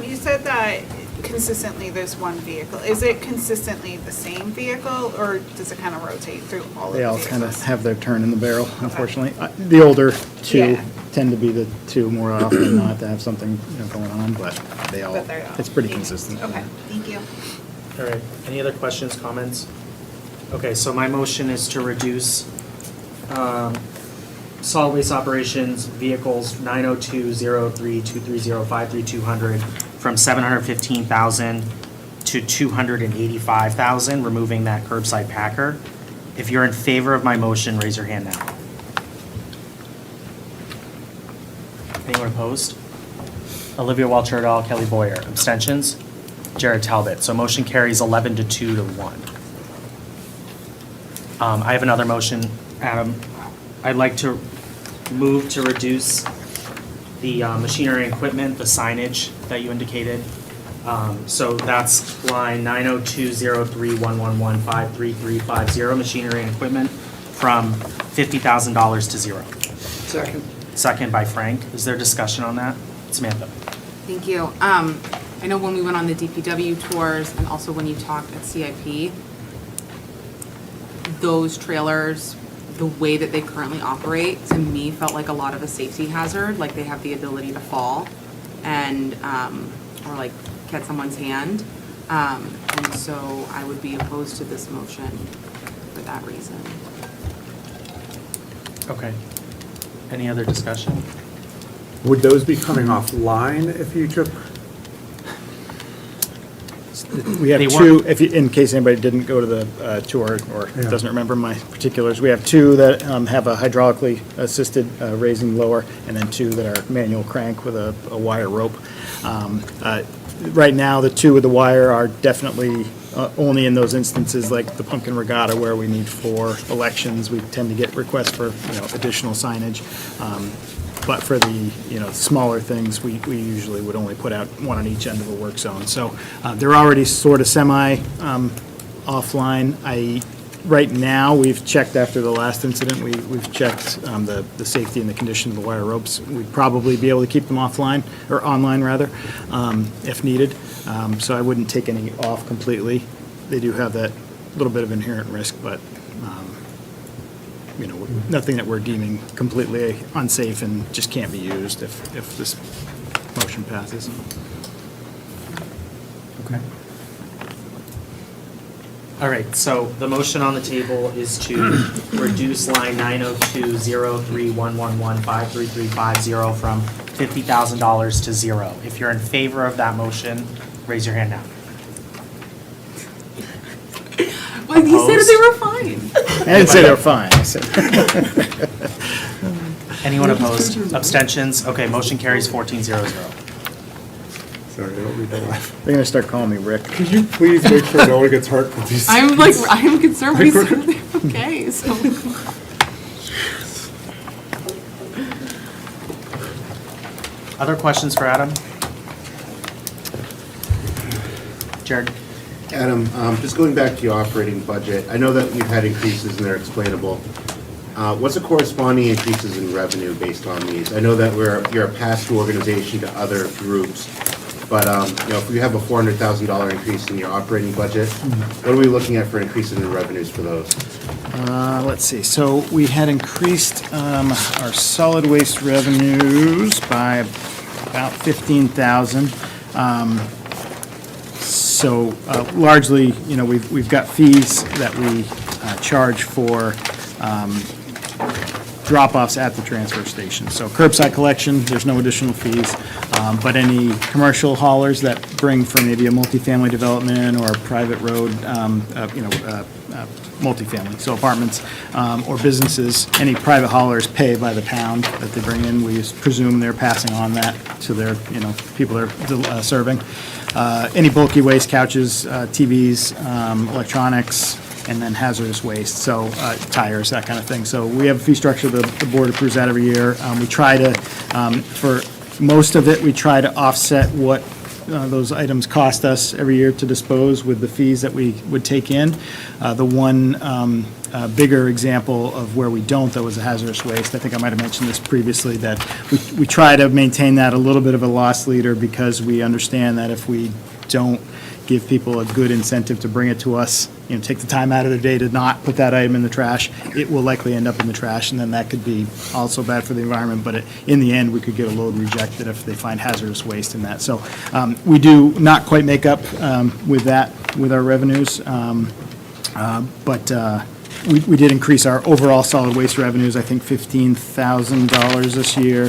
You said that consistently there's one vehicle. Is it consistently the same vehicle, or does it kind of rotate through all of the They all vehicles? kind of have their turn in the barrel, unfortunately. The older two Yeah. tend to be the two more often than not to have something going on, but they're all it's pretty consistent. Okay, thank you. All right, any other questions, comments? Okay, so my motion is to reduce Solid waste operations, vehicles, 902-003-230-53200, from 715,000 to 285,000, removing that curbside packer. If you're in favor of my motion, raise your hand now. Anyone opposed? Olivia Walcherdal, Kelly Boyer. Abstentions? Jared Talbot. So motion carries 11 to 2 to 1. I have another motion, Adam. I'd like to move to reduce the machinery and equipment, the signage that you indicated. So that's line 902-03-111-53350, machinery and equipment, from $50,000 to zero. Second. Second by Frank. Is there discussion on that? Samantha? Thank you. I know when we went on the DPW tours and also when you talked at CIP, those trailers, the way that they currently operate, to me, felt like a lot of a safety hazard, like they have the ability to fall and, or like catch someone's hand. And so I would be opposed to this motion for that reason. Okay. Any other discussion? Would those be coming offline if you took? We have They two, weren't. if you, in case anybody didn't go to the tour or Yeah. doesn't remember my particulars, we have two that have a hydraulically assisted raising lower, and then two that are manual crank with a wire rope. Right now, the two with the wire are definitely only in those instances like the Pumpkin Regatta where we need for elections. We tend to get requests for, additional signage. But for the, smaller things, we usually would only put out one on each end of a work zone. So they're already sort of offline. Right now, we've checked after the last incident, we've checked the safety and the condition of the wire ropes. We'd probably be able to keep them offline, or online rather, if needed. So I wouldn't take any off completely. They do have that little bit of inherent risk, but nothing that we're deeming completely unsafe and just can't be used if this motion passes. Okay. All right, so the motion on the table is to reduce line 902-03-111-53350 from $50,000 to zero. If you're in favor of that motion, raise your hand now. Well, you said they were fine. I didn't say they were fine. I said. Anyone opposed? Abstentions? Okay, motion carries 14-0-0. Sorry, I don't read the live. They're gonna start calling me Rick. Could you please make sure no one gets hurt with these? I'm concerned, but he's okay, so. Other questions for Adam? Jared? Adam, just going back to your operating budget, I know that you've had increases and they're explainable. What's the corresponding increases in revenue based on these? I know that you're a pass-through organization to other groups, but if we have a $400,000 increase in your operating budget, what are we looking at for increases in revenues for those? Let's see, so we had increased our solid waste revenues by about 15,000. So largely, we've got fees that we charge for drop-offs at the transfer station. So curbside collection, there's no additional fees, but any commercial haulers that bring from maybe a multifamily development or a private road, multifamily, so apartments or businesses, any private haulers pay by the pound that they bring in. We just presume they're passing on that to their, people they're serving. Any bulky waste, couches, TVs, electronics, and then hazardous waste, so tires, that kind of thing. So we have a fee structure, the board approves that every year. We try to, for most of it, we try to offset what those items cost us every year to dispose with the fees that we would take in. The one bigger example of where we don't, though, is the hazardous waste. I think I might have mentioned this previously, that we try to maintain that a little bit of a loss leader because we understand that if we don't give people a good incentive to bring it to us, take the time out of their day to not put that item in the trash, it will likely end up in the trash, and then that could be also bad for the environment, but in the end, we could get a load rejected if they find hazardous waste in that. So we do not quite make up with that, with our revenues, but we did increase our overall solid waste revenues, I think $15,000 this year,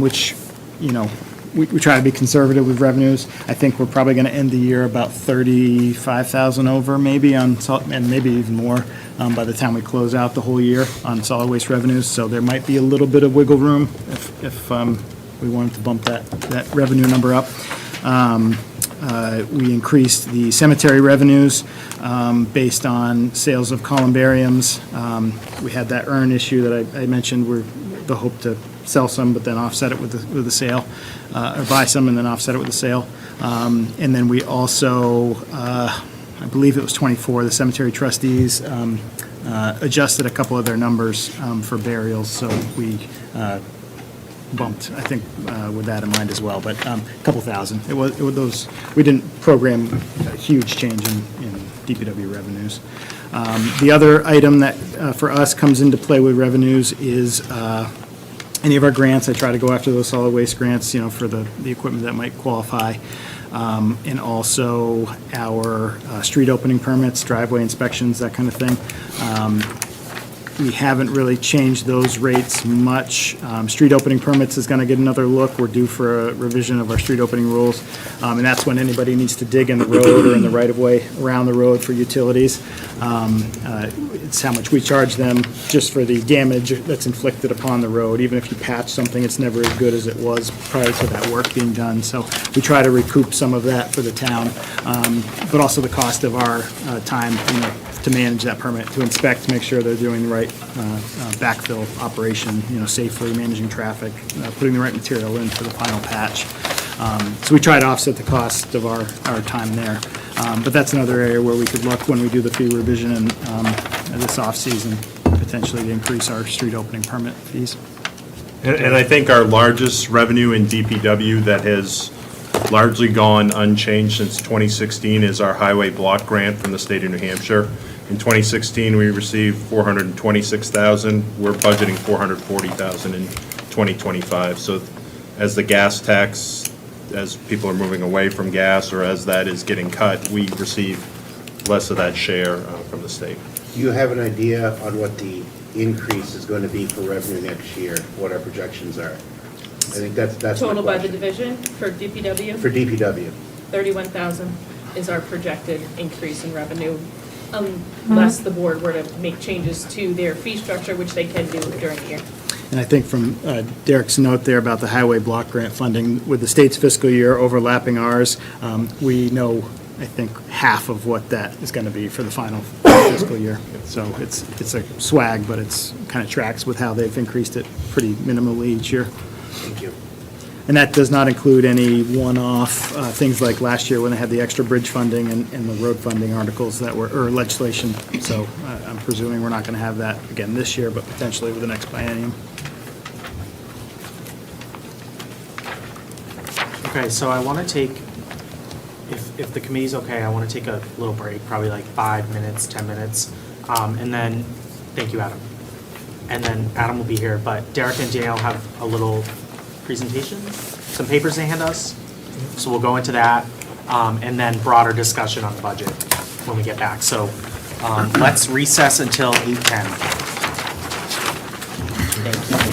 which, you know, we try to be conservative with revenues. I think we're probably going to end the year about 35,000 over maybe on, and maybe even more by the time we close out the whole year on solid waste revenues. So there might be a little bit of wiggle room if we wanted to bump that revenue number up. We increased the cemetery revenues based on sales of columbariums. We had that urn issue that I mentioned, where the hope to sell some, but then offset it with the sale, or buy some and then offset it with the sale. And then we also, I believe it was 24, the cemetery trustees adjusted a couple of their numbers for burials, so we bumped, I think, with that in mind as well, but a couple thousand. It was those, we didn't program a huge change in DPW revenues. The other item that for us comes into play with revenues is any of our grants. I try to go after those solid waste grants, you know, for the equipment that might qualify. And also our street opening permits, driveway inspections, that kind of thing. We haven't really changed those rates much. Street opening permits is going to get another look. We're due for a revision of our street opening rules. And that's when anybody needs to dig in the road or in the right-of-way around the road for utilities. It's how much we charge them just for the damage that's inflicted upon the road. Even if you patch something, it's never as good as it was prior to that work being done. So we try to recoup some of that for the town, but also the cost of our time, you know, to manage that permit, to inspect, to make sure they're doing the right backfill operation, you know, safely managing traffic, putting the right material in for the final patch. So we try to offset the cost of our time there. But that's another area where we could look when we do the fee revision and this off-season, potentially to increase our street opening permit fees. And I think our largest revenue in DPW that has largely gone unchanged since 2016 is our highway block grant from the state of New Hampshire. In 2016, we received $426,000. We're budgeting $440,000 in 2025. So as the gas tax, as people are moving away from gas, or as that is getting cut, we receive less of that share from the state. Do you have an idea on what the increase is going to be for revenue next year, what our projections are? I think that's my Total by the question. division for DPW? For DPW. 31,000 is our projected increase in revenue, unless the board were to make changes to their fee structure, which they can do during the year. And I think from Derek's note there about the highway block grant funding, with the state's fiscal year overlapping ours, we know, I think, half of what that is going to be for the final fiscal year. So it's a swag, but it's kind of tracks with how they've increased it pretty minimally each year. Thank you. And that does not include any one-off things like last year when they had the extra bridge funding and the road funding articles that were, or legislation. So I'm presuming we're not going to have that again this year, but potentially with the next biennium. Okay, so I want to take, if the committee's okay, I want to take a little break, probably like 5 minutes, 10 minutes. And then, thank you, Adam. And then Adam will be here, but Derek and Danielle have a little presentation, some papers they hand us. So we'll go into that, and then broader discussion on the budget when we get back. So let's recess until 8:10. Thank you.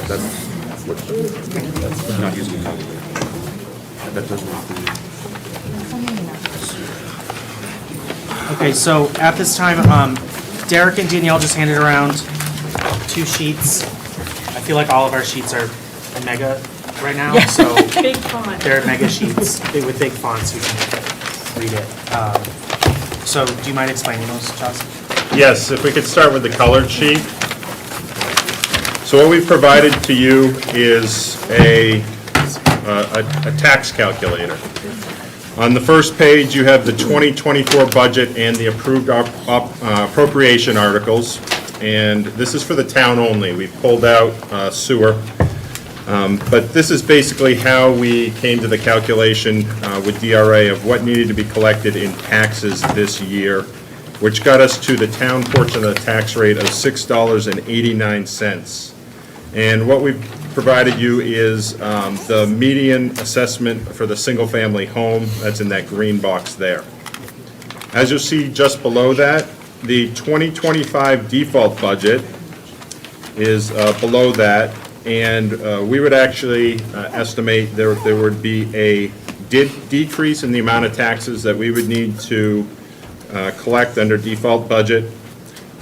That's what, not using a calculator. That doesn't include. Okay, so at this time, Derek and Danielle just handed around 2 sheets. I feel like all of our sheets are mega right now, so. Big font. They're mega sheets with big fonts, you can read it. So do you mind explaining those, Chelsea? Yes, if we could start with the colored sheet. So what we've provided to you is a tax calculator. On the first page, you have the 2024 budget and the approved appropriation articles, and this is for the town only. We've pulled out sewer, but this is basically how we came to the calculation with DRA of what needed to be collected in taxes this year, which got us to the town portion of the tax rate of $6.89. And what we've provided you is the median assessment for the single-family home. That's in that green box there. As you'll see just below that, the 2025 default budget is below that, and we would actually estimate there would be a decrease in the amount of taxes that we would need to collect under default budget,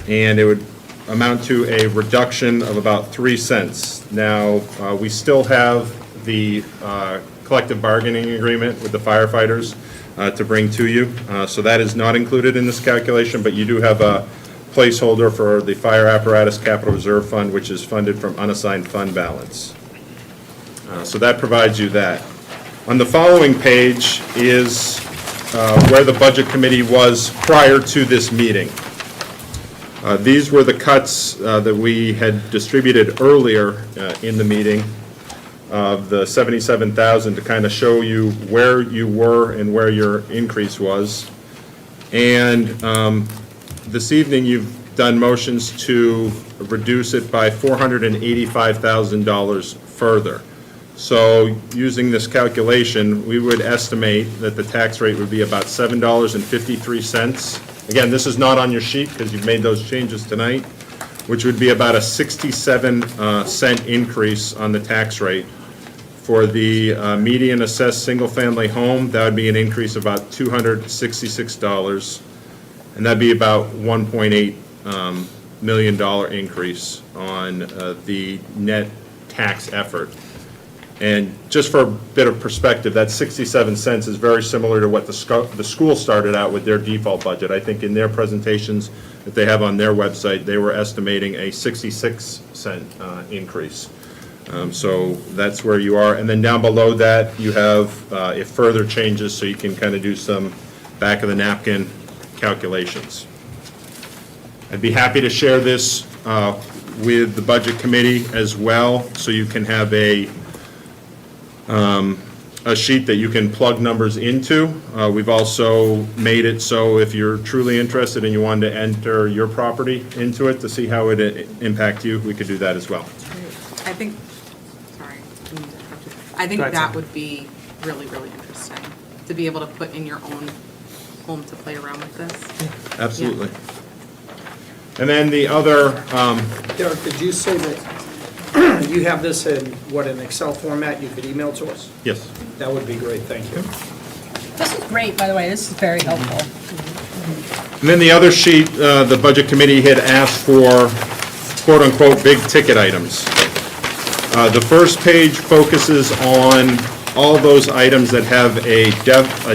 and it would amount to a reduction of about 3 cents. Now, we still have the collective bargaining agreement with the firefighters to bring to you, so that is not included in this calculation, but you do have a placeholder for the Fire Apparatus Capital Reserve Fund, which is funded from unassigned fund balance. So that provides you that. On the following page is where the Budget Committee was prior to this meeting. These were the cuts that we had distributed earlier in the meeting of the $77,000 to kind of show you where you were and where your increase was. And this evening, you've done motions to reduce it by $485,000 further. So using this calculation, we would estimate that the tax rate would be about $7.53. Again, this is not on your sheet because you've made those changes tonight, which would be about a 67-cent increase on the tax rate. For the median assessed single-family home, that would be an increase of about $266, and that'd be about $1.8 million increase on the net tax effort. And just for a bit of perspective, that 67 cents is very similar to what the school started out with their default budget. I think in their presentations that they have on their website, they were estimating a 66-cent increase. So that's where you are. And then down below that, you have if further changes, so you can kind of do some back-of-the-napkin calculations. I'd be happy to share this with the Budget Committee as well, so you can have a sheet that you can plug numbers into. We've also made it so if you're truly interested and you wanted to enter your property into it to see how it impact you, we could do that as well. I think, sorry, I think Go ahead, that Sam. would be really, really interesting, to be able to put in your own home to play around with this. Absolutely. And then the other, Derek, did you say that you have this in, what, an Excel format you could email to us? yes. That would be great, thank you. This is great, by the way, this is very helpful. And then the other sheet, the Budget Committee had asked for quote-unquote big ticket items. The first page focuses on all those items that have a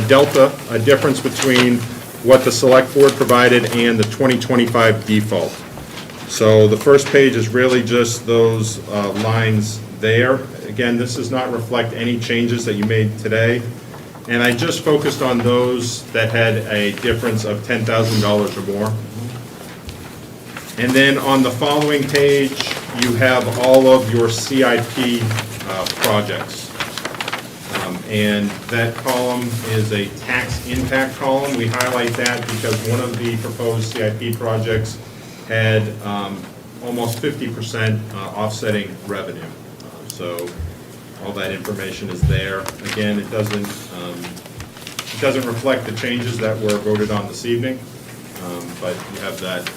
delta, a difference between what the Select Board provided and the 2025 default. So the first page is really just those lines there. Again, this does not reflect any changes that you made today. And I just focused on those that had a difference of $10,000 or more. And then on the following page, you have all of your CIP projects. And that column is a tax impact column. We highlight that because one of the proposed CIP projects had almost 50% offsetting revenue. So all that information is there. Again, it doesn't reflect the changes that were voted on this evening, but you have that.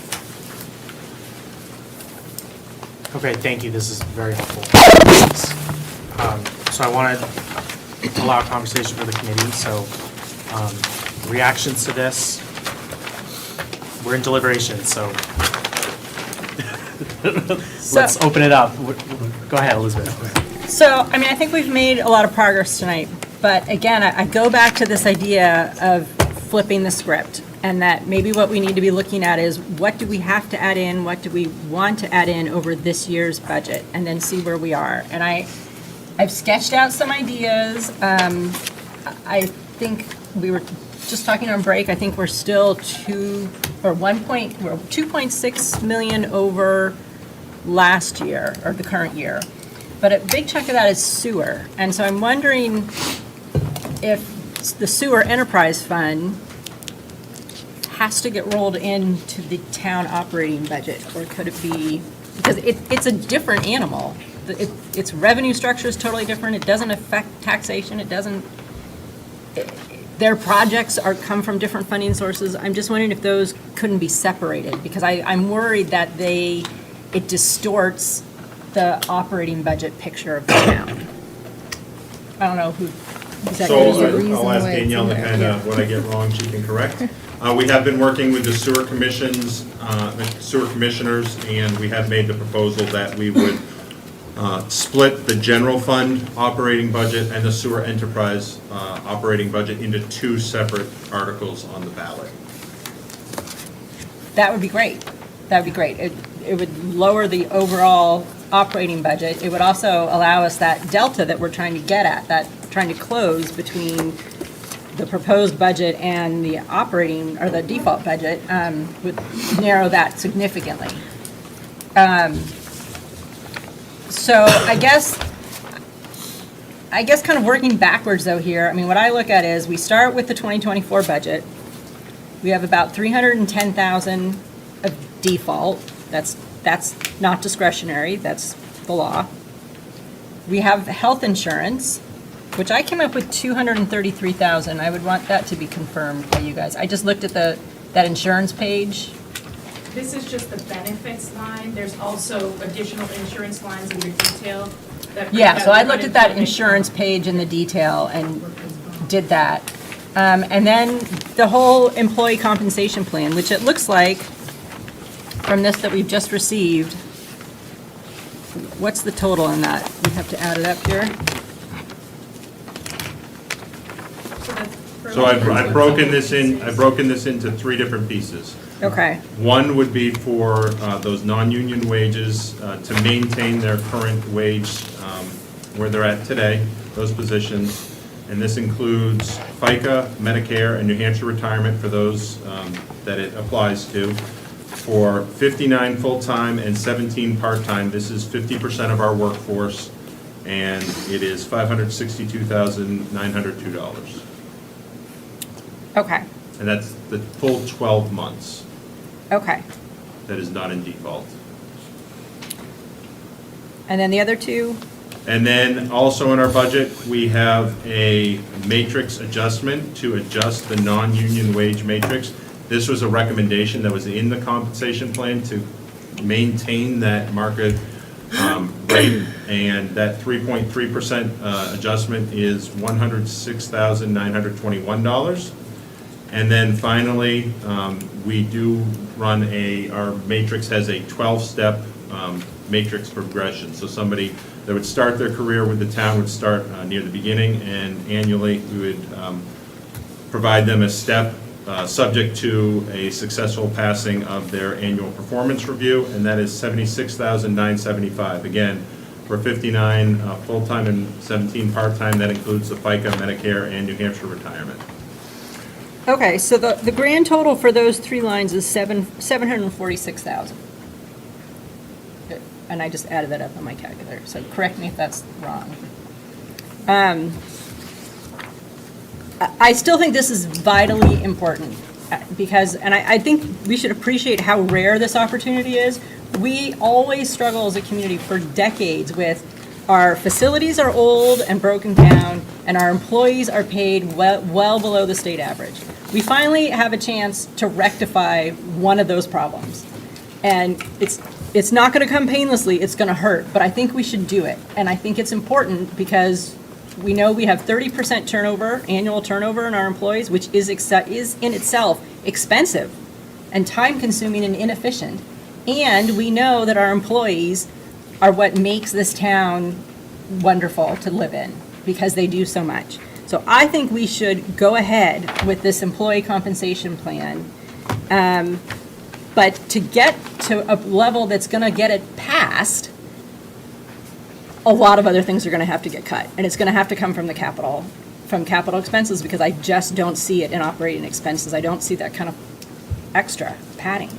Okay, thank you, this is very helpful. So I want to allow a conversation for the committee, so reactions to this. We're in deliberation, so let's open it up. Go ahead, Elizabeth. So, I mean, I think we've made a lot of progress tonight, but again, I go back to this idea of flipping the script, and that maybe what we need to be looking at is what do we have to add in, what do we want to add in over this year's budget, and then see where we are. And I've sketched out some ideas. I think we were just talking on break, I think we're still 2.6 million over last year, or the current year. But a big chunk of that is sewer. And so I'm wondering if the sewer enterprise fund has to get rolled into the town operating budget, or could it be, because it's a different animal. Its revenue structure is totally different. It doesn't affect taxation. It doesn't, their projects come from different funding sources. I'm just wondering if those couldn't be separated, because I'm worried that it distorts the operating budget picture of the town. I don't know who. So I'll ask Danielle to kind of, when I get wrong, she can correct. We have been working with the sewer commissioners, and we have made the proposal that we would split the general fund operating budget and the sewer enterprise operating budget into two separate articles on the ballot. That would be great. That would be great. It would lower the overall operating budget. It would also allow us that delta that we're trying to get at, that trying to close between the proposed budget and the operating, or the default budget, would narrow that significantly. So I guess kind of working backwards though here, I mean, what I look at is we start with the 2024 budget. We have about 310,000 of default. That's not discretionary, that's the law. We have health insurance, which I came up with 233,000. I would want that to be confirmed by you guys. I just looked at that insurance page. This is just the benefits line. There's also additional insurance lines in your detail. Yeah, so I looked at that insurance page in the detail and did that. And then the whole employee compensation plan, which it looks like from this that we've just received, what's the total on that? We have to add it up here. So I've broken this into three different pieces. Okay. One would be for those non-union wages to maintain their current wage where they're at today, those positions. And this includes FICA, Medicare, and New Hampshire retirement for those that it applies to. For 59 full-time and 17 part-time, this is 50% of our workforce, and it is $562,902. Okay. And that's the full 12 months. Okay. That is not in default. And then the other two? And then also in our budget, we have a matrix adjustment to adjust the non-union wage matrix. This was a recommendation that was in the compensation plan to maintain that market rate, and that 3.3% adjustment is $106,921. And then finally, we do run our matrix has a 12-step matrix progression. So somebody that would start their career with the town would start near the beginning, and annually we would provide them a step subject to a successful passing of their annual performance review, and that is $76,975. Again, for 59 full-time and 17 part-time, that includes the FICA, Medicare, and New Hampshire retirement. Okay, so the grand total for those three lines is 746,000. And I just added that up on my calculator, so correct me if that's wrong. I still think this is vitally important, because, and I think we should appreciate how rare this opportunity is. We always struggle as a community for decades with our facilities are old and broken down, and our employees are paid well below the state average. We finally have a chance to rectify one of those problems. And It's not going to come painlessly, it's going to hurt, but I think we should do it. And I think it's important because we know we have 30% turnover, annual turnover in our employees, which is in itself expensive and time-consuming and inefficient. And we know that our employees are what makes this town wonderful to live in because they do so much. So I think we should go ahead with this employee compensation plan. But to get to a level that's going to get it passed, a lot of other things are going to have to get cut. And it's going to have to come from capital expenses because I just don't see it in operating expenses. I don't see that kind of extra padding.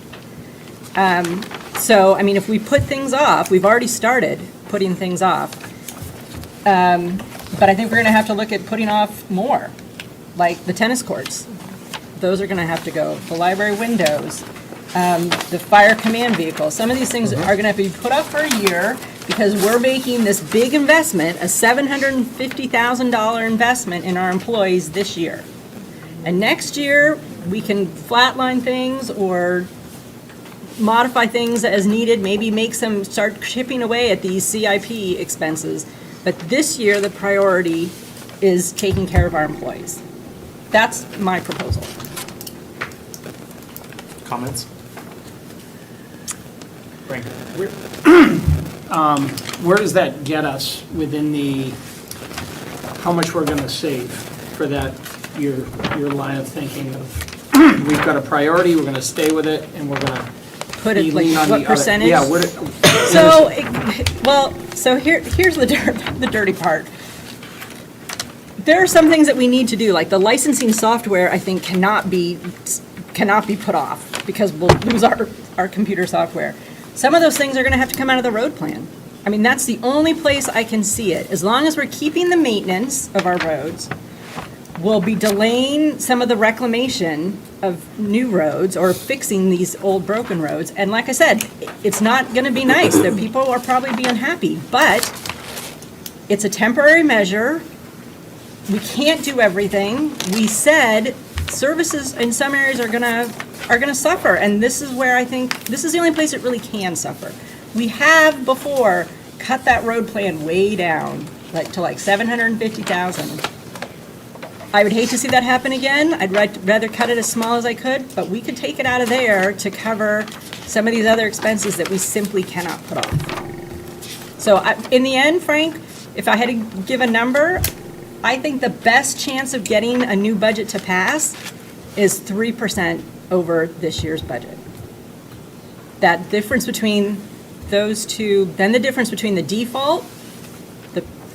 So, I mean, if we put things off, we've already started putting things off. But I think we're going to have to look at putting off more, like the tennis courts. Those are going to have to go. The library windows, the fire command vehicle. Some of these things are going to have to be put off for a year because we're making this big investment, a $750,000 investment in our employees this year. And next year, we can flatline things or modify things as needed, maybe start chipping away at these CIP expenses. But this year, the priority is taking care of our employees. That's my proposal. Comments? Frank? Where does that get us within how much we're gonna save for that, your line of thinking of, we've got a priority, we're gonna stay with it, and we're gonna Put it, like, lean on what the other- percentage? Yeah, So here's the dirty part. There are some things that we need to do, like the licensing software, I think cannot be put off because we'll lose our computer software. Some of those things are gonna have to come out of the road plan. I mean, that's the only place I can see it. As long as we're keeping the maintenance of our roads, we'll be delaying some of the reclamation of new roads or fixing these old broken roads. And like I said, it's not gonna be nice. The people are probably be unhappy, but it's a temporary measure. We can't do everything. We said services in some areas are gonna suffer, and this is where I think, this is the only place it really can suffer. We have before cut that road plan way down, like to like 750,000. I would hate to see that happen again. I'd rather cut it as small as I could, but we could take it out of there to cover some of these other expenses that we simply cannot put off. So in the end, Frank, if I had to give a number, I think the best chance of getting a new budget to pass is 3% over this year's budget. That difference between those two, then the difference between the default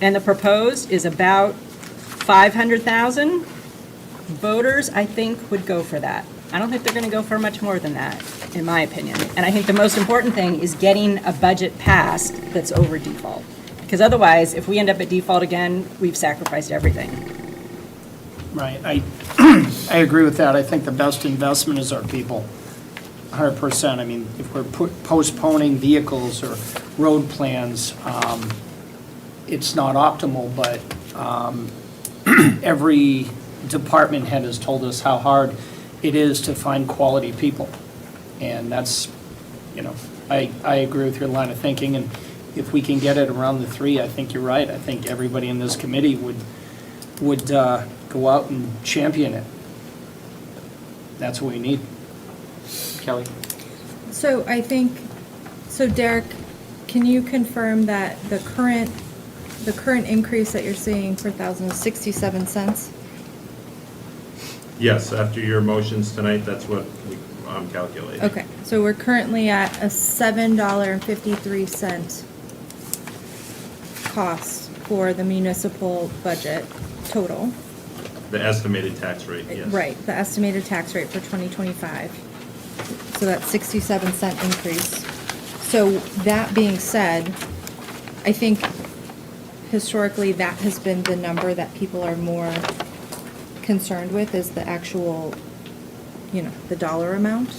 and the proposed is about 500,000. Voters, I think, would go for that. I don't think they're going to go for much more than that, in my opinion. And I think the most important thing is getting a budget passed that's over default. Because otherwise, if we end up at default again, we've sacrificed everything. Right, I agree with that. I think the best investment is our people, 100%. I mean, if we're postponing vehicles or road plans, it's not optimal, but every department head has told us how hard it is to find quality people. And that's, I agree with your line of thinking, and if we can get it around the 3, I think you're right. I think everybody in this committee would go out and champion it. That's what we need. Kelly? So I think, Derek, can you confirm that the current increase that you're seeing per thousand is 67 cents? Yes, after your motions tonight, that's what I'm calculating. Okay, so we're currently at a $7.53 cost for the municipal budget total. The estimated tax rate, yes. Right, the estimated tax rate for 2025. So that's 67-cent increase. So that being said, I think historically that has been the number that people are more concerned with, is the actual, the dollar amount.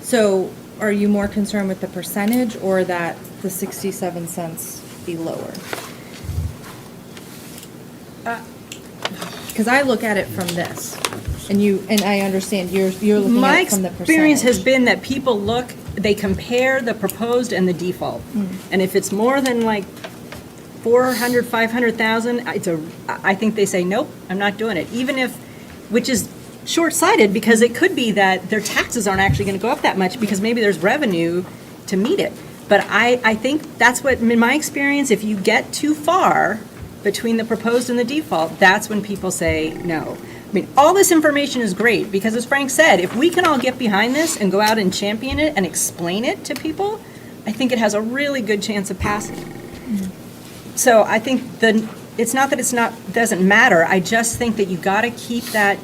So are you more concerned with the percentage or that the 67 cents be lower? Because I look at it from this. And I understand, you're looking My at it from the percentage. experience has been that people look, they compare the proposed and the default. And if it's more than like 400, 500,000, I think they say, nope, I'm not doing it. Even if, which is short-sighted, because it could be that their taxes aren't actually going to go up that much because maybe there's revenue to meet it. But I think that's what, in my experience, if you get too far between the proposed and the default, that's when people say no. I mean, all this information is great, because as Frank said, if we can all get behind this and go out and champion it and explain it to people, I think it has a really good chance of passing. So I think it's not that doesn't matter, I just think that you gotta keep that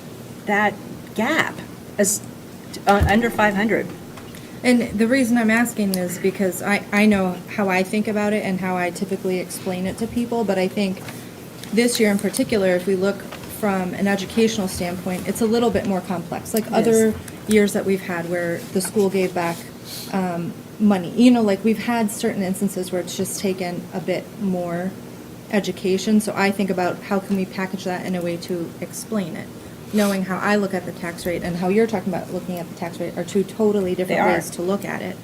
gap as under 500. And the reason I'm asking is because I know how I think about it and how I typically explain it to people, but I think this year in particular, if we look from an educational standpoint, it's a little bit more complex. Like other years that we've had where the school gave back money. You know, like we've had certain instances where it's just taken a bit more education. So I think about how can we package that in a way to explain it. Knowing how I look at the tax rate and how you're talking about looking at the tax rate are two totally different ways to look at it.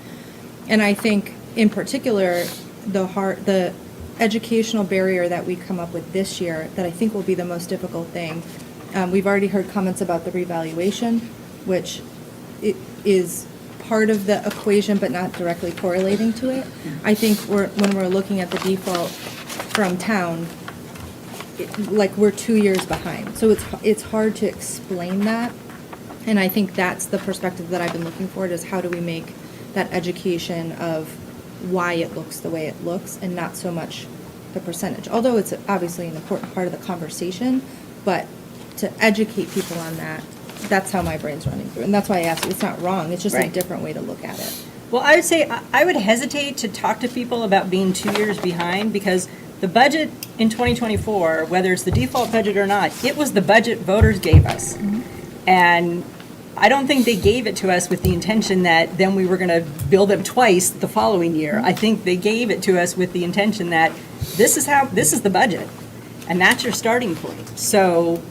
And I think in particular, the educational barrier that we come up with this year that I think will be the most difficult thing. We've already heard comments about the revaluation, which it is part of the equation but not directly correlating to it. I think when we're looking at the default from town, like we're 2 years behind. So it's hard to explain that. And I think that's the perspective that I've been looking for, is how do we make that education of why it looks the way it looks and not so much the percentage. Although it's obviously an important part of the conversation, but to educate people on that, that's how my brain's running through. And that's why I asked you. It's not wrong. It's just a different way to look at it. Well, I would say, I would hesitate to talk to people about being 2 years behind, because the budget in 2024, whether it's the default budget or not, it was the budget voters gave us. And I don't think they gave it to us with the intention that then we were going to bill them twice the following year. I think they gave it to us with the intention that this is the budget, and that's your starting point. So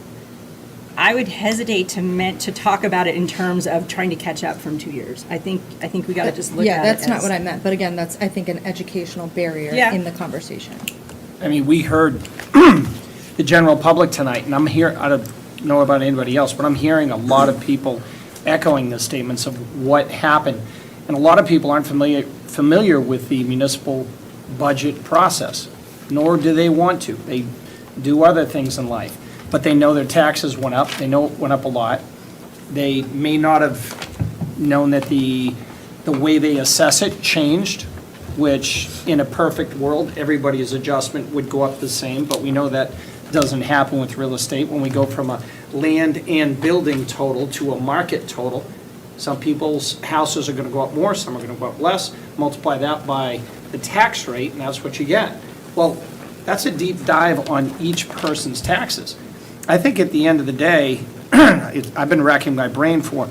I would hesitate to talk about it in terms of trying to catch up from 2 years. I think we got to just look at it Yeah, that's not as- what I meant. But again, that's, I think, an educational barrier in the conversation. I mean, we heard the general public tonight, and I'm here, I don't know about anybody else, but I'm hearing a lot of people echoing the statements of what happened. And a lot of people aren't familiar with the municipal budget process, nor do they want to. They do other things in life, but they know their taxes went up. They know it went up a lot. They may not have known that the way they assess it changed, which in a perfect world, everybody's adjustment would go up the same, but we know that doesn't happen with real estate. When we go from a land and building total to a market total, some people's houses are gonna go up more, some are gonna go up less. Multiply that by the tax rate, and that's what you get. Well, that's a deep dive on each person's taxes. I think at the end of the day, I've been racking my brain for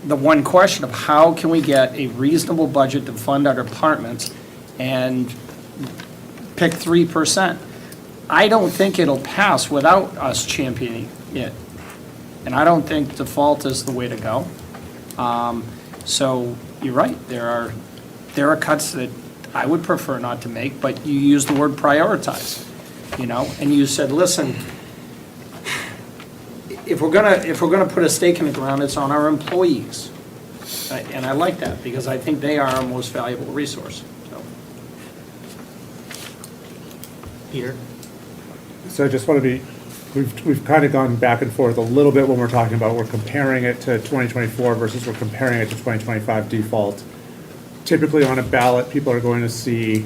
the one question of how can we get a reasonable budget to fund our departments and pick 3%. I don't think it'll pass without us championing it. And I don't think default is the way to go. So you're right, there are cuts that I would prefer not to make, but you use the word prioritize, you know, and you said, listen, if we're gonna put a stake in the ground, it's on our employees. And I like that, because I think they are our most valuable resource, so. Peter? So I just want to be, we've kind of gone back and forth a little bit when we're talking about, we're comparing it to 2024 versus we're comparing it to 2025 default. Typically on a ballot, people are going to see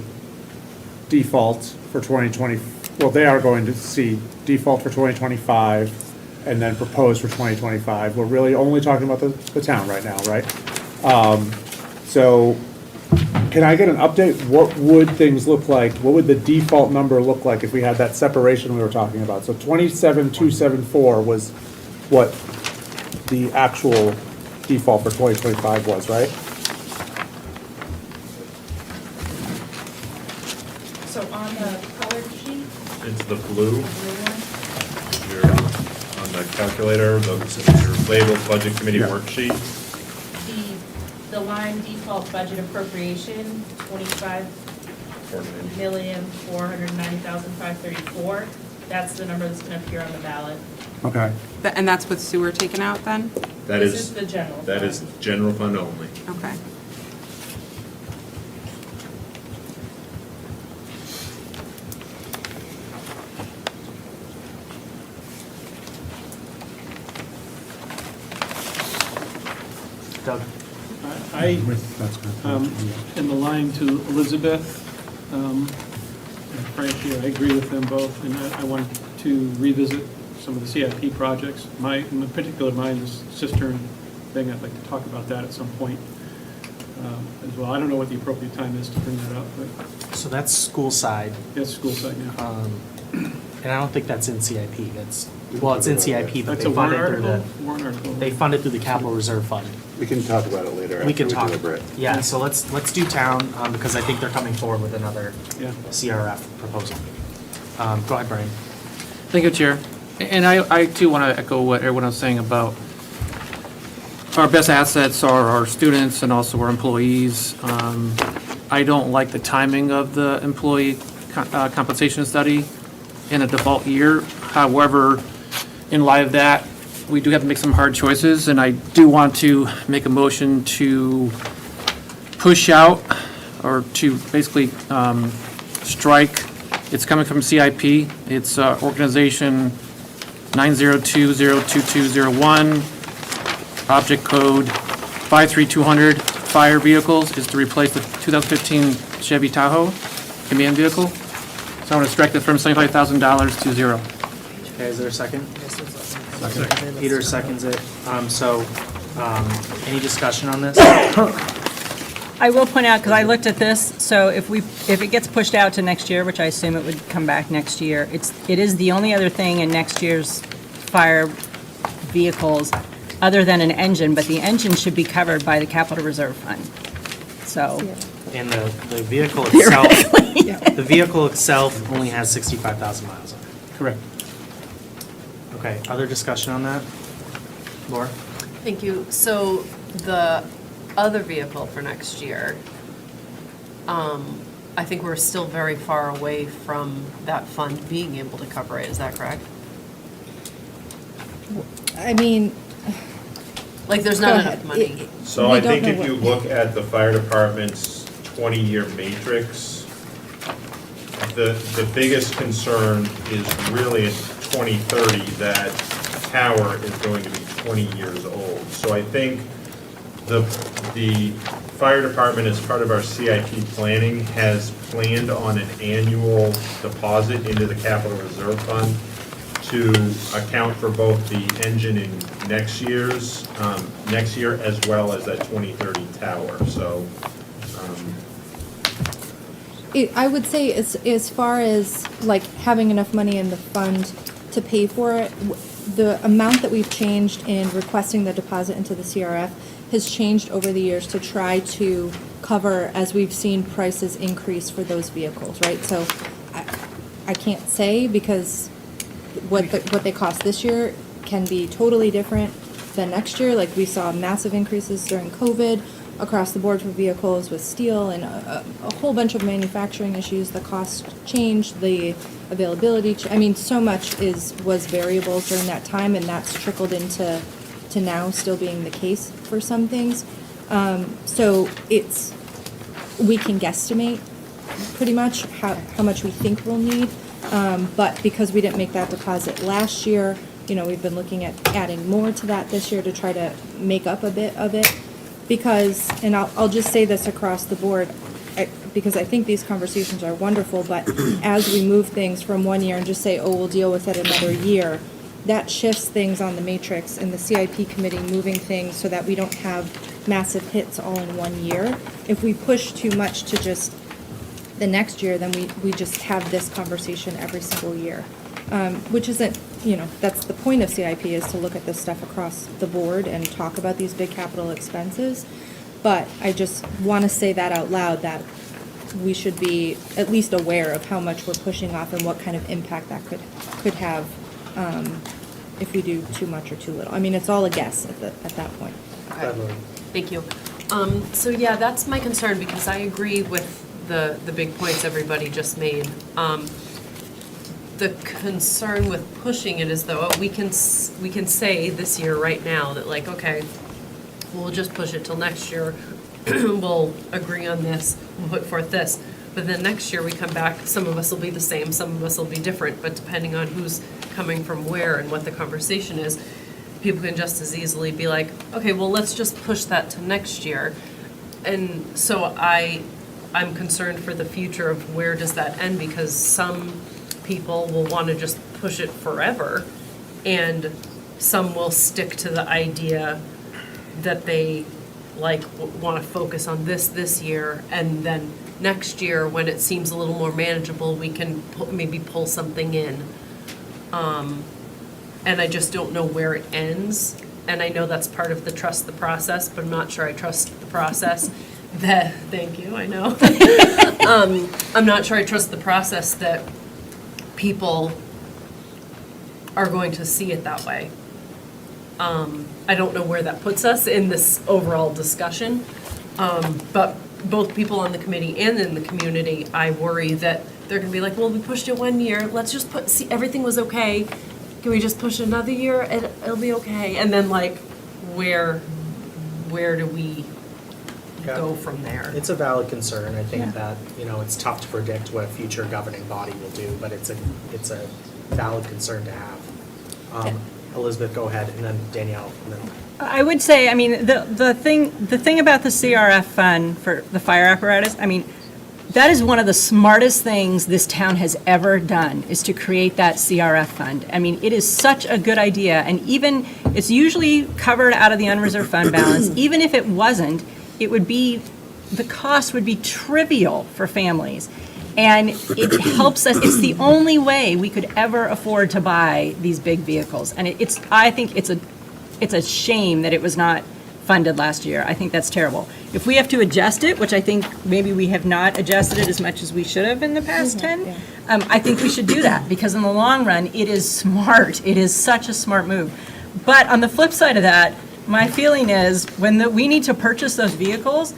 default for 2020, well, they are going to see default for 2025 and then proposed for 2025. We're really only talking about the town right now, right? So can I get an update? What would things look like? What would the default number look like if we had that separation we were talking about? So 27,274 was what the actual default for 2025 was, right? So on the colored sheet, It's the blue. You're on the calculator, your labeled budget committee Yeah. worksheet. The line default budget appropriation, 25,490,534. That's the number that's going to appear on the ballot. Okay. And that's with sewer taken out then? That This is, is the general that is fund. general fund only. Okay. Doug? I That's good. in the line to Elizabeth and Frank here, I agree with them both, and I want to revisit some of the CIP projects. In particular, mine is cistern thing. I'd like to talk about that at some point as well. I don't know what the appropriate time is to bring that up, but So that's school side, that's school site now. and I don't think that's in CIP. That's, well, it's in CIP, but That's they a fund warrant it through article? Warrant article. they fund it through the capital reserve fund. We can talk about it later We after can we talk, deliberate. yeah, so let's do town, because I think they're coming forward with another Yeah. CRF proposal. Go ahead, Brian. Thank you, Chair. And I too want to echo what everyone was saying about our best assets are our students and also our employees. I don't like the timing of the employee compensation study in a default year. However, in light of that, we do have to make some hard choices, and I do want to make a motion to push out or to basically strike. It's coming from CIP. It's organization 902-02201, object code 53200, fire vehicles, is to replace the 2015 Chevy Tahoe command vehicle. So I want to strike it from $75,000 to zero. Okay, is there a second? Peter seconds it. Any discussion on this? I will point out, because I looked at this, so if it gets pushed out to next year, which I assume it would come back next year, it is the only other thing in next year's fire vehicles other than an engine, but the engine should be covered by the capital reserve fund. So, And the vehicle itself, the vehicle itself only has 65,000 miles on it. Correct. Okay, other discussion on that? Laura? Thank you. So the other vehicle for next year, I think we're still very far away from that fund being able to cover it. Is that correct? I mean, Like, there's Go not ahead. enough money. So We I don't think know if what- you look at the fire department's 20-year matrix, the biggest concern is really in 2030, that tower is going to be 20 years old. So I think the fire department, as part of our CIP planning, has planned on an annual deposit into the capital reserve fund to account for both the engine in next year as well as that 2030 tower, so. I would say as far as like having enough money in the fund to pay for it, the amount that we've changed in requesting the deposit into the CRF has changed over the years to try to cover as we've seen prices increase for those vehicles, right? So I can't say because what they cost this year can be totally different than next year. Like we saw massive increases during COVID across the board for vehicles with steel and a whole bunch of manufacturing issues. The cost changed, the availability, I mean, so much was variable during that time, and that's trickled into now still being the case for some things. So we can guesstimate pretty much how much we think we'll need. But because we didn't make that deposit last year, we've been looking at adding more to that this year to try to make up a bit of it. Because, and I'll just say this across the board, because I think these conversations are wonderful, but as we move things from one year and just say, oh, we'll deal with it another year, that shifts things on the matrix and the CIP committee moving things so that we don't have massive hits all in one year. If we push too much to just the next year, then we just have this conversation every single year. Which isn't, that's the point of CIP, is to look at this stuff across the board and talk about these big capital expenses. But I just want to say that out loud, that we should be at least aware of how much we're pushing off and what kind of impact that could have if we do too much or too little. I mean, it's all a guess at that point. Thank you. So yeah, that's my concern, because I agree with the big points everybody just made. The concern with pushing it is though, we can say this year right now that like, okay, we'll just push it till next year. We'll agree on this, we'll put forth this. But then next year we come back, some of us will be the same, some of us will be different, but depending on who's coming from where and what the conversation is, people can just as easily be like, okay, well, let's just push that to next year. And so I'm concerned for the future of where does that end, because some people will want to just push it forever, and some will stick to the idea that they like want to focus on this year, and then next year when it seems a little more manageable, we can maybe pull something in. And I just don't know where it ends. And I know that's part of the trust the process, but I'm not sure I trust the process that, thank you, I know. I'm not sure I trust the process that people are going to see it that way. I don't know where that puts us in this overall discussion. But both people on the committee and in the community, I worry that they're gonna be like, well, we pushed it 1 year, let's just see, everything was okay. Can we just push another year and it'll be okay? And then like, where do we go from there? It's a valid concern. I think that, it's tough to predict what a future governing body will do, but it's a valid concern to have. Elizabeth, go ahead, and then Danielle, and then. I would say, I mean, the thing about the CRF fund for the fire apparatus, I mean, that is one of the smartest things this town has ever done, is to create that CRF fund. I mean, it is such a good idea, and even, it's usually covered out of the unreserved fund balance. Even if it wasn't, it would be, the cost would be trivial for families. And it helps us, it's the only way we could ever afford to buy these big vehicles. And I think it's a shame that it was not funded last year. I think that's terrible. If we have to adjust it, which I think maybe we have not adjusted it as much as we should have in the past 10, I think we should do that, because in the long run, it is smart. It is such a smart move. But on the flip side of that, my feeling is when we need to purchase those vehicles,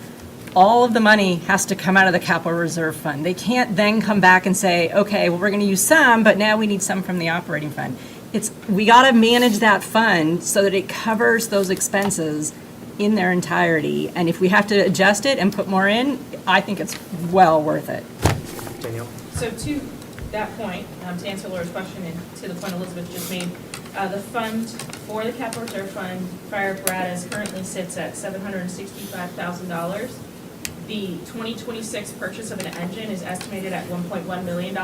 all of the money has to come out of the capital reserve fund. They can't then come back and say, okay, well, we're going to use some, but now we need some from the operating fund. We got to manage that fund so that it covers those expenses in their entirety. And if we have to adjust it and put more in, I think it's well worth it. Danielle? So to that point, to answer Laura's question and to the point Elizabeth just made, the fund for the capital reserve fund, fire apparatus, currently sits at $765,000. The 2026 purchase of an engine is estimated at $1.1 million.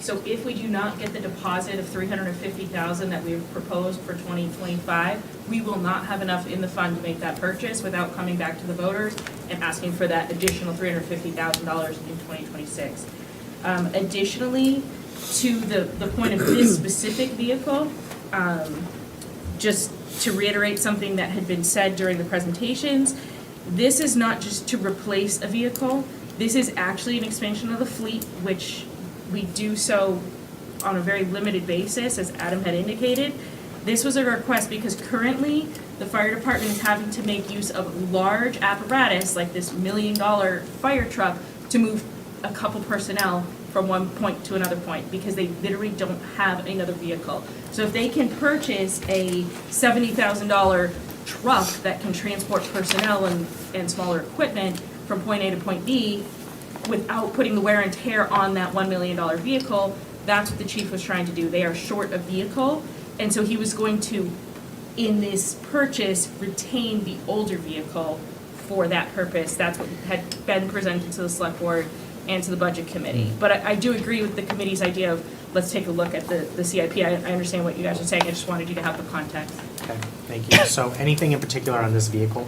So if we do not get the deposit of $350,000 that we've proposed for 2025, we will not have enough in the fund to make that purchase without coming back to the voters and asking for that additional $350,000 in 2026. Additionally, to the point of this specific vehicle, just to reiterate something that had been said during the presentations, this is not just to replace a vehicle. This is actually an expansion of the fleet, which we do so on a very limited basis, as Adam had indicated. This was a request because currently the fire department is having to make use of large apparatus like this $1 million fire truck to move a couple personnel from one point to another point because they literally don't have another vehicle. So if they can purchase a $70,000 truck that can transport personnel and smaller equipment from point A to point B without putting the wear and tear on that $1 million vehicle, that's what the chief was trying to do. They are short a vehicle, and so he was going to, in this purchase, retain the older vehicle for that purpose. That's what had been presented to the select board and to the budget committee. But I do agree with the committee's idea of, let's take a look at the CIP. I understand what you guys are saying, I just wanted you to have the context. Okay, thank you. So anything in particular on this vehicle?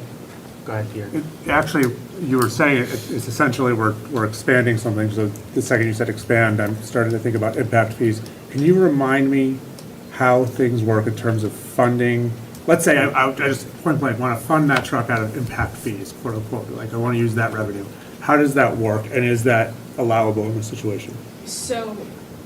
Go ahead, Peter. Actually, you were saying it's essentially we're expanding something, so the second you said expand, I'm starting to think about impact fees. Can you remind me how things work in terms of funding? Let's say I just point blank want to fund that truck out of impact fees, quote unquote, like I want to use that revenue. How does that work, and is that allowable in this situation? So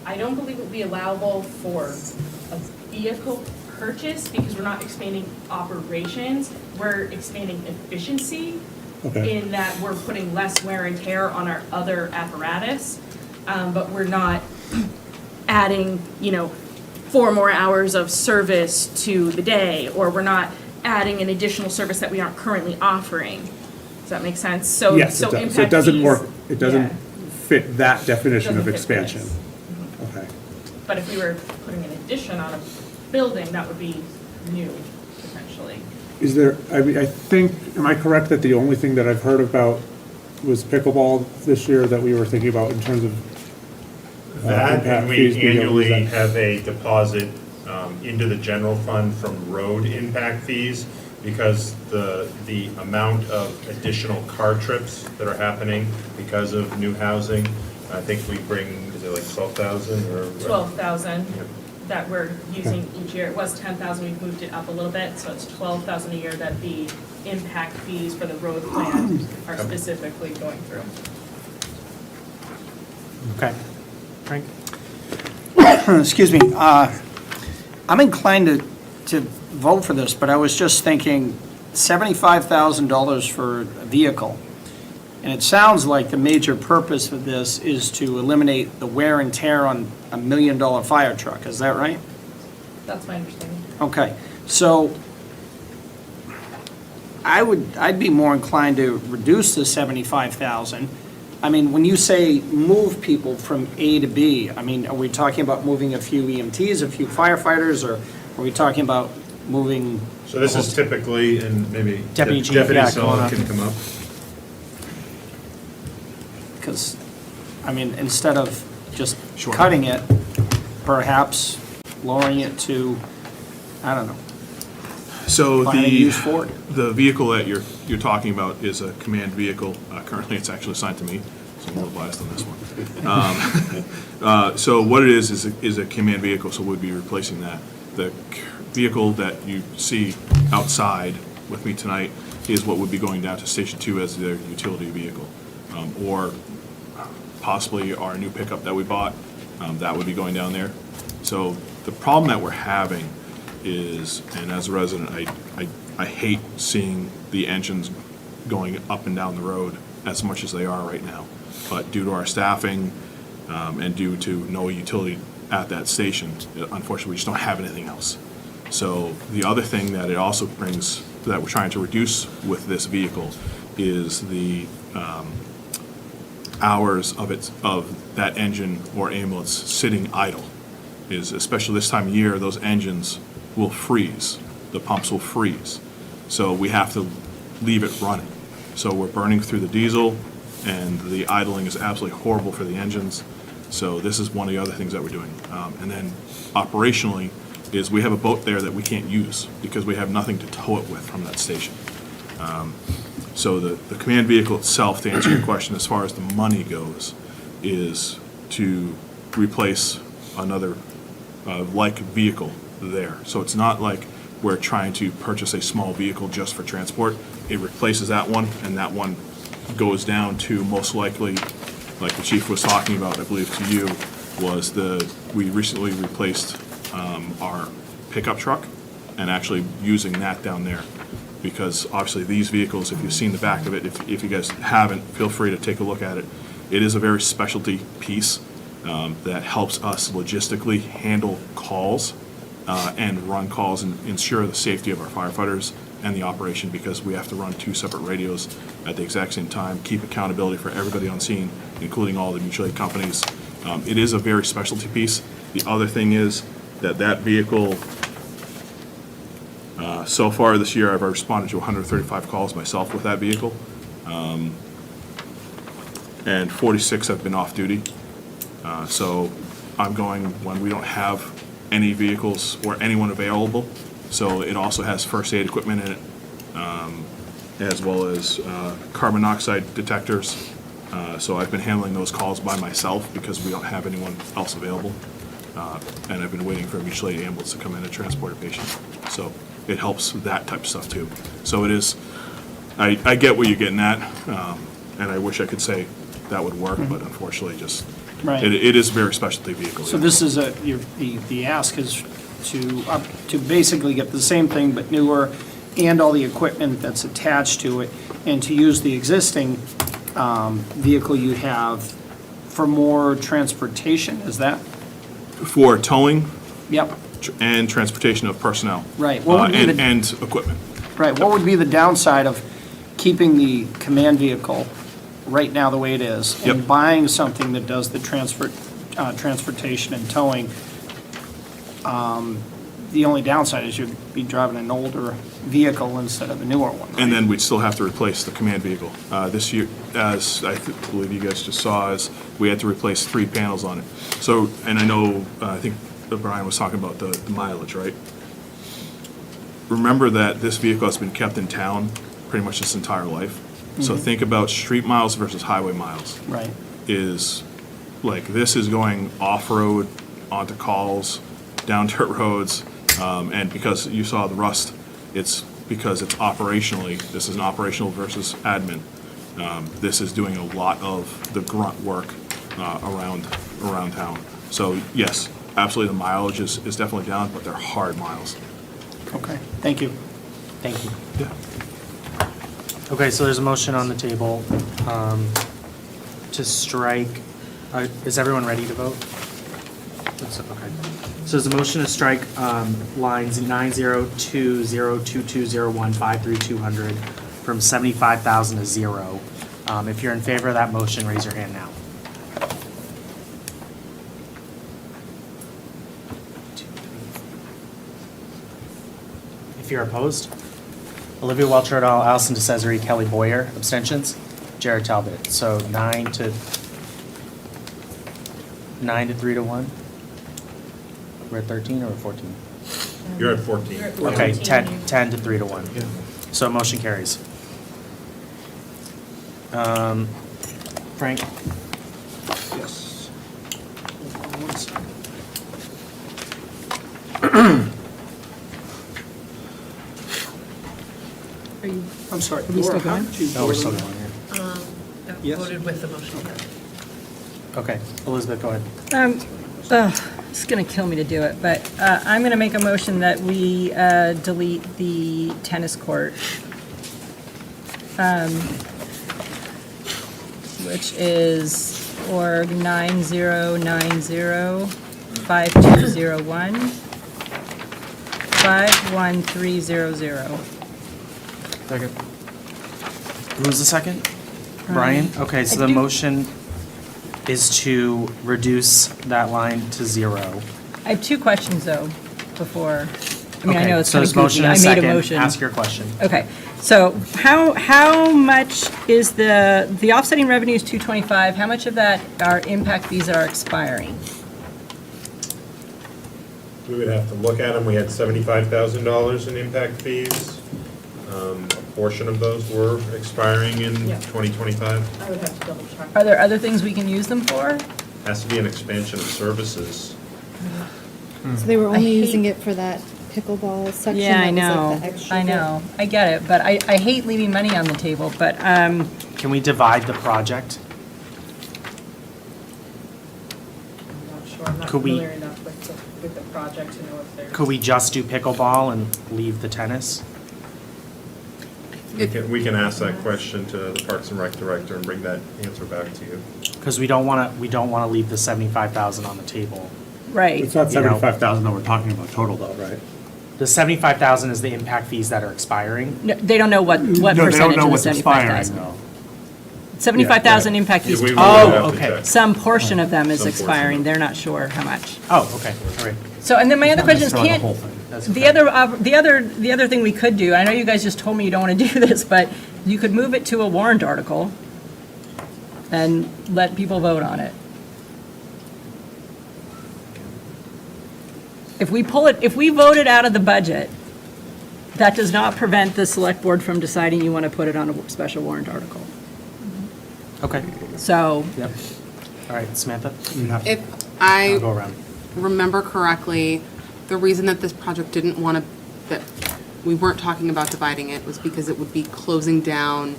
I don't believe it would be allowable for a vehicle purchase, because we're not expanding operations, we're expanding efficiency Okay. in that we're putting less wear and tear on our other apparatus, but we're not adding, 4 more hours of service to the day, or we're not adding an additional service that we aren't currently offering. Does that make sense? So, Yes, it does. So it impact doesn't fees- work, it doesn't yeah. fit that definition of Doesn't fit expansion. this. Okay. But if we were putting an addition on a building, that would be new, potentially. Is there, I mean, I think, am I correct that the only thing that I've heard about was pickleball this year that we were thinking about in terms of That, impact and fees we being able to use annually that? have a deposit into the general fund from road impact fees, because the amount of additional car trips that are happening because of new housing, I think we bring, is it like 12,000 or? 12,000 Yep. that we're using each year. It was 10,000, we've moved it up a little bit, so it's 12,000 a year that the impact fees for the road plan are specifically going through. Okay. Frank? Excuse me, I'm inclined to vote for this, but I was just thinking $75,000 for a vehicle. And it sounds like the major purpose of this is to eliminate the wear and tear on a $1 million fire truck, is that right? That's my understanding. Okay, so I'd be more inclined to reduce the 75,000. I mean, when you say move people from A to B, I mean, are we talking about moving a few EMTs, a few firefighters, or are we talking about moving? So this is typically, and maybe Deputy Chief, Deputy yeah, Sullivan come on can up. come up. Because, I mean, instead of just cutting it, perhaps lowering it to, I don't know. So Find a use for it. the vehicle that you're talking about is a command vehicle. Currently, it's actually assigned to me, so I'm a little biased on this one. So what it is a command vehicle, so we'd be replacing that. The vehicle that you see outside with me tonight is what would be going down to Station 2 as their utility vehicle. Or possibly our new pickup that we bought, that would be going down there. So the problem that we're having is, and as a resident, I hate seeing the engines going up and down the road as much as they are right now. But due to our staffing and due to no utility at that station, unfortunately, we just don't have anything else. So the other thing that it also brings, that we're trying to reduce with this vehicle, is the hours of that engine or ambulance sitting idle. Is, especially this time of year, those engines will freeze, the pumps will freeze. So we have to leave it running. So we're burning through the diesel, and the idling is absolutely horrible for the engines. So this is one of the other things that we're doing. And then operationally, is we have a boat there that we can't use because we have nothing to tow it with from that station. So the command vehicle itself, to answer your question, as far as the money goes, is to replace another like vehicle there. So it's not like we're trying to purchase a small vehicle just for transport. It replaces that one, and that one goes down to most likely, like the chief was talking about, I believe to you, was we recently replaced our pickup truck and actually using that down there. Because obviously these vehicles, if you've seen the back of it, if you guys haven't, feel free to take a look at it. It is a very specialty piece that helps us logistically handle calls and run calls and ensure the safety of our firefighters and the operation, because we have to run 2 separate radios at the exact same time, keep accountability for everybody on scene, including all the mutual aid companies. It is a very specialty piece. The other thing is that vehicle, so far this year, I've responded to 135 calls myself with that vehicle. And 46 have been off duty. So I'm going when we don't have any vehicles or anyone available. So it also has first aid equipment in it, as well as carbon monoxide detectors. So I've been handling those calls by myself because we don't have anyone else available. And I've been waiting for a mutual aid ambulance to come in and transport a patient. So it helps that type of stuff too. So it is, I get what you're getting at, and I wish I could say that would work, but unfortunately just, Right. it is a very specialty vehicle. So this is the ask is to basically get the same thing but newer, and all the equipment that's attached to it, and to use the existing vehicle you have for more transportation, is that? For towing Yep, and transportation of personnel. Right. What would be the- And equipment. right. What would be the downside of keeping the command vehicle right now the way it is? And Yep. buying something that does the transportation and towing? The only downside is you'd be driving an older vehicle instead of a newer one. And then we'd still have to replace the command vehicle. This year, as I believe you guys just saw, is we had to replace 3 panels on it. So, and I know, I think Brian was talking about the mileage, right? Remember that this vehicle has been kept in town pretty much its entire life. So Mhm. think about street miles versus highway miles. Right. Is, like, this is going off-road, onto calls, down dirt roads, and because you saw the rust, it's because it's operationally, this is an operational versus admin. This is doing a lot of the grunt work around town. So yes, absolutely, the mileage is definitely down, but they're hard miles. Okay, thank you. Thank you. Yeah. Okay, so there's a motion on the table to strike, is everyone ready to vote? Okay. So there's a motion to strike lines 902022015 through 200 from 75,000 to 0. If you're in favor of that motion, raise your hand now. If you're opposed, Olivia Welch-Rodall, Allison DeCesare, Kelly Boyer, abstentions, Jared Talbot. So 9 to 3 to 1. We're at 13 or 14? You're at 14. Okay, 10 to 3 to 1. So motion carries. Frank? Yes. Are you? I'm sorry. Are we still Laura, how going? did you No, we're vote still on going that? here. Yes. Voted with the motion. Okay, Elizabeth, go ahead. It's going to kill me to do it, but I'm going to make a motion that we delete the tennis court, which is org 90905201 51300. Second. Who was the second? Brian? Okay, so the do- motion is to reduce that line to 0. I have 2 questions, though, before, I mean, I Okay, know it's so kind of there's motion goofy. and I a made a second. motion. Ask your question. Okay, so how much is the offsetting revenue is 225, how much of that are impact fees that are expiring? We would have to look at them. We had $75,000 in impact fees. A portion of those were expiring in Yeah. 2025. I would have to double check. Are there other things we can use them for? Has to be an expansion of services. So they were I only hate- using it for that pickleball section? Yeah, I that was like know, the extra I bit? know, I get it, but I hate leaving money on the table, but, Can we divide the project? I'm not sure, I'm not Could we- familiar enough with the project to know if there's. Could we just do pickleball and leave the tennis? We can ask that question to the Parks and Rec director and bring that answer back to you. Because we don't want to leave the 75,000 on the table. right. It's not You know. 75,000 that we're talking about total though, right? The 75,000 is the impact fees that are expiring. No, they don't know what No, they don't percentage know of the what's expiring 75,000. though. 75,000 impact fees. Yeah, we would Oh, have to okay. check. Some portion of them is Some portion. expiring, they're not sure how much. Oh, okay, all right. So, and then my other question is, necessarily the can't, whole thing. That's the okay. the other thing we could do, I know you guys just told me you don't want to do this, but you could move it to a warrant article and let people vote on it. If we vote it out of the budget, that does not prevent the select board from deciding you want to put it on a special warrant article. Okay, So, yep. All right, Samantha? If I'll I go around. remember correctly, the reason that this project didn't want to, that we weren't talking about dividing it was because it would be closing down.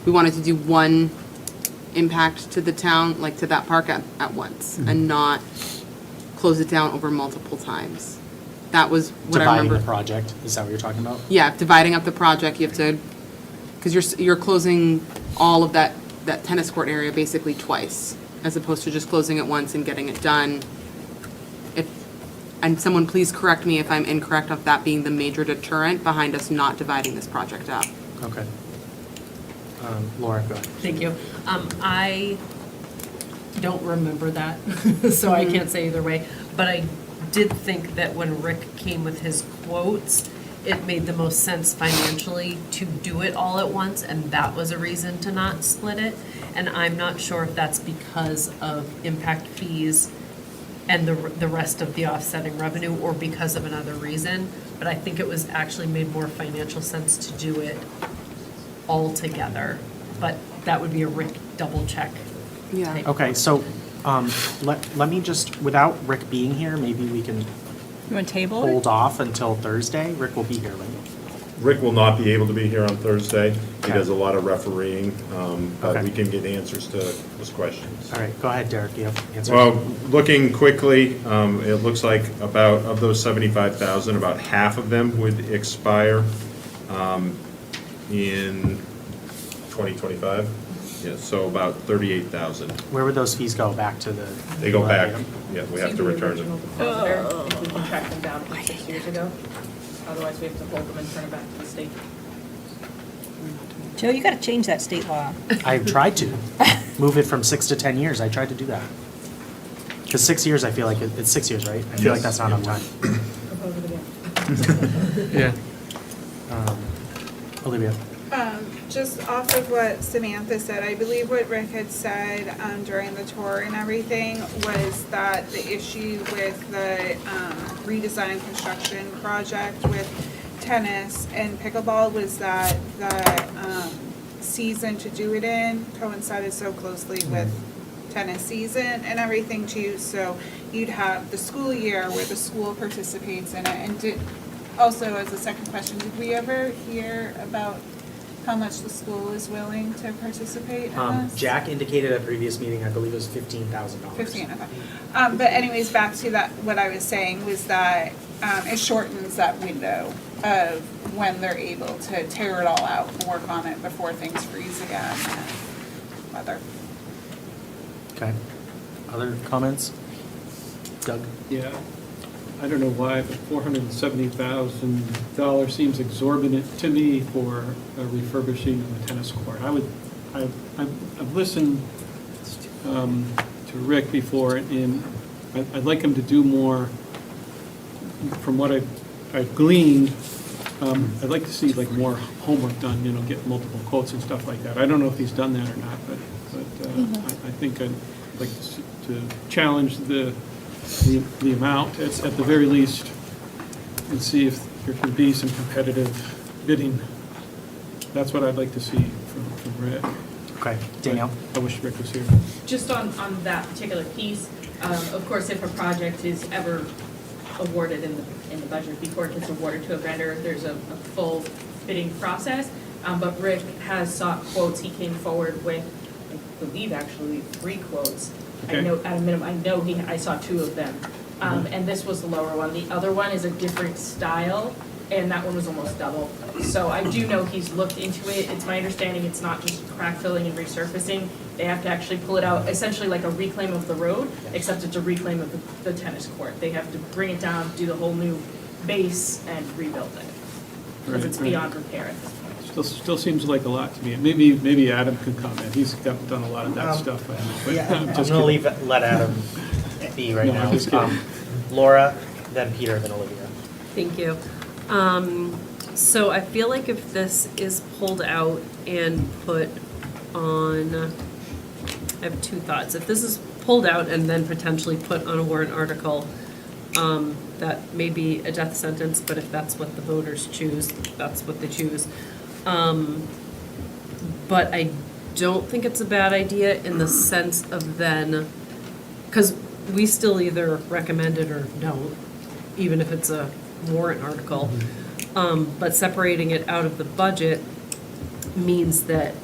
We wanted to do one impact to the town, like to that park at once, and not close it down over multiple times. That was what I Dividing remember. the project, is that what you're talking about? Yeah, dividing up the project, you have to, because you're closing all of that tennis court area basically twice, as opposed to just closing it once and getting it done. And someone please correct me if I'm incorrect of that being the major deterrent behind us not dividing this project up. Okay. Laura, go ahead. Thank you. I don't remember that, so I can't say either way. But I did think that when Rick came with his quotes, it made the most sense financially to do it all at once, and that was a reason to not split it. And I'm not sure if that's because of impact fees and the rest of the offsetting revenue, or because of another reason. But I think it was actually made more financial sense to do it all together. But that would be a Rick double check. Yeah. Okay, so, let me just, without Rick being here, maybe we can You want to table hold off until Thursday. Rick will be here, right? Rick will not be able to be here on Thursday. He Okay. does a lot of refereeing, but Okay. we can get answers to his questions. All right, go ahead, Derek, you have answers? Well, looking quickly, it looks like about, of those 75,000, about half of them would expire in 2025. Yeah, so about 38,000. Where would those fees go? Back to the? They go back, item? yeah, we have to return them. If we can track them down from 6 years ago, otherwise we have to hold them and turn it back to the state. Joe, you got to change that state law. I've tried to move it from 6 to 10 years. I tried to do that. Because 6 years, I feel like, it's 6 years, right? I feel like Yes. that's not enough time. Yeah. Olivia? Just off of what Samantha said, I believe what Rick had said during the tour and everything was that the issue with the redesign construction project with tennis and pickleball was that the season to do it in coincided so closely with tennis season and everything too. So you'd have the school year where the school participates in it. And also, as a second question, did we ever hear about how much the school is willing to participate in this? Jack indicated at a previous meeting, I believe it was $15,000. 15, okay. But anyways, back to that, what I was saying was that it shortens that window of when they're able to tear it all out and work on it before things freeze again and weather. Okay. Other comments? Doug? Yeah, I don't know why, but $470,000 seems exorbitant to me for refurbishing of a tennis court. I've listened to Rick before, and I'd like him to do more. From what I've gleaned, I'd like to see like more homework done, get multiple quotes and stuff like that. I don't know if he's done that or not, but I think I'd like to challenge the amount at the very least and see if there can be some competitive bidding. That's what I'd like to see from Rick. Okay, Danielle? I wish Rick was here. Just on that particular piece, of course, if a project is ever awarded in the budget, before it gets awarded to a vendor, there's a full bidding process. But Rick has sought quotes. He came forward with, I believe, actually 3 quotes. I Okay. know at a minimum, I saw 2 of them. And this was the lower one. The other one is a different style, and that one was almost double. So I do know he's looked into it. It's my understanding it's not just crack filling and resurfacing. They have to actually pull it out, essentially like a reclaim of the road, except it's a reclaim of the tennis court. They have to bring it down, do the whole new base, and rebuild it. Because it's beyond repair at this point. Still seems like a lot to me. Maybe Adam can comment. He's done a lot of that stuff. But Yeah, I'm just gonna kidding. let Adam be right No, now. I'm just kidding. Laura, then Peter, then Olivia. Thank you. So I feel like if this is pulled out and put on, I have 2 thoughts. If this is pulled out and then potentially put on a warrant article, that may be a death sentence, but if that's what the voters choose, that's what they choose. But I don't think it's a bad idea in the sense of then, because we still either recommend it or don't, even if it's a warrant article. But separating it out of the budget means that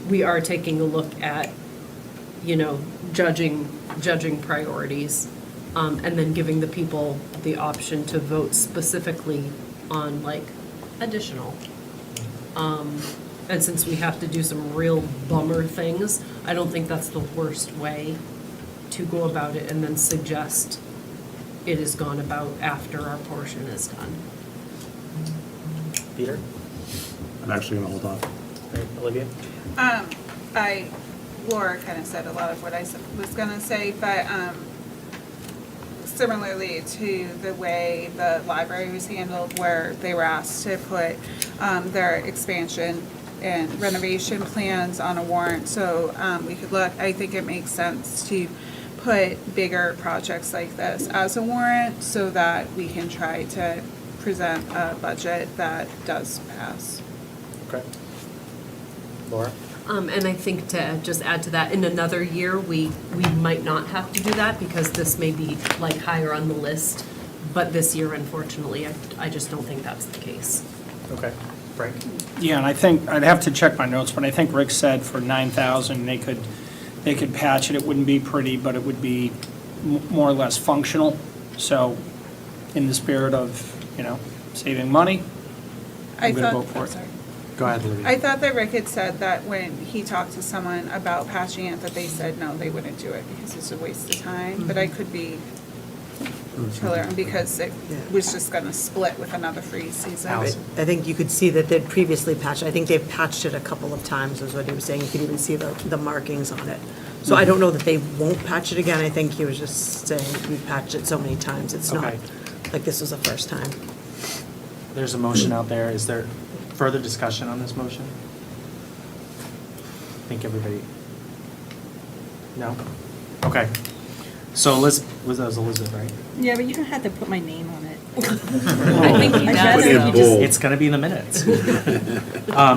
we are taking a look at, judging priorities and then giving the people the option to vote specifically on like additional. And since we have to do some real bummer things, I don't think that's the worst way to go about it and then suggest it is gone about after our portion is done. Peter? I'm actually going to hold off. Olivia? Laura kind of said a lot of what I was gonna say, but, similarly to the way the library was handled, where they were asked to put, their expansion and renovation plans on a warrant, so, we could look, I think it makes sense to put bigger projects like this as a warrant, so that we can try to present a budget that does pass. Okay. Laura? And I think to just add to that, in another year, we might not have to do that because this may be like higher on the list. But this year, unfortunately, I just don't think that's the case. Okay. Frank? Yeah, and I think, I'd have to check my notes, but I think Rick said for 9,000, they could patch it. It wouldn't be pretty, but it would be more or less functional. So in the spirit of, saving money, I'm going to vote for it. Go ahead, Olivia. I thought that Rick had said that when he talked to someone about patching it, that they said no, they wouldn't do it because it's a waste of time, but I could be clear, because it was just gonna split with another freeze season. I think you could see that they'd previously patched, I think they've patched it a couple of times, is what he was saying. You could even see the markings on it. So I don't know that they won't patch it again. I think he was just saying we've patched it so many times. It's not Okay. like this was the first time. There's a motion out there. Is there further discussion on this motion? I think everybody, no? Okay. So that was Elizabeth, right? Yeah, but you don't have to put my name on it. I think he does. It's gonna be in the minutes.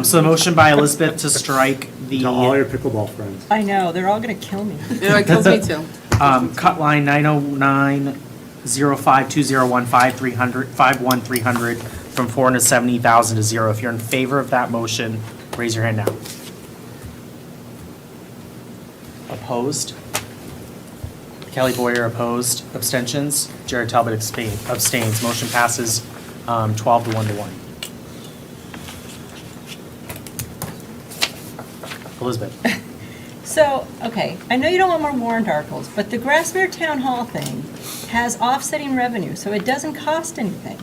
So the motion by Elizabeth to strike the. To all your pickleball friends. I know, they're all gonna kill me. No, it kills me too. Cut line 909-05-2015-300 from 470,000 to 0. If you're in favor of that motion, raise your hand now. Opposed? Kelly Boyer opposed. Abstentions? Jared Talbot abstains. Motion passes 12 to 1 to 1. Elizabeth? So, okay, I know you don't want more warrant articles, but the Grassmere Town Hall thing has offsetting revenue, so it doesn't cost anything.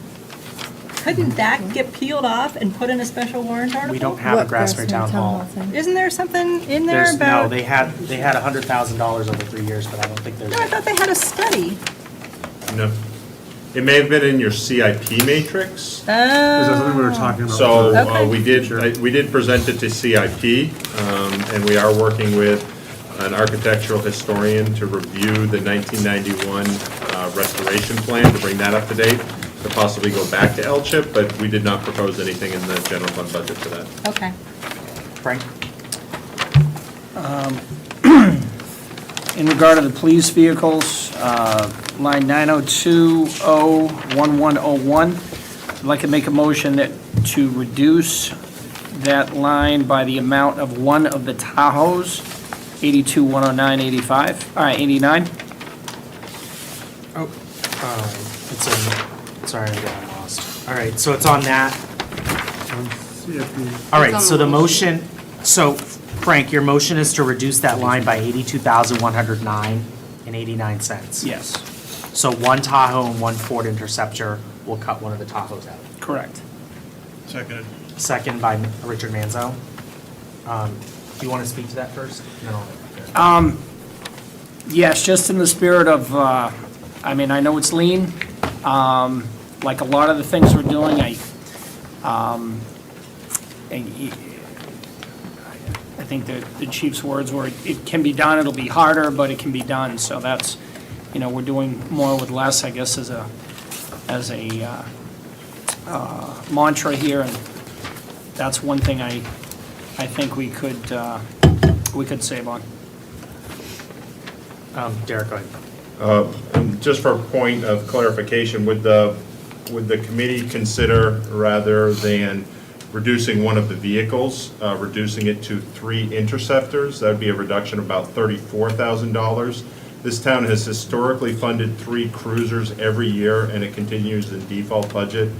Couldn't that get peeled off and put in a special warrant article? We don't have a Grassmere Town Hall. Isn't there something in there There's, about? no, they had $100,000 over 3 years, but I don't think there's. No, I thought they had a study. No. It may have been in your CIP matrix. Is that something we were talking about? So Okay. we did present it to CIP, and we are working with an architectural historian to review the 1991 restoration plan, to bring that up to date, to possibly go back to LCHIP, but we did not propose anything in the general fund budget for that. Okay. Frank? In regard to the police vehicles, line 902-01101, I'd like to make a motion to reduce that line by the amount of one of the Tahoes, 89. Oh, it's in, sorry, I got lost. All right, so it's on that. All right, so the motion, so Frank, your motion is to reduce that line by $82,109.89. Yes, So one Tahoe and one Ford Interceptor will cut one of the Tahoes out. correct. Seconded. Second by Richard Manzo. Do you want to speak to that first? No. Yes, just in the spirit of, I know it's lean, like a lot of the things we're doing, I think the chief's words were, it can be done, it'll be harder, but it can be done, so that's, we're doing more with less, I guess, as a mantra here, and that's one thing I think we could save on. Derek, go ahead. And just for a point of clarification, would the committee consider, rather than reducing one of the vehicles, reducing it to 3 Interceptors? That would be a reduction of about $34,000. This town has historically funded 3 cruisers every year, and it continues in default budget.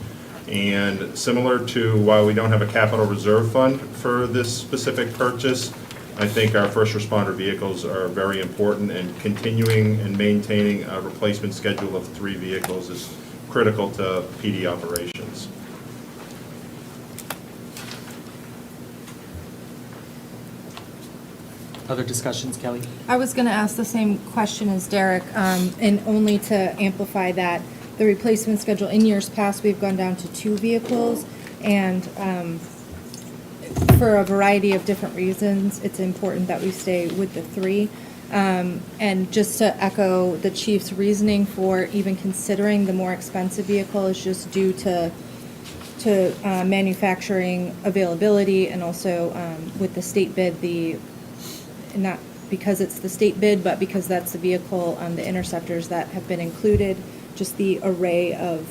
And similar to why we don't have a capital reserve fund for this specific purchase, I think our first responder vehicles are very important, and continuing and maintaining a replacement schedule of 3 vehicles is critical to PD operations. Other discussions, Kelly? I was going to ask the same question as Derek, and only to amplify that, the replacement schedule, in years past, we've gone down to 2 vehicles, and for a variety of different reasons, it's important that we stay with the 3. And just to echo the chief's reasoning for even considering the more expensive vehicle is just due to manufacturing availability, and also with the state bid, not because it's the state bid, but because that's the vehicle, the interceptors that have been included, just the array of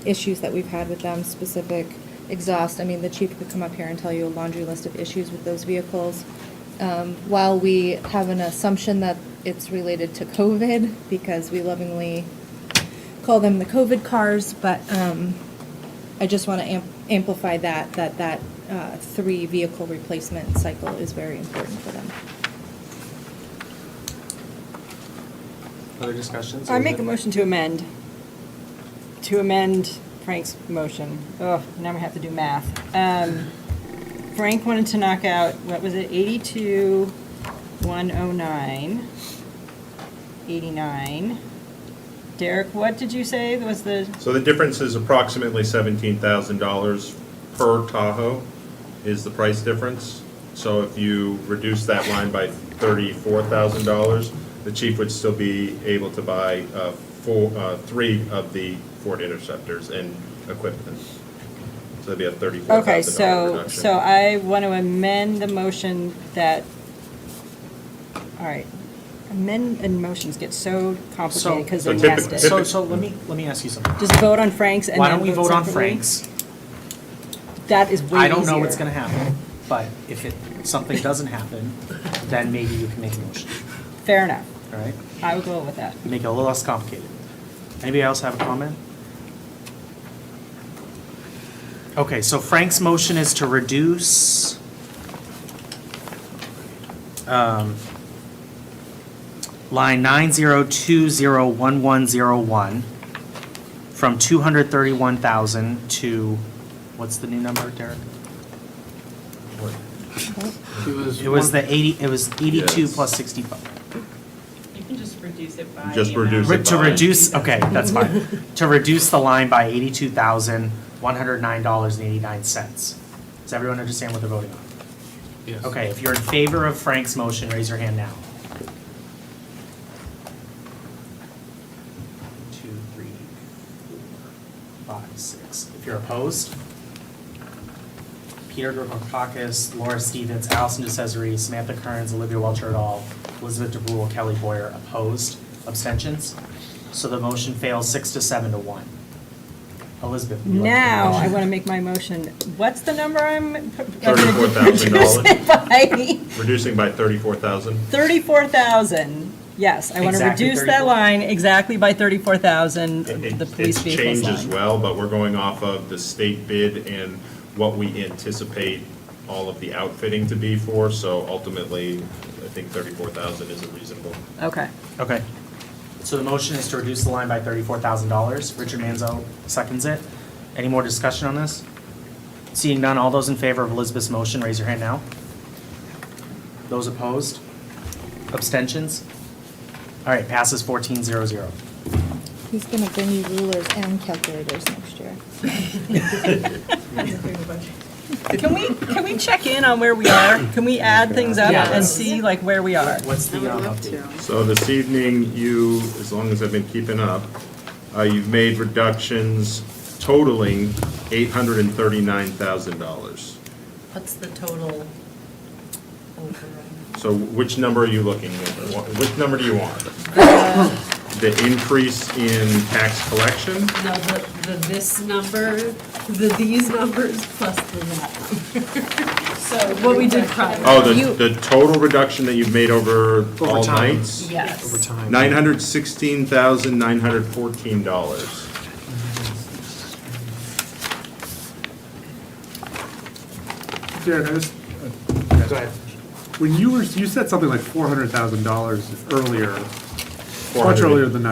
issues that we've had with them, specific exhaust. I mean, the chief could come up here and tell you a laundry list of issues with those vehicles. While we have an assumption that it's related to COVID, because we lovingly call them the COVID cars, but I just want to amplify that 3 vehicle replacement cycle is very important for them. Other discussions? I make a motion to amend Frank's motion. Oh, now we have to do math. Frank wanted to knock out, what was it, 82,109, 89. Derek, what did you say was the? So the difference is approximately $17,000 per Tahoe is the price difference. So if you reduce that line by $34,000, the chief would still be able to buy 3 of the Ford Interceptors and equipment. So that'd be a $34,000 Okay, reduction. so I want to amend the motion that, all right, amend motions get so complicated because they're nested. So let me ask you something. Just vote on Frank's and Why then don't we vote on separately? Frank's? That is way easier. I don't know what's gonna happen, but if something doesn't happen, then maybe you can make a motion, Fair enough. all right? I will go with that. Make it a little less complicated. Anybody else have a comment? Okay, so Frank's motion is to reduce line 902011001 from 231,000 to, what's the new number, Derek? It was the 82 Yes. plus 65. You can just reduce it by. Just reduce it To by. reduce, okay, that's fine. To reduce the line by $82,109.89. Does everyone understand what they're voting on? Yes. Okay, if you're in favor of Frank's motion, raise your hand now. 2, 3, 4, 5, 6. If you're opposed, Peter Grokakis, Laura Stevens, Allison DeCesare, Samantha Kearns, Olivia Welcher et al., Elizabeth DeBrule, Kelly Boyer, opposed, abstentions. So the motion fails 6 to 7 to 1. Elizabeth, would you like to make a Now, I motion? want to make my motion. What's the number I'm? $34,000. Reducing by 34,000. 34,000. Yes, I want to Exactly reduce that 34. line exactly by 34,000, the police It's vehicles changed as line. well, but we're going off of the state bid and what we anticipate all of the outfitting to be for, so ultimately, I think 34,000 is a reasonable. Okay. Okay. So the motion is to reduce the line by $34,000. Richard Manzo seconds it. Any more discussion on this? Seeing none, all those in favor of Elizabeth's motion, raise your hand now. Those opposed? Abstentions? All right, passes 14-0-0. He's going to bring you rulers and calculators next year. Can we check in on where we are? Can we add things up Yeah. and see like where we are? What's the update? So this evening, you, as long as I've been keeping up, you've made reductions totaling $839,000. What's the total overrun? So which number are you looking at? Which number do you want? the increase in tax collection. No, this number, these numbers plus the that number. So what we did prior. Oh, the total reduction that you've made over all time. nights? Yes. Over time. $916,914. Derek, Go ahead. when you said something like $400,000 earlier, much 400. earlier than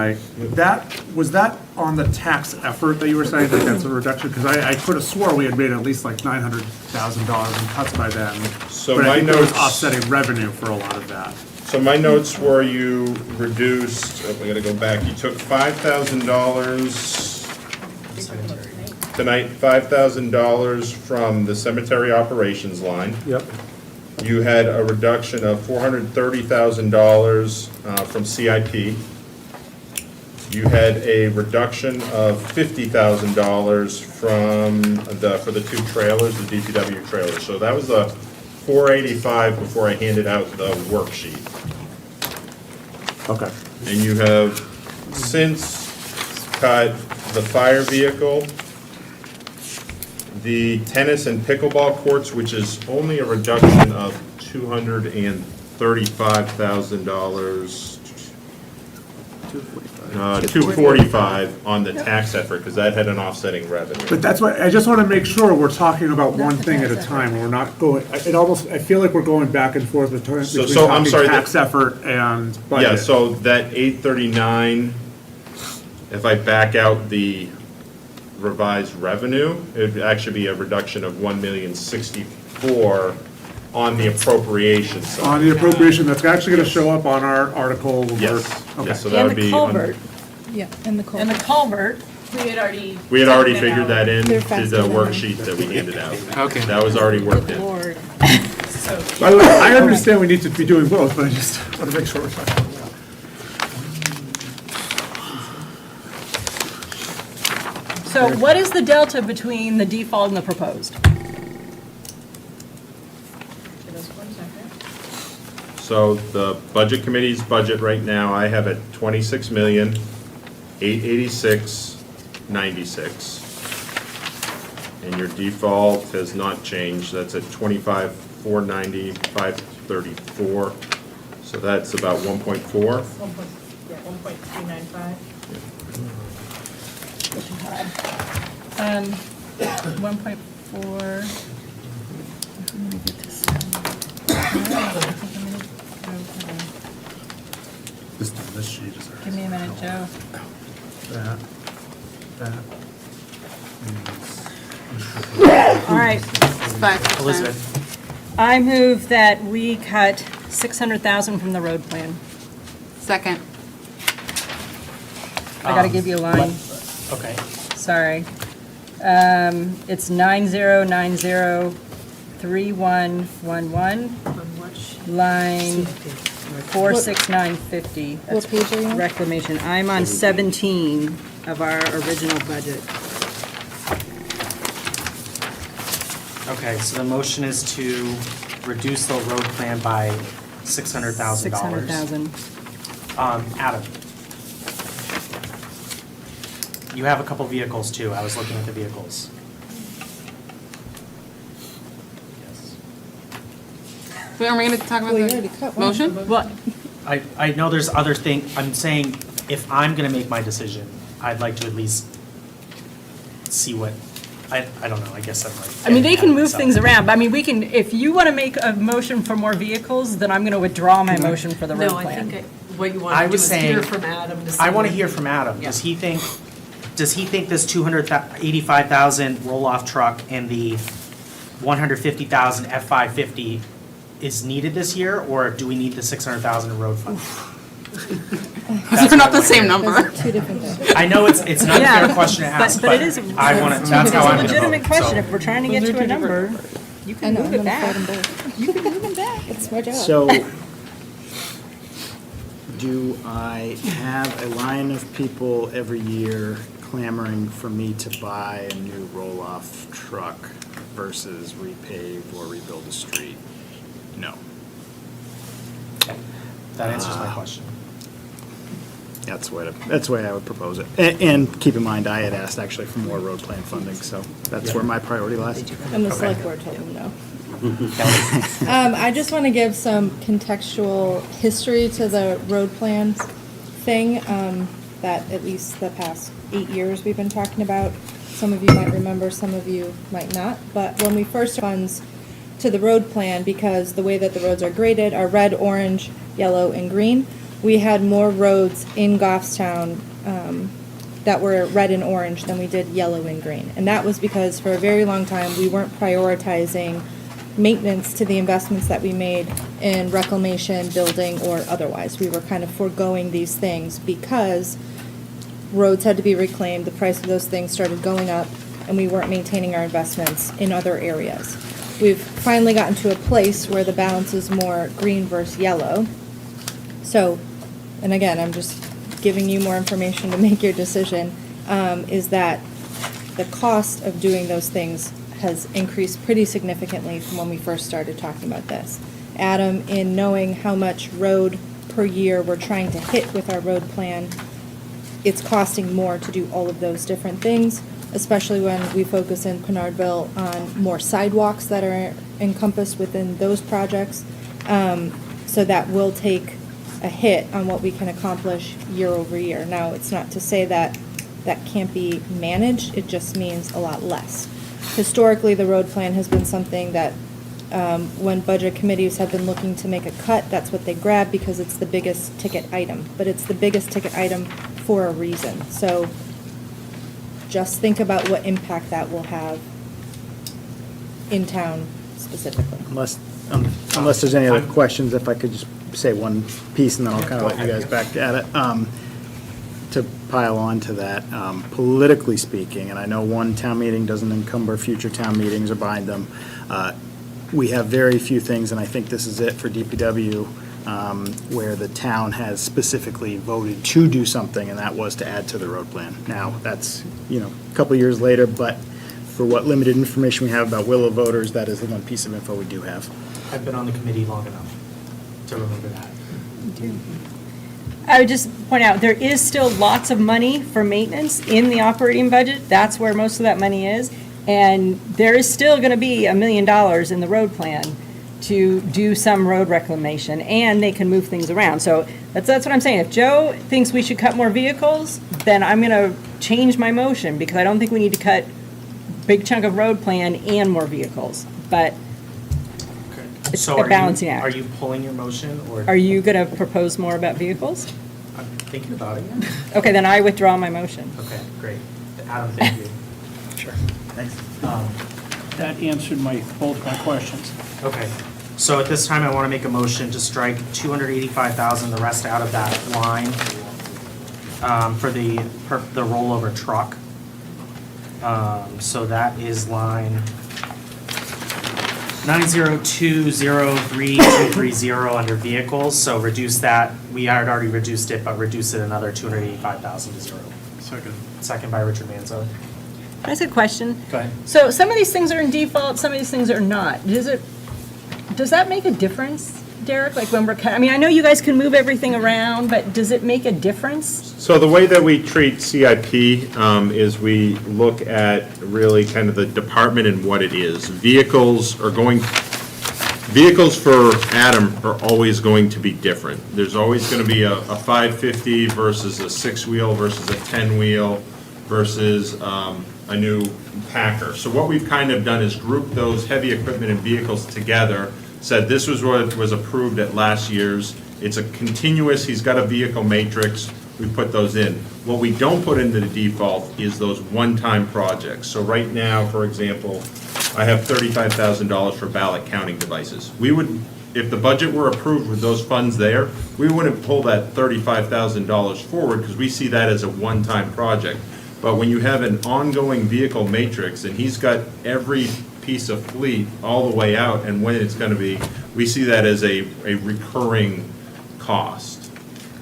was that on the tax effort that you were saying that that's a reduction? Because I could have swore we had made at least like $900,000 in cuts by then. So But I my think there was notes- offsetting revenue for a lot of that. So my notes were you reduced, we gotta go back, you took $5,000 tonight, $5,000 from the cemetery operations line. Yep. You had a reduction of $430,000 from CIP. You had a reduction of $50,000 for the two trailers, the DPW trailers. So that was the 485 before I handed out the worksheet. Okay. And you have since cut the fire vehicle, the tennis and pickleball courts, which is only a reduction of $235,000. $245 on the tax effort, because that had an offsetting revenue. But that's why, I just want to make sure we're talking about one thing at a time, we're not going, I feel like we're going back and forth between So I'm talking sorry, tax effort and budget. Yeah, so that 839, if I back out the revised revenue, it would actually be a reduction of 1,064,000 on the appropriation side. On the appropriation, that's actually going to show up on our article. Yes, Okay. yes, so that would be. on- Yeah, and the And the culvert, we had already. We had already taken it figured out. that in They're to faster the than worksheet that we handed out. Okay. That was already worked in. Lord. By the way, I understand we need to be doing both, but I just want to make sure we're talking about that. So what is the delta between the default and the proposed? So the budget committee's budget right now, I have at 26,886,96. And your default has not changed, that's at 25,490,534. So that's about 1.4. 1.395. 1.4. This sheet is Give me a minute, Joe. that. All right. Elizabeth. I move that we cut $600,000 from the road plan. Second. I gotta give you a line. Okay. Sorry. It's 90903111, line 46950. What page are you on? Reclamation. I'm on 17 of our original budget. Okay, so the motion is to reduce the road plan by $600,000. 600,000. Adam. You have a couple vehicles too. I was looking at the vehicles. So are we going to talk about Well, you already the cut one. motion? What? I know there's other I'm saying, if I'm gonna make my decision, I'd like to at least see what, I don't know, I guess I'm like. I mean, they can move myself. things around, but I mean, we can, if you want to make a motion for more vehicles, then I'm going to withdraw my motion for the road No, I plan. think what you want I to do was is saying, hear from Adam to see. I want to what- hear from Adam. Yeah. Does he think this 285,000 roll-off truck and the 150,000 F-550 is needed this year, or do we need the 600,000 in road fund? Those are not the same number. Those are two different things. I know it's an unfair Yeah, question to ask, but but it is. I want to, that's how I'm going to vote. It's a legitimate question. so. If we're trying to get to a number, you I can know, move I'm it gonna fight back. them both. You can move them back, it's my job. So, do I have a line of people every year clamoring for me to buy a new roll-off truck versus repave or rebuild a street? No. That answers my question. That's the way I would propose it. And keep in mind, I had asked actually for more road plan funding, so that's where my priority lies. And the select board told them no. I just want to give some contextual history to the road plan thing that at least the past 8 years we've been talking about. Some of you might remember, some of you might not. But when we first funds to the road plan, because the way that the roads are graded are red, orange, yellow, and green, we had more roads in Goffstown that were red and orange than we did yellow and green. And that was because for a very long time, we weren't prioritizing maintenance to the investments that we made in reclamation, building, or otherwise. We were kind of foregoing these things because roads had to be reclaimed, the price of those things started going up, and we weren't maintaining our investments in other areas. We've finally gotten to a place where the balance is more green versus yellow. So, and again, I'm just giving you more information to make your decision, is that the cost of doing those things has increased pretty significantly from when we first started talking about this. Adam, in knowing how much road per year we're trying to hit with our road plan, it's costing more to do all of those different things, especially when we focus in Pinardville on more sidewalks that are encompassed within those projects. So that will take a hit on what we can accomplish year over year. Now, it's not to say that that can't be managed, it just means a lot less. Historically, the road plan has been something that when budget committees have been looking to make a cut, that's what they grab because it's the biggest ticket item. But it's the biggest ticket item for a reason. So just think about what impact that will have in town specifically. Unless there's any other questions, if I could just say one piece and then I'll kind of let you guys back at it. To pile on to that, politically speaking, and I know one town meeting doesn't encumber future town meetings or bind them, we have very few things, and I think this is it for DPW, where the town has specifically voted to do something, and that was to add to the road plan. Now, that's, a couple of years later, but for what limited information we have about Willow voters, that is the one piece of info we do have. I've been on the committee long enough to remember that. I would just point out, there is still lots of money for maintenance in the operating budget. That's where most of that money is. And there is still going to be $1 million in the road plan to do some road reclamation, and they can move things around. So that's what I'm saying. If Joe thinks we should cut more vehicles, then I'm going to change my motion, because I don't think we need to cut big chunk of road plan and more vehicles. But it's So a balancing act. Are you pulling your motion or? Are you going to propose more about vehicles? I'm thinking about it, yeah. Okay, then I withdraw my motion. Okay, great. Adam, thank you. Sure. Thanks. That answered both my questions. Okay, so at this time, I want to make a motion to strike 285,000, the rest out of that line, for the rollover truck. So that is line 9020330 under vehicles, so reduce that, we had already reduced it, but reduce it another 285,000 to zero. Second. Second by Richard Manzo. Can I ask a question? Go ahead. So some of these things are in default, some of these things are not. Does that make a difference, Derek? Like when I mean, I know you guys can move everything around, but does it make a difference? So the way that we treat CIP is we look at really kind of the department and what it is. Vehicles for Adam are always going to be different. There's always going to be a 550 versus a 6-wheel versus a 10-wheel versus a new Packer. So what we've kind of done is group those heavy equipment and vehicles together, said this was what was approved at last year's. It's a continuous, he's got a vehicle matrix, we put those in. What we don't put into the default is those one-time projects. So right now, for example, I have $35,000 for ballot counting devices. We would, if the budget were approved with those funds there, we wouldn't pull that $35,000 forward because we see that as a one-time project. But when you have an ongoing vehicle matrix and he's got every piece of fleet all the way out and when it's going to be, we see that as a recurring cost.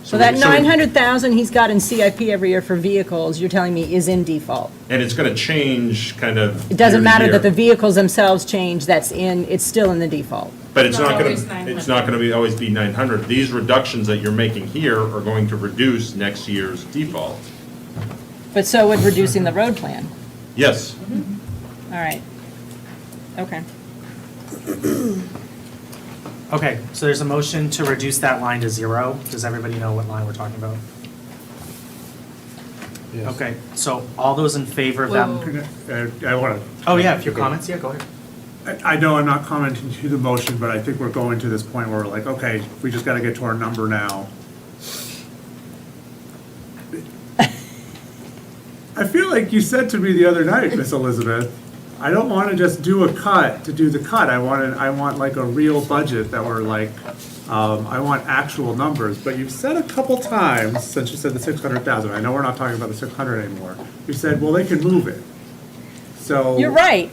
So that 900,000 he's got in CIP every year for vehicles, you're telling me is in default? And it's going to change kind of. It doesn't year to matter year. that the vehicles themselves change, it's still in the default? But it's not always gonna, 900. it's not gonna always be 900. These reductions that you're making here are going to reduce next year's default. But so would reducing the road plan. Yes. All right. Okay. Okay, so there's a motion to reduce that line to 0. Does everybody know what line we're talking about? Okay, so all those in favor of that? I want to. Oh, yeah, if your comments, yeah, go ahead. I know I'm not commenting to the motion, but I think we're going to this point where we're like, okay, we just got to get to our number now. I feel like you said to me the other night, Miss Elizabeth, I don't want to just do a cut to do the cut. I want like a real budget that we're like, I want actual numbers. But you've said a couple times, since you said the 600,000, I know we're not talking about the 600 anymore. You said, well, they can move it. So. You're right,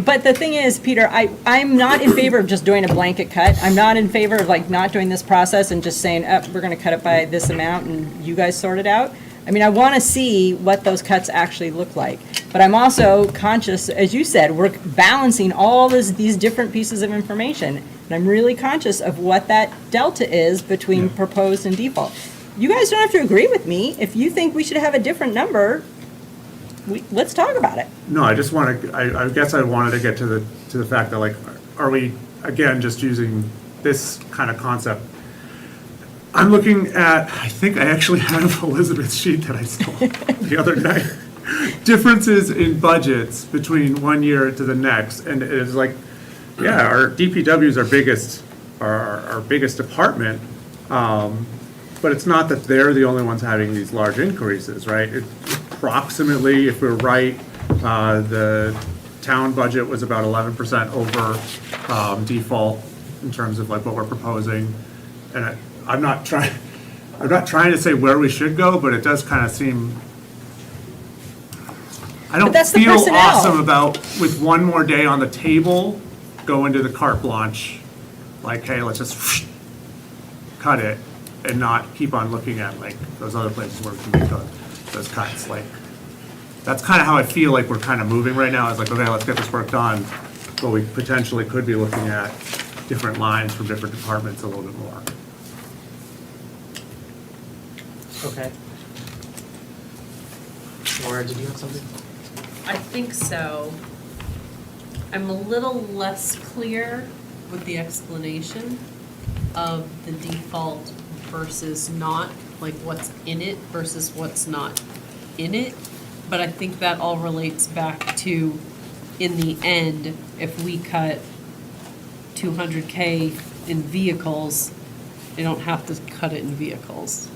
but the thing is, Peter, I'm not in favor of just doing a blanket cut. I'm not in favor of like not doing this process and just saying, we're gonna cut it by this amount and you guys sort it out. I mean, I wanna see what those cuts actually look like. But I'm also conscious, as you said, we're balancing all these different pieces of information. And I'm really conscious of what that delta is between proposed and default. You guys don't have to agree with me. If you think we should have a different number, let's talk about it. No, I just want to, I guess I wanted to get to the fact that like, are we, again, just using this kind of concept? I'm looking at, I think I actually have Elizabeth's sheet that I stole the other night. Differences in budgets between one year to the next, and it's like, yeah, our DPW is our biggest department, but it's not that they're the only ones having these large increases, right? Approximately, if we're right, the town budget was about 11% over default in terms of like what we're proposing. And I'm not trying to say where we should go, but it does kind of seem, I don't that's the feel personnel. awesome about, with one more day on the table, go into the carte blanche, like, hey, let's just cut it and not keep on looking at like those other places where we can make those cuts. Like, that's kind of how I feel like we're kind of moving right now. It's like, okay, let's get this work done, but we potentially could be looking at different lines from different departments a little bit more. Okay. Laura, did you have something? I think so. I'm a little less clear with the explanation of the default versus not, like what's in it versus what's not in it. But I think that all relates back to, in the end, if we cut 200K in vehicles, they don't have to cut it in vehicles.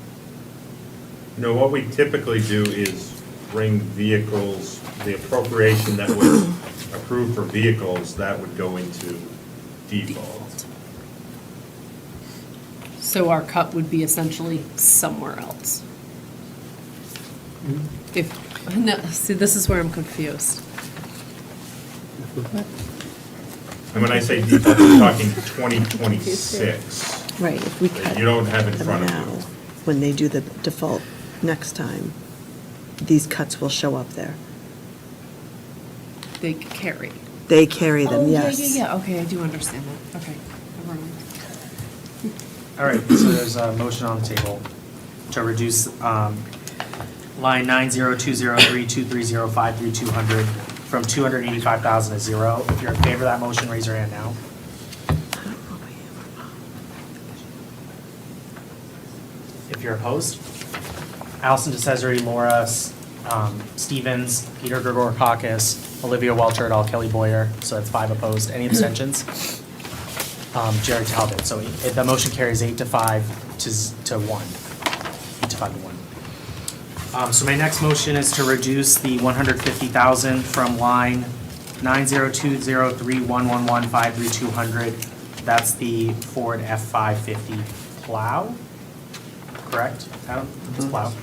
You know, what we typically do is bring vehicles, the appropriation that was approved for vehicles, that would go into default. So our cut would be essentially somewhere else. If, no, see, this is where I'm confused. And when I say default, I'm talking 2026. Right, if we cut You don't have in them front of now, you. when they do the default next time, these cuts will show up there. They carry. They carry them, yes. Yeah, okay, I do understand that, okay. Never mind. All right, so there's a motion on the table to reduce line 9020323053200 from 285,000 to 0. If you're in favor of that motion, raise your hand now. If you're opposed, Allison DeCesare, Laura Stevens, Peter Gregorakis, Olivia Welcher et al., Kelly Boyer, so that's 5 opposed. Any abstentions? Jerry Talbot. So the motion carries 8 to 5 to 1. 8 to 5 to 1. So my next motion is to reduce the 150,000 from line 9020311153200. That's the Ford F550 plow. Correct, Adam? It's plow.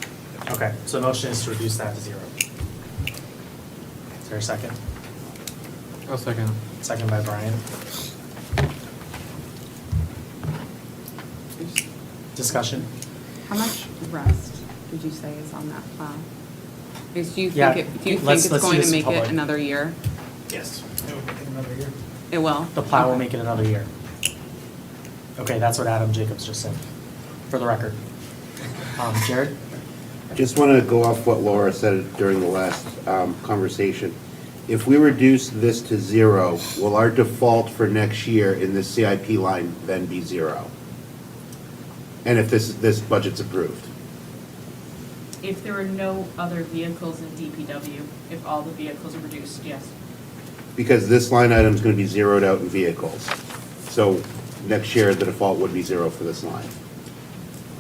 Okay, so the motion is to reduce that to 0. Is there a second? I'll second. Second by Brian. Discussion? How much rust did you say is on that plow? Because do you Yeah, think it's let's going do to this make public. it another year? Yes. It will make it another year. It will? The plow will Okay. make it another year. Okay, that's what Adam Jacobs just said, for the record. Jared? Just want to go off what Laura said during the last conversation. If we reduce this to 0, will our default for next year in this CIP line then be 0? And if this budget's approved? If there are no other vehicles in DPW, if all the vehicles are reduced, yes. Because this line item is going to be zeroed out in vehicles. So next year, the default would be 0 for this line.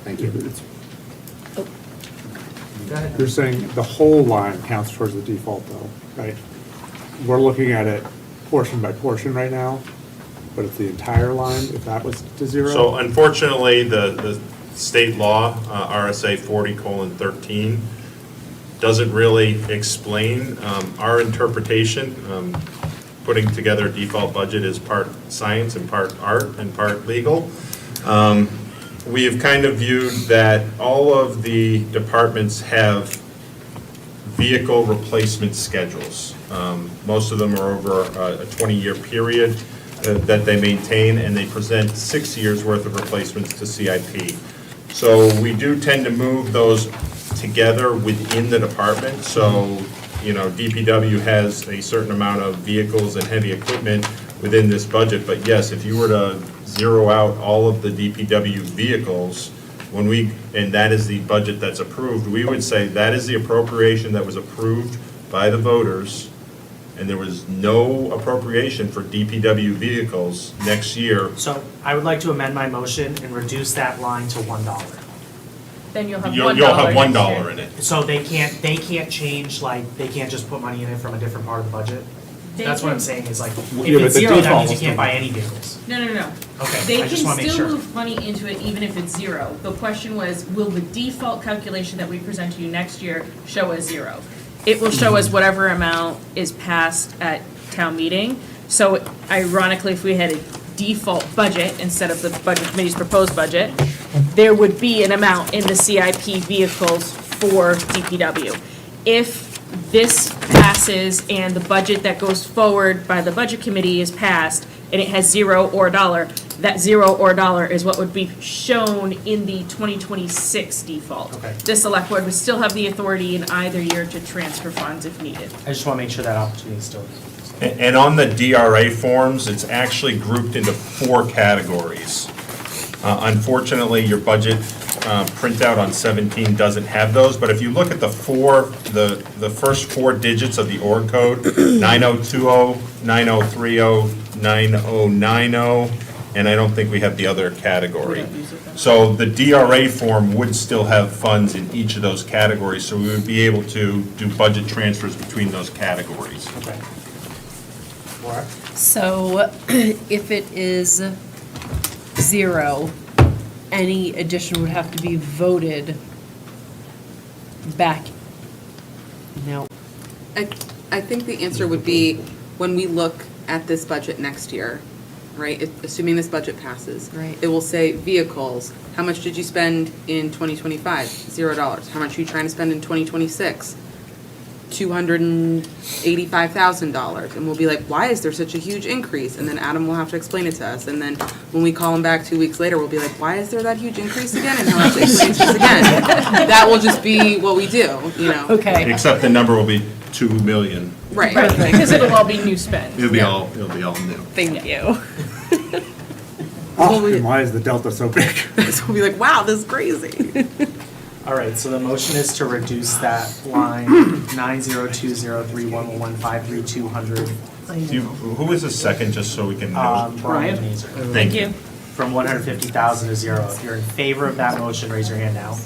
Thank you. You're saying the whole line counts towards the default though, right? We're looking at it portion by portion right now, but if the entire line, if that was to 0? So unfortunately, the state law, RSA 40:13, doesn't really explain our interpretation. Putting together a default budget is part science and part art and part legal. We have kind of viewed that all of the departments have vehicle replacement schedules. Most of them are over a 20-year period that they maintain, and they present 6 years' worth of replacements to CIP. So we do tend to move those together within the department. So, you know, DPW has a certain amount of vehicles and heavy equipment within this budget. But yes, if you were to zero out all of the DPW vehicles, and that is the budget that's approved, we would say that is the appropriation that was approved by the voters, and there was no appropriation for DPW vehicles next year. So I would like to amend my motion and reduce that line to $1. Then you'll have $1 You'll have next $1 year. in it. So they can't change, like, they can't just put money in it from a different part of the budget? They That's what can- I'm saying, is like, if Yeah, but it's the 0, that default means you is can't buy $1. any vehicles. No. Okay, They I just can wanna make still sure. move money into it even if it's 0. The question was, will the default calculation that we present to you next year show as 0? It will show as whatever amount is passed at town meeting. So ironically, if we had a default budget instead of the budget committee's proposed budget, there would be an amount in the CIP vehicles for DPW. If this passes and the budget that goes forward by the budget committee is passed and it has 0 or $1, that 0 or $1 is what would be shown in the 2026 default. Okay. The select board would still have the authority in either year to transfer funds if needed. I just want to make sure that opportunity still exists. And on the DRA forms, it's actually grouped into 4 categories. Unfortunately, your budget printout on 17 doesn't have those, but if you look at the first 4 digits of the org code, 9020, 9030, 9090, and I don't think we have the other category. So the DRA form would still have funds in each of those categories, so we would be able to do budget transfers between those categories. Okay. Laura? So if it is 0, any addition would have to be voted back. No. I think the answer would be, when we look at this budget next year, right, assuming this budget passes. Right. It will say vehicles, how much did you spend in 2025? $0. How much are you trying to spend in 2026? $285,000. And we'll be like, why is there such a huge increase? And then Adam will have to explain it to us. And then when we call him back 2 weeks later, we'll be like, why is there that huge increase again? And he'll have to explain it to us again. That will just be what we do, you know? Okay. Except the number will be 2 million. Right. Because it'll all be new spend. It'll be all new. Thank you. Oh, and why is the delta so big? So we'll be like, wow, this is crazy. All right, so the motion is to reduce that line 9020311153,200. Who is the second, just so we can know? Brian Mazer. Thank you. From 150,000 to 0. If you're in favor of that motion, raise your hand now.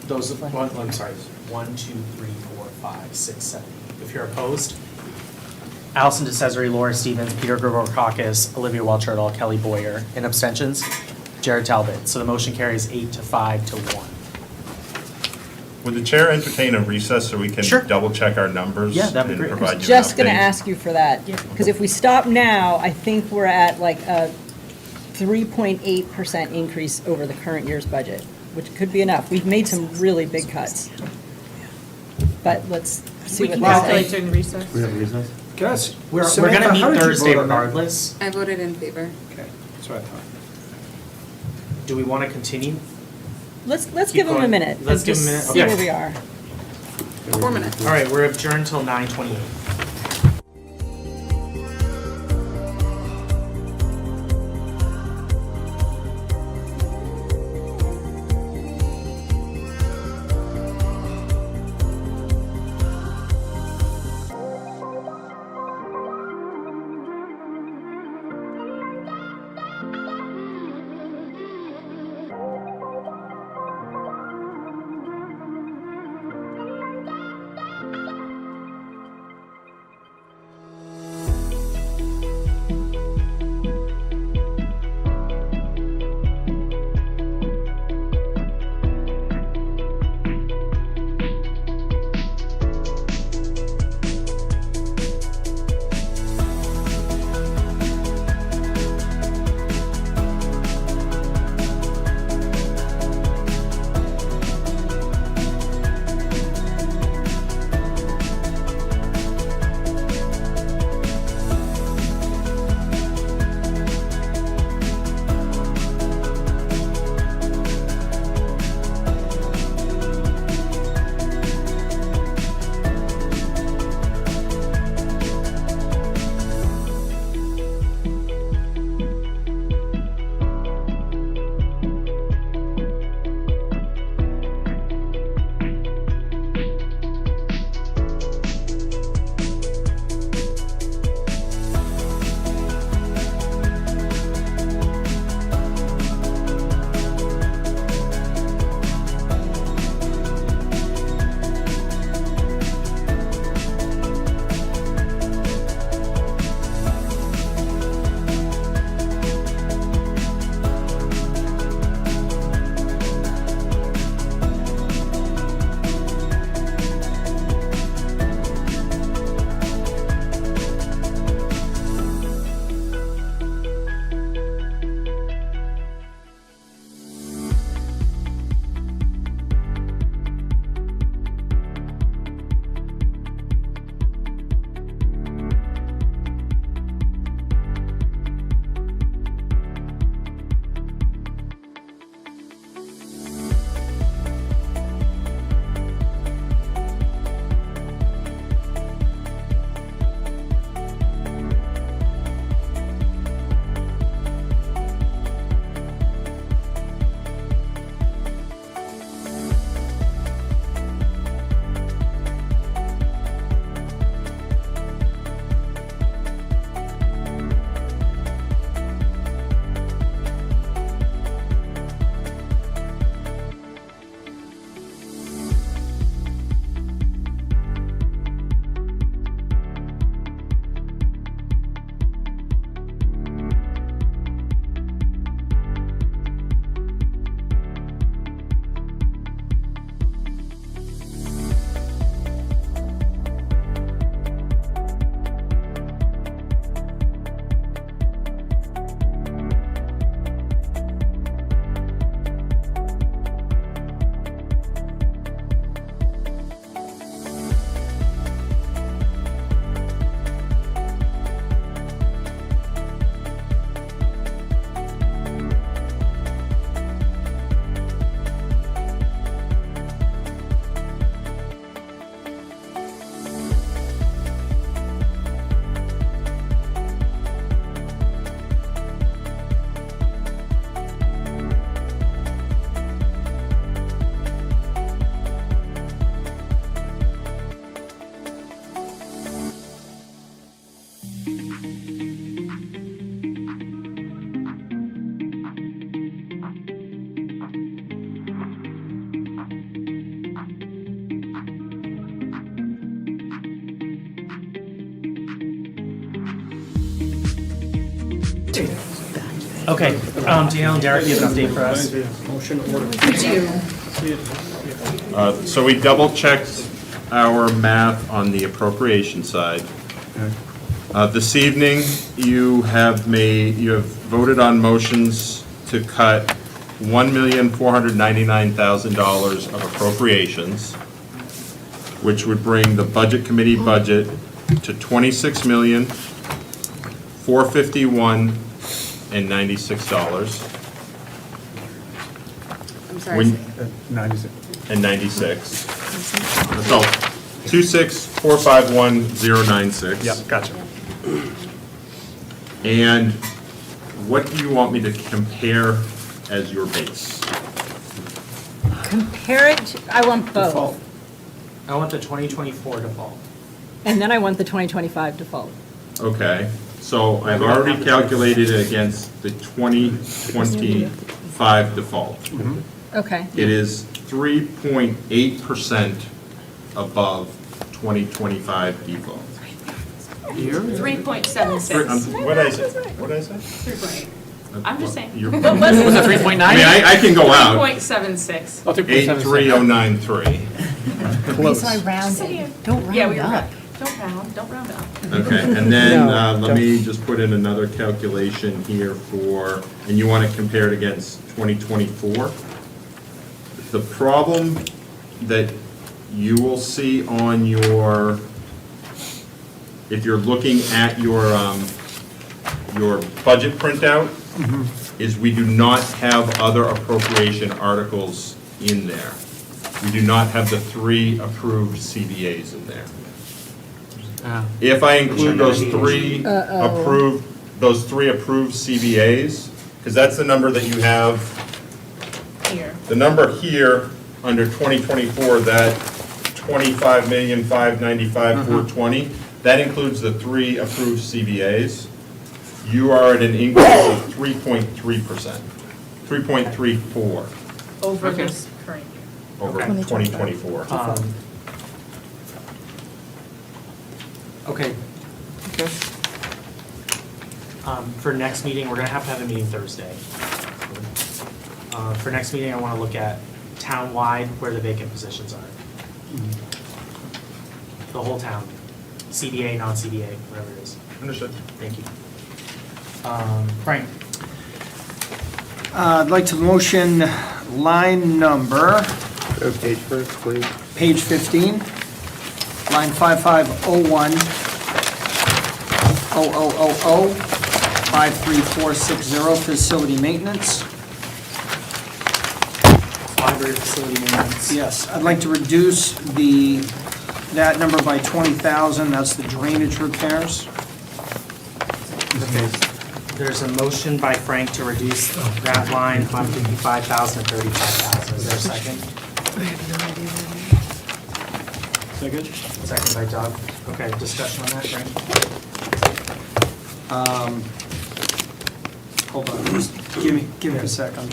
Those, I'm sorry, 1, 2, 3, 4, 5, 6, 7. If you're opposed, Allison DeCesare, Laura Stevens, Peter Gregorkakis, Olivia Welch-Erdl, Kelly Boyer, and abstentions, Jared Talbot. So the motion carries 8 to 5 to 1. Would the chair entertain a recess so we can Sure. double check our numbers? Yeah, that'd be and great. provide you an Just going to update? ask you for that, because if we stop now, I think we're at like a 3.8% increase over the current year's budget, which could be enough. We've made some really big cuts. But let's see We what can they calculate say. during recess. We have a recess? Guys, We're Samantha, gonna how meet did you Thursday vote on that? regardless. I voted in favor. Okay, that's what I thought. Do we want to continue? Let's Keep give them a going. minute. Let's and give 'em a just minute. See Okay. where we are. 4 minutes. All right, we're adjourned till 9:28. Okay, Danielle and Derek, you have an update for us? So we double-checked our math on the appropriation side. This evening, you have voted on motions to cut $1,499,000 of appropriations, which would bring the Budget Committee budget to $26,451,096. I'm sorry. When- 96. And 96. So, 26,451,096. Yep, gotcha. And what do you want me to compare as your base? Compare it, I want both. I want the 2024 default. And then I want the 2025 default. Okay, so I've already calculated it against the 2025 default. Okay. It is 3.8% above 2025 default. 3.76. What did I say? What did I say? 3.8. I'm just saying. You're- Was it 3.9? I mean, I can go out. 3.76. Oh, 3.76. 83093. So I rounded. Don't round Yeah, we were up. right. Don't round up. Okay, and then No, let me just put in another calculation here for, and you want to compare it against 2024? The problem that you will see on your, if you're looking at your budget printout, is we do not have other appropriation articles in there. We do not have the 3 approved CBAs in there. If I include those 3 approved CBAs, because that's the number that you have. Here. The number here, under 2024, that 25,595,420, that includes the 3 approved CBAs. You are at an increase of 3.3%, 3.34 Over this current year. over 2024. Okay. For next meeting, we're gonna have to have a meeting Thursday. For next meeting, I wanna look at town-wide where the vacant positions are. The whole town, CBA, non-CBA, whatever it is. Understood. Thank you. Frank? I'd like to motion line number, Go page first, please. page 15, line 5501, 0000, 53460, facility maintenance. Library facility maintenance. Yes, I'd like to reduce that number by 20,000, that's the drainage repairs. Okay. There's a motion by Frank to reduce that line from 55,000 to 35,000. Is there a second? Second. Second by Doug. Okay, discussion on that, Frank? Hold on, just give me a second.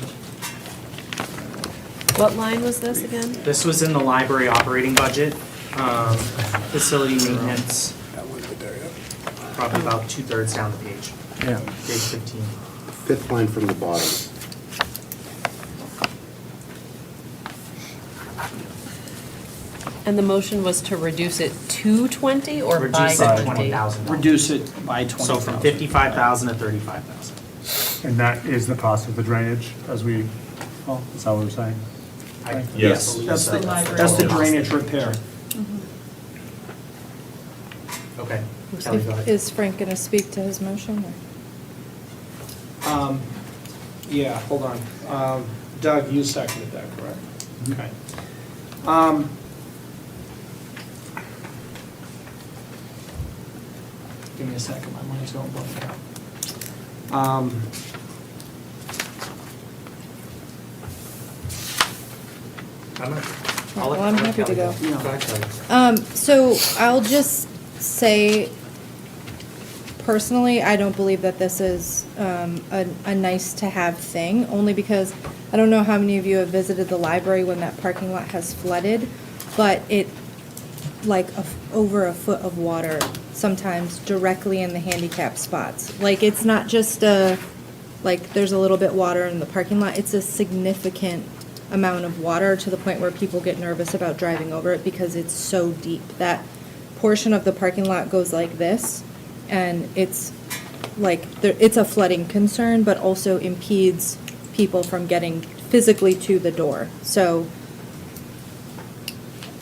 What line was this again? This was in the library operating budget, facility maintenance. Probably about 2/3 down the page. Yeah. Page 15. 5th line from the bottom. And the motion was to reduce it to 20 or by Reduce it 20? $20,000. Reduce it by 20,000. So from 55,000 to 35,000. And that is the cost of the drainage, as we, well, is that what we're saying? Yes. That's the drainage repair. Okay. Kelly, go ahead. Is Frank going to speak to his motion? Or? Yeah, hold on. Doug, you seconded that, correct? Okay. Give me a second, my mind's going blank out. Well, I'm happy to go. Go ahead, Kelly. So I'll just say, personally, I don't believe that this is a nice-to-have thing, only because I don't know how many of you have visited the library when that parking lot has flooded, but it, like, over a foot of water, sometimes directly in the handicap spots. Like, it's not just like, there's a little bit water in the parking lot, it's a significant amount of water to the point where people get nervous about driving over it because it's so deep. That portion of the parking lot goes like this, and it's like, it's a flooding concern, but also impedes people from getting physically to the door. So,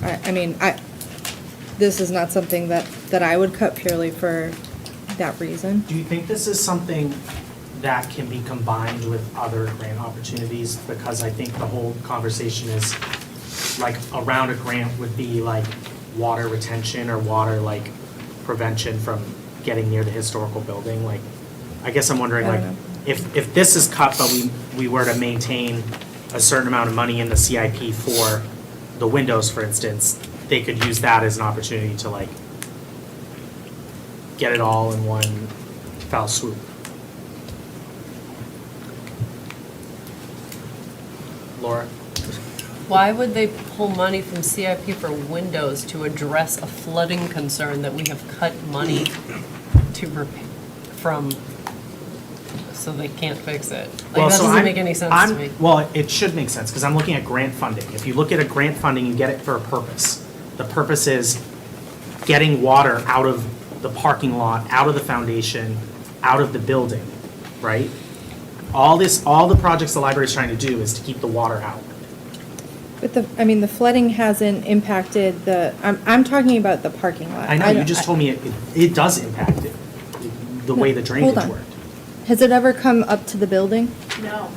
I mean, this is not something that I would cut purely for that reason. Do you think this is something that can be combined with other grant opportunities? Because I think the whole conversation is, like, around a grant would be like water retention or water, like, prevention from getting near the historical building. Like, I guess I'm wondering, I like, don't if this is cut, but we were to maintain a certain amount of money in the CIP for the windows, for instance, they could use that as an opportunity to, like, get it all in one foul swoop. Laura? Why would they pull money from CIP for windows to address a flooding concern that we have cut money to from, so they can't fix it? Like, that doesn't make any sense to me. Well, it should make sense, because I'm looking at grant funding. If you look at a grant funding, you get it for a purpose. The purpose is getting water out of the parking lot, out of the foundation, out of the building, right? All the projects the library is trying to do is to keep the water out. But the flooding hasn't impacted I'm talking about the parking lot. I know, you just told me it does impact it, the way the drainage hold on. worked. Has it ever come up to the building? No.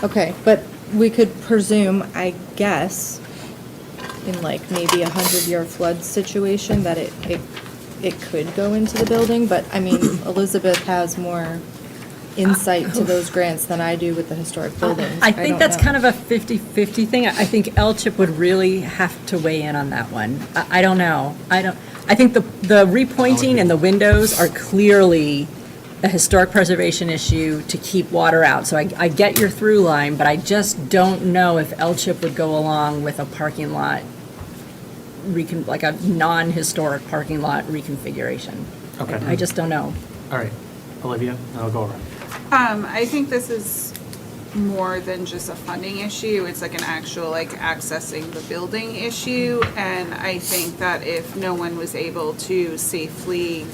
Okay, but we could presume, I guess, in like maybe 100-year flood situation, that it could go into the building, but I mean, Elizabeth has more insight to those grants than I do with the historic buildings. I think don't that's know. kind of a 50-50 thing. I think LCHIP would really have to weigh in on that one. I don't know. I think the repointing and the windows are clearly a historic preservation issue to keep water out. So I get your through line, but I just don't know if LCHIP would go along with a parking lot, like a non-historic parking lot reconfiguration. Okay. I just don't know. All right, Olivia, and I'll go around. I think this is more than just a funding issue. It's like an actual, like, accessing the building issue. And I think that if no one was able to safely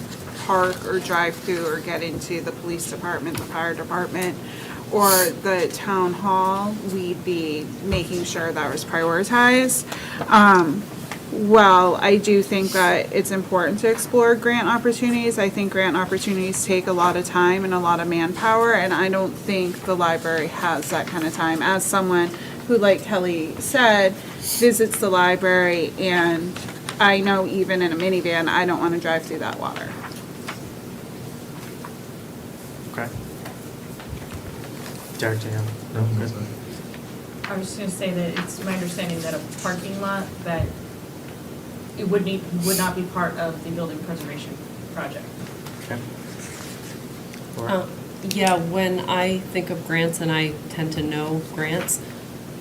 park or drive through or get into the police department, the fire department, or the town hall, we'd be making sure that was prioritized. Well, I do think that it's important to explore grant opportunities. I think grant opportunities take a lot of time and a lot of manpower, and I don't think the library has that kind of time. As someone who, like Kelly said, visits the library, and I know even in a minivan, I don't want to drive through that water. Okay. Derek, do you have? No, good. I was just gonna say that it's my understanding that a parking lot, that it would not be part of the building preservation project. Okay. Laura? Yeah, when I think of grants, and I tend to know grants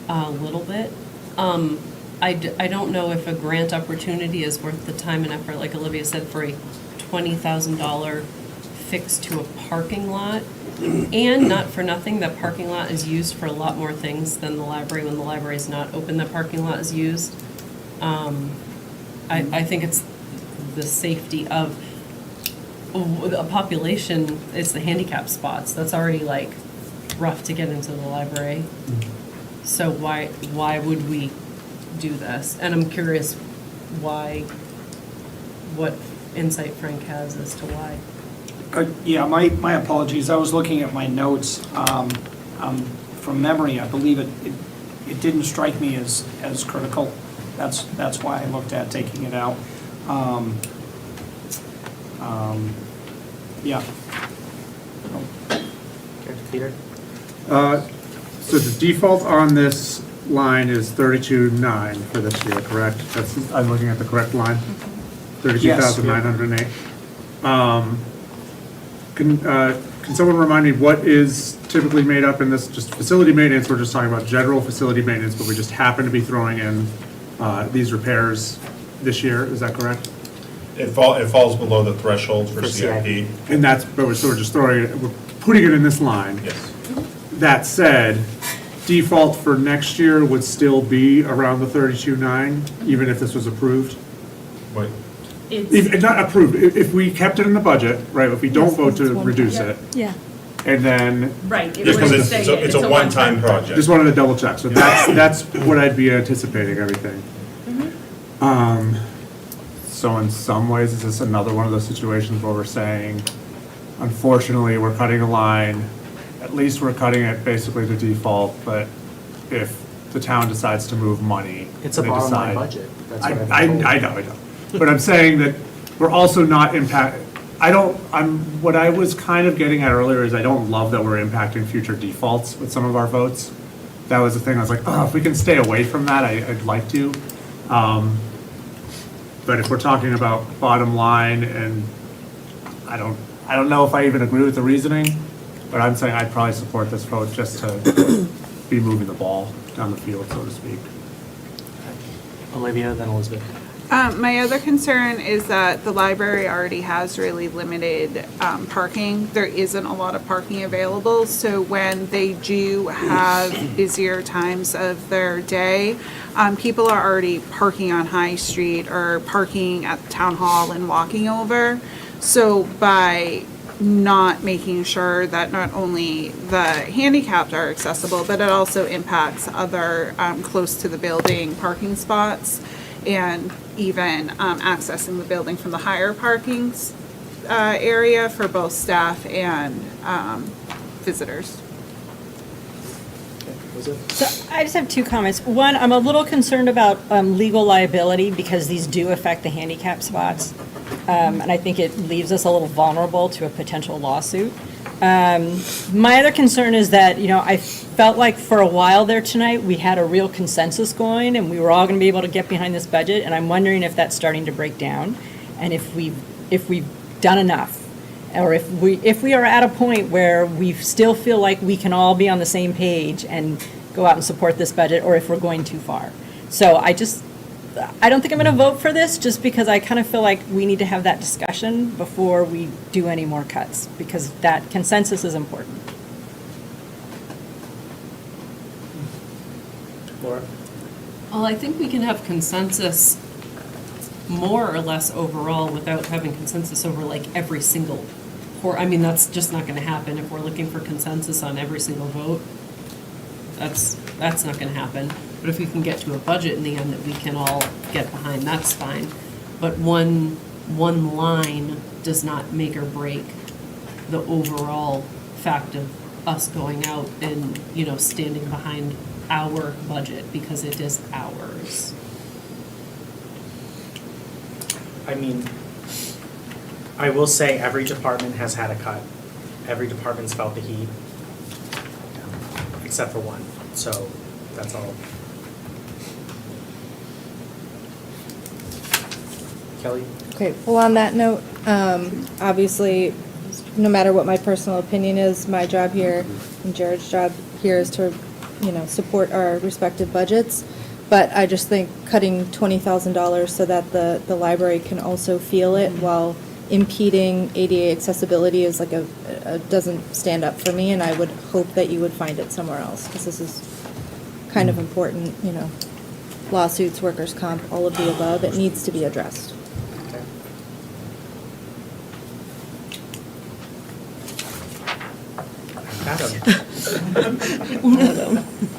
a little bit, I don't know if a grant opportunity is worth the time and effort, like Olivia said, for a $20,000 fix to a parking lot. And not for nothing, that parking lot is used for a lot more things than the library. When the library is not open, the parking lot is used. I think it's the safety of a population. It's the handicap spots. That's already like rough to get into the library. So why would we do this? And I'm curious what insight Frank has as to why. Yeah, my apologies. I was looking at my notes. From memory, I believe it didn't strike me as critical. That's why I looked at taking it out. Yeah. Okay, Peter? So the default on this line is 32,900 for this year, correct? I'm looking at the correct line? 32,908. Can someone remind me what is typically made up in this, just facility maintenance? We're just talking about general facility maintenance, but we just happen to be throwing in these repairs this year, is that correct? It falls below the threshold for CIP. And but we're just we're putting it in this line. Yes. That said, default for next year would still be around the 32,900, even if this was approved? Wait. If not approved, if we kept it in the budget, right, if we don't vote to reduce it, Yeah. and then. Right. Just because it's a one-time project. Just wanted to double check, so that's what I'd be anticipating, everything. So in some ways, is this another one of those situations where we're saying, unfortunately, we're cutting a line, at least we're cutting it basically to default, but if the town decides to move money. It's a they bottom line decide- budget. That's what I've been told. I know. But I'm saying that we're also not what I was kind of getting at earlier is I don't love that we're impacting future defaults with some of our votes. That was the thing, I was like, oh, if we can stay away from that, I'd like to. But if we're talking about bottom line, and I don't know if I even agree with the reasoning, but I'm saying I'd probably support this vote just to be moving the ball down the field, so to speak. Olivia, then Elizabeth. My other concern is that the library already has really limited parking. There isn't a lot of parking available, so when they do have busier times of their day, people are already parking on High Street or parking at the town hall and walking over. So by not making sure that not only the handicapped are accessible, but it also impacts other close to the building parking spots, and even accessing the building from the higher parking area for both staff and visitors. So I just have two comments. One, I'm a little concerned about legal liability because these do affect the handicap spots. And I think it leaves us a little vulnerable to a potential lawsuit. My other concern is that, I felt like for a while there tonight, we had a real consensus going and we were all going to be able to get behind this budget. And I'm wondering if that's starting to break down and if we've done enough. Or if we are at a point where we still feel like we can all be on the same page and go out and support this budget, or if we're going too far. So I don't think I'm going to vote for this, just because I kind of feel like we need to have that discussion before we do any more cuts, because that consensus is important. Laura? Well, I think we can have consensus more or less overall without having consensus over like every single, that's just not gonna happen. If we're looking for consensus on every single vote, that's not gonna happen. But if we can get to a budget in the end that we can all get behind, that's fine. But one line does not make or break the overall fact of us going out and, standing behind our budget, because it is ours. I will say every department has had a cut. Every department's felt the heat, except for one. So that's all. Kelly? Okay, well, on that note, obviously, no matter what my personal opinion is, my job here and Jared's job here is to, support our respective budgets. But I just think cutting $20,000 so that the library can also feel it while impeding ADA accessibility is doesn't stand up for me, and I would hope that you would find it somewhere else, because this is kind of important, lawsuits, workers' comp, all of the above. It needs to be addressed. Adam.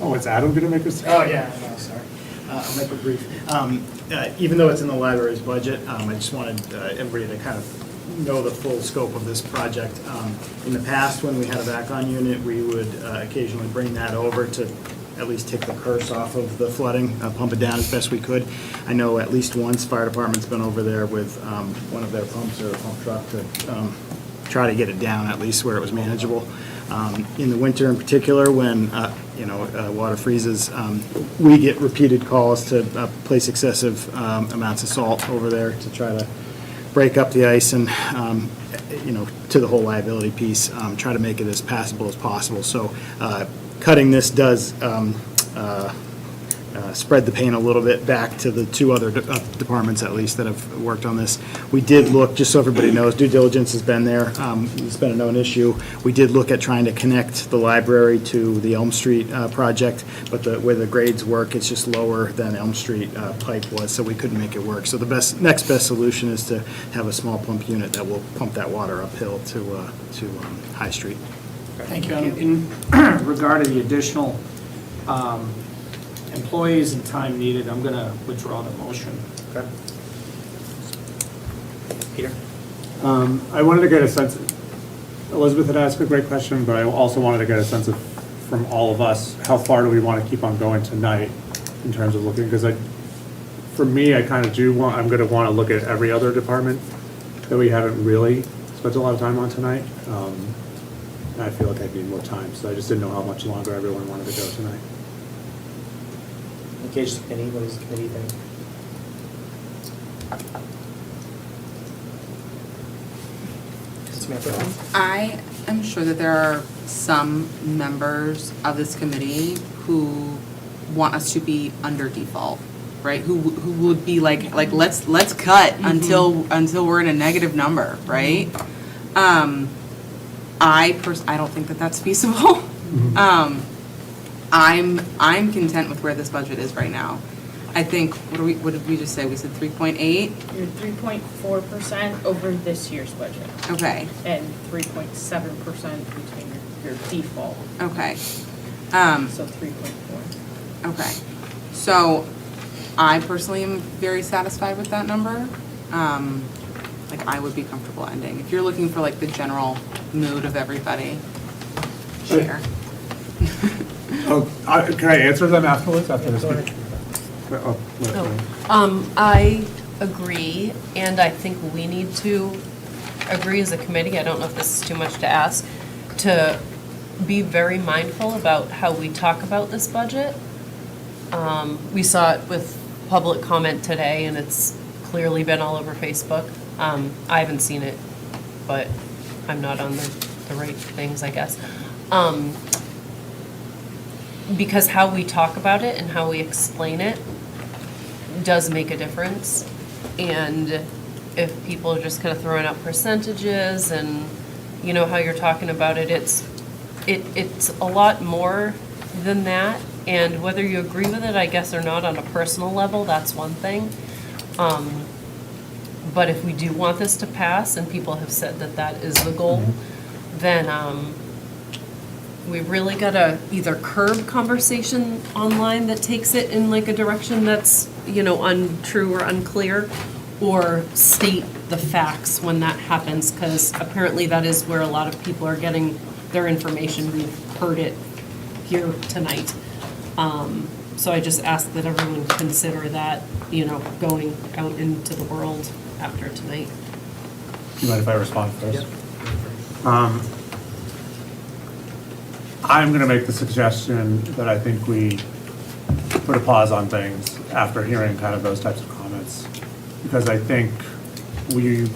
Oh, is Adam going to make us? Oh, yeah, no, sorry. I'll make it brief. Even though it's in the library's budget, I just wanted everybody to kind of know the full scope of this project. In the past, when we had a back-on unit, we would occasionally bring that over to at least take the curse off of the flooding, pump it down as best we could. I know at least once fire department's been over there with one of their pumps or a pump truck to try to get it down at least where it was manageable. In the winter in particular, when water freezes, we get repeated calls to place excessive amounts of salt over there to try to break up the ice and, to the whole liability piece, try to make it as passable as possible. So cutting this does spread the pain a little bit back to the two other departments at least that have worked on this. We did look, just so everybody knows, due diligence has been there. It's been a known issue. We did look at trying to connect the library to the Elm Street project, but where the grades work, it's just lower than Elm Street pipe was, so we couldn't make it work. So the next best solution is to have a small pump unit that will pump that water uphill to High Street. Thank you. In regard to the additional employees and time needed, I'm going to withdraw the motion. Okay. Peter? I wanted to get a sense, Elizabeth had asked a great question, but I also wanted to get a sense of, from all of us, how far do we want to keep on going tonight in terms of looking, because for me, I kind of I'm going to want to look at every other department that we haven't really spent a lot of time on tonight. And I feel like I need more time, so I just didn't know how much longer everyone wanted to go tonight. Engage the committee, what does the committee think? I am sure that there are some members of this committee who want us to be under default, right? Who would be like let's cut until we're in a negative number, right? I don't think that that's feasible. I'm content with where this budget is right now. I think, what did we just say? We said 3.8? You're 3.4% over this year's budget. Okay. And 3.7% between your default. Okay. So 3.4. Okay. So I personally am very satisfied with that number. I would be comfortable ending. If you're looking for like the general mood of everybody, share. Can I answer them afterwards, after this? I agree, and I think we need to agree as a committee, I don't know if this is too much to ask, to be very mindful about how we talk about this budget. We saw it with public comment today, and it's clearly been all over Facebook. I haven't seen it, but I'm not on the right things, I guess. Because how we talk about it and how we explain it does make a difference. And if people are just kind of throwing out percentages and you know how you're talking about it, it's a lot more than that. And whether you agree with it, I guess, or not on a personal level, that's one thing. But if we do want this to pass, and people have said that that is the goal, then we really gotta either curb conversation online that takes it in like a direction that's, untrue or unclear, or state the facts when that happens, because apparently that is where a lot of people are getting their information. We've heard it here tonight. So I just ask that everyone consider that, going out into the world after tonight. Do you mind if I respond first? I'm going to make the suggestion that I think we put a pause on things after hearing kind of those types of comments, because I think we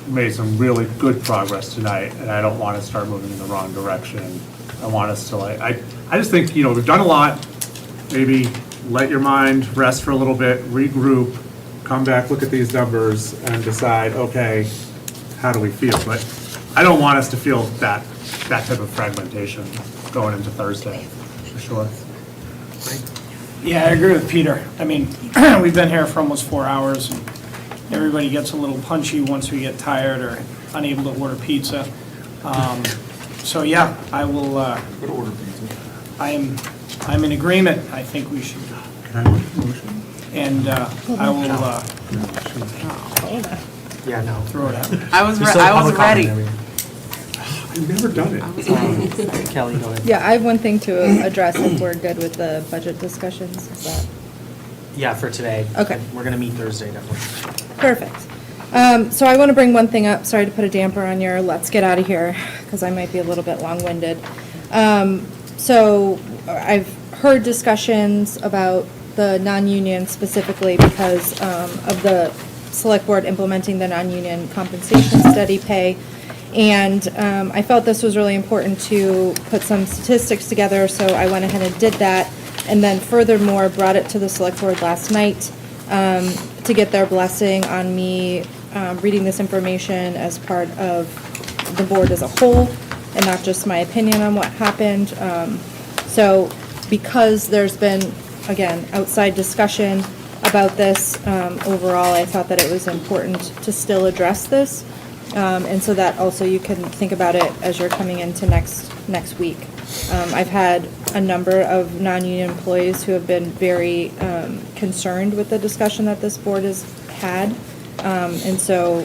made some really good progress tonight, and I don't want to start moving in the wrong direction. I want us to I just think, we've done a lot. Maybe let your mind rest for a little bit, regroup, come back, look at these numbers, and decide, okay, how do we feel? But I don't want us to feel that type of fragmentation going into Thursday, for sure. Yeah, I agree with Peter. I mean, we've been here for almost 4 hours, and everybody gets a little punchy once we get tired or unable to order pizza. So yeah, I will, I'm in agreement. I think we should. Can I make a motion? And I will, Yeah, no. throw it out. I was We still have public ready. comment, I've never done it. Kelly, go ahead. Yeah, I have one thing to address if we're good with the budget discussions. Is that Yeah, for today. Okay. We're gonna meet Thursday, definitely. perfect? So I want to bring one thing up. Sorry to put a damper on your let's get out of here, because I might be a little bit long-winded. So I've heard discussions about the non-union specifically because of the select board implementing the non-union compensation study pay. And I felt this was really important to put some statistics together, so I went ahead and did that. And then furthermore, brought it to the select board last night to get their blessing on me reading this information as part of the board as a whole, and not just my opinion on what happened. So because there's been, again, outside discussion about this, overall, I thought that it was important to still address this. And so that also you can think about it as you're coming into next week. I've had a number of non-union employees who have been very concerned with the discussion that this board has had. And so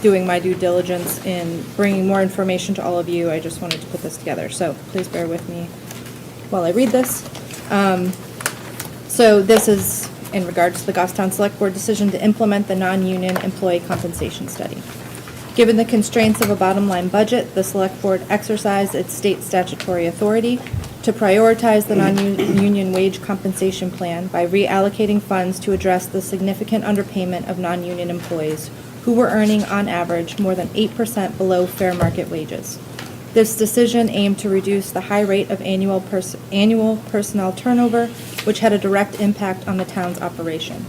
doing my due diligence in bringing more information to all of you, I just wanted to put this together. So please bear with me while I read this. So this is in regards to the Goffstown Select Board decision to implement the non-union employee compensation study. Given the constraints of a bottom-line budget, the Select Board exercised its state statutory authority to prioritize the non-union wage compensation plan by reallocating funds to address the significant underpayment of non-union employees who were earning, on average, more than 8% below fair market wages. This decision aimed to reduce the high rate of annual personnel turnover, which had a direct impact on the town's operation.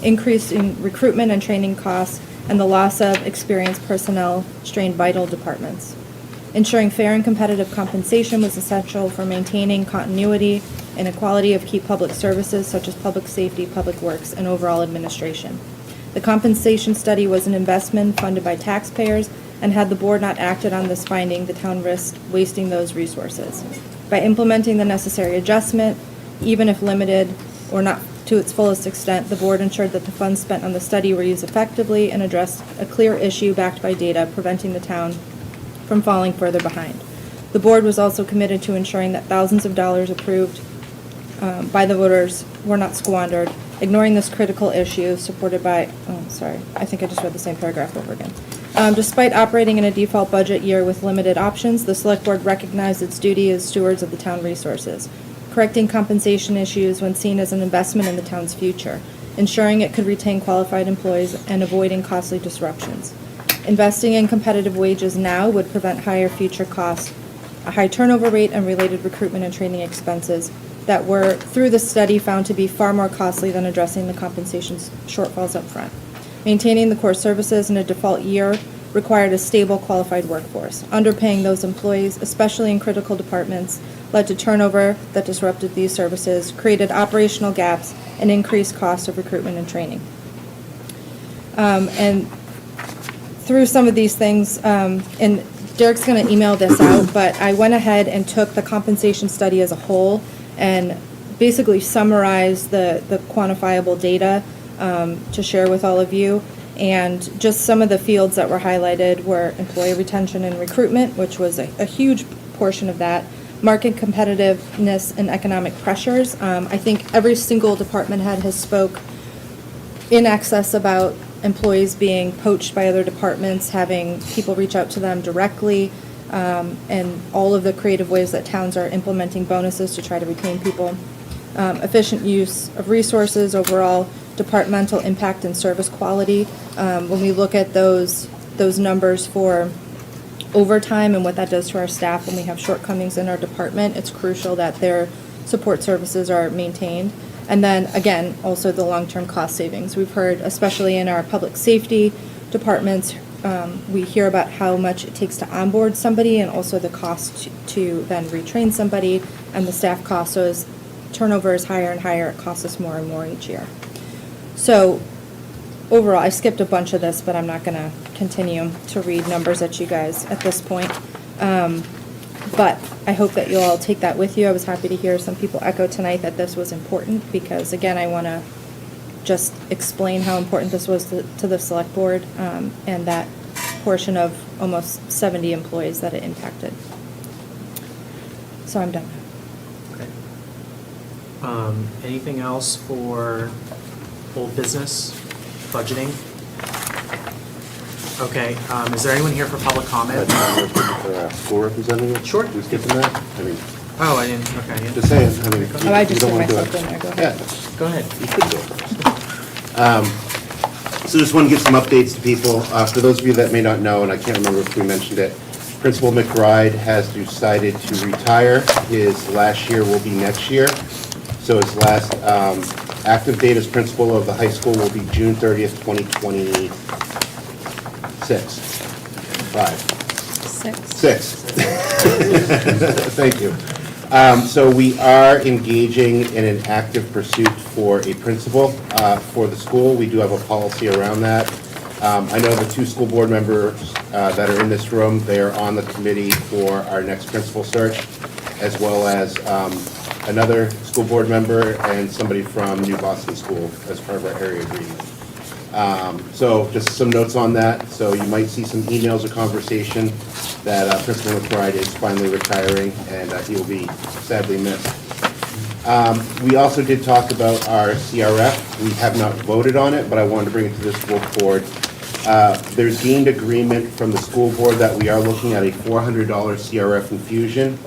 Increase in recruitment and training costs and the loss of experienced personnel strained vital departments. Ensuring fair and competitive compensation was essential for maintaining continuity and equality of key public services such as public safety, public works, and overall administration. The compensation study was an investment funded by taxpayers, and had the board not acted on this finding, the town risked wasting those resources. By implementing the necessary adjustment, even if limited or not to its fullest extent, the board ensured that the funds spent on the study were used effectively and addressed a clear issue backed by data, preventing the town from falling further behind. The board was also committed to ensuring that thousands of dollars approved by the voters were not squandered, ignoring this critical issue supported by, I think I just read the same paragraph over again. Despite operating in a default budget year with limited options, the Select Board recognized its duty as stewards of the town resources, correcting compensation issues when seen as an investment in the town's future, ensuring it could retain qualified employees, and avoiding costly disruptions. Investing in competitive wages now would prevent higher future costs, a high turnover rate, and related recruitment and training expenses that were, through the study, found to be far more costly than addressing the compensation shortfalls up front. Maintaining the core services in a default year required a stable, qualified workforce. Underpaying those employees, especially in critical departments, led to turnover that disrupted these services, created operational gaps, and increased costs of recruitment and training. And through some of these things, and Derek's going to email this out, but I went ahead and took the compensation study as a whole and basically summarized the quantifiable data to share with all of you. And just some of the fields that were highlighted were employee retention and recruitment, which was a huge portion of that, market competitiveness and economic pressures. I think every single department head has spoke in excess about employees being poached by other departments, having people reach out to them directly, and all of the creative ways that towns are implementing bonuses to try to retain people. Efficient use of resources, overall departmental impact and service quality. When we look at those numbers for overtime and what that does to our staff when we have shortcomings in our department, it's crucial that their support services are maintained. And then, again, also the long-term cost savings. We've heard, especially in our public safety departments, we hear about how much it takes to onboard somebody and also the cost to then retrain somebody and the staff costs. So as turnover is higher and higher, it costs us more and more each year. So overall, I skipped a bunch of this, but I'm not going to continue to read numbers at you guys at this point. But I hope that you'll all take that with you. I was happy to hear some people echo tonight that this was important because, again, I want to just explain how important this was to the Select Board and that portion of almost 70 employees that it impacted. So I'm done. Okay. Anything else for old business, budgeting? Okay, is there anyone here for public comment? School representative? Sure. Who's getting that? I mean. Oh, I didn't, okay. Yeah. Just saying, I mean. Oh, I just you put don't wanna do myself it. in there, go ahead. Yeah. Go ahead. You could go first. So just want to give some updates to people. For those of you that may not know, and I can't remember if we mentioned it, Principal McBride has decided to retire. His last year will be next year. So his last active date as principal of the high school will be June 30th, 2026. Six. Thank you. So we are engaging in an active pursuit for a principal for the school. We do have a policy around that. I know the two school board members that are in this room, they are on the committee for our next principal search, as well as another school board member and somebody from New Boston School as part of our area agreement. So just some notes on that. So you might see some emails or conversation that Principal McBride is finally retiring, and he will be sadly missed. We also did talk about our CRF. We have not voted on it, but I wanted to bring it to this school board. There's gained agreement from the school board that we are looking at a $400 CRF infusion.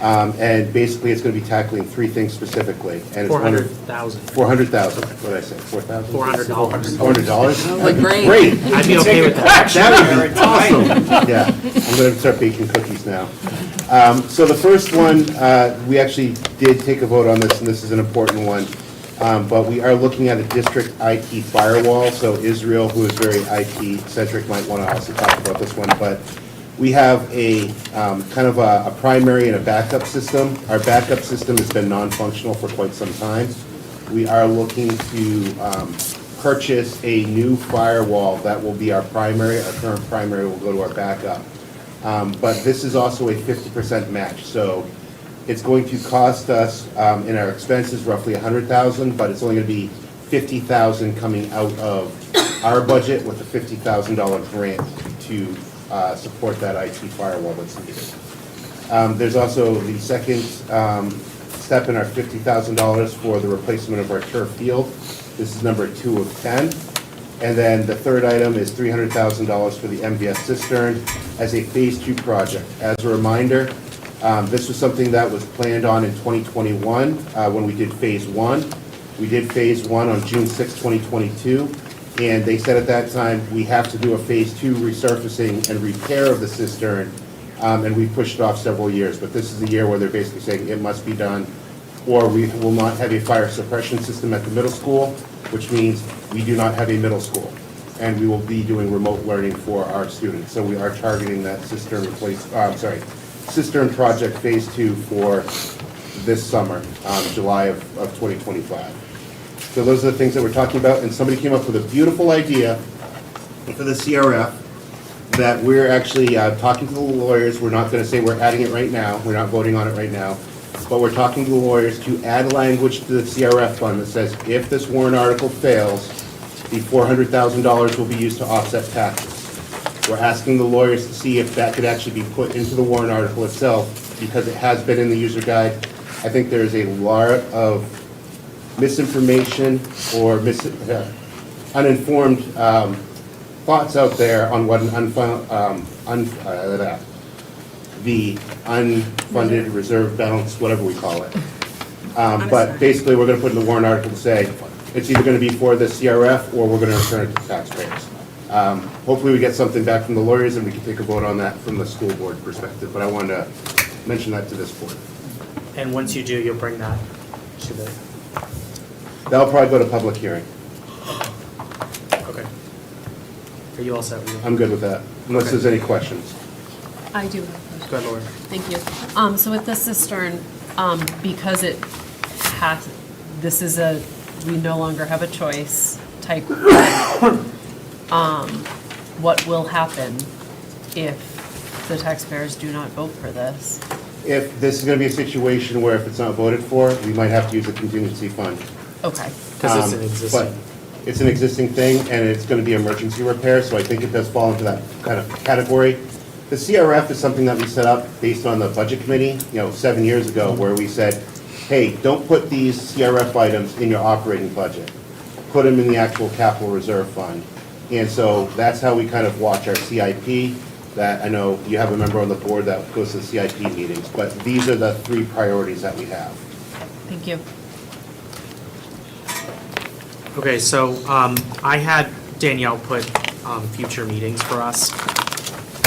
And basically, it's going to be tackling three things specifically. And it's $400,000. 400,000, what did I say, 4,000? $400. $400? Like, great. Great. I'd be okay with that. That would be awesome. Yeah, I'm going to start baking cookies now. So the first one, we actually did take a vote on this, and this is an important one. But we are looking at a district IT firewall. So Israel, who is very IT-centric, might want to also talk about this one. But we have a kind of a primary and a backup system. Our backup system has been non-functional for quite some time. We are looking to purchase a new firewall that will be our primary. Our current primary will go to our backup. But this is also a 50% match. So it's going to cost us in our expenses roughly $100,000, but it's only going to be $50,000 coming out of our budget with a $50,000 grant to support that IT firewall that's needed. There's also the second step in our $50,000 for the replacement of our turf field. This is number 2 of 10. And then the third item is $300,000 for the MVS cistern as a phase 2 project. As a reminder, this was something that was planned on in 2021 when we did phase 1. We did phase 1 on June 6, 2022. And they said at that time, we have to do a phase 2 resurfacing and repair of the cistern, and we pushed it off several years. But this is the year where they're basically saying it must be done, or we will not have a fire suppression system at the middle school, which means we do not have a middle school. And we will be doing remote learning for our students. So we are targeting that cistern cistern project phase 2 for this summer, July of 2025. So those are the things that we're talking about, and somebody came up with a beautiful idea for the CRF that we're actually talking to the lawyers. We're not going to say we're adding it right now. We're not voting on it right now. But we're talking to the lawyers to add language to the CRF fund that says if this warrant article fails, the $400,000 will be used to offset taxes. We're asking the lawyers to see if that could actually be put into the warrant article itself, because it has been in the user guide. I think there's a lot of misinformation or uninformed thoughts out there on what the unfunded reserve balance, whatever we call it. But basically, we're going to put in the warrant article to say it's either going to be for the CRF or we're going to return it to taxpayers. Hopefully, we get something back from the lawyers and we can take a vote on that from the school board perspective. But I wanted to mention that to this board. And once you do, you'll bring that to the, That'll probably go to public hearing. okay. Are you all set with I'm good with that, unless there's any questions. I do have a question. Go ahead, Laura. Thank you. So with the cistern, because it has, this is a, we no longer have a choice type, what will happen if the taxpayers do not vote for this? If this is going to be a situation where if it's not voted for, we might have to use a contingency fund. Okay. Because it's an existing. But it's an existing thing, and it's going to be emergency repair, so I think it does fall into that kind of category. The CRF is something that we set up based on the budget committee, 7 years ago, where we said, hey, don't put these CRF items in your operating budget. Put them in the actual capital reserve fund. And so that's how we kind of watch our CIP. That I know you have a member on the board that goes to the CIP meetings, but these are the 3 priorities that we have. Thank you. Okay, so I had Danielle put future meetings for us.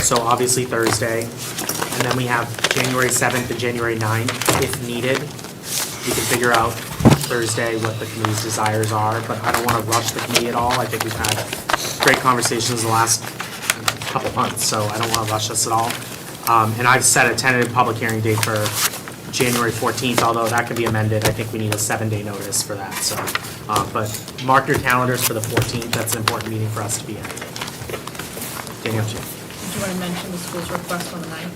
So obviously Thursday, and then we have January 7th and January 9th, if needed. We can figure out Thursday what the committee's desires are, but I don't want to rush the committee at all. I think we've had great conversations the last couple months, so I don't want to rush us at all. And I've set a tentative public hearing date for January 14th, although that can be amended. I think we need a 7-day notice for that, so. But mark your calendars for the 14th. That's an important meeting for us to be in. Danielle, Do you want to mention the school's request on the 9th?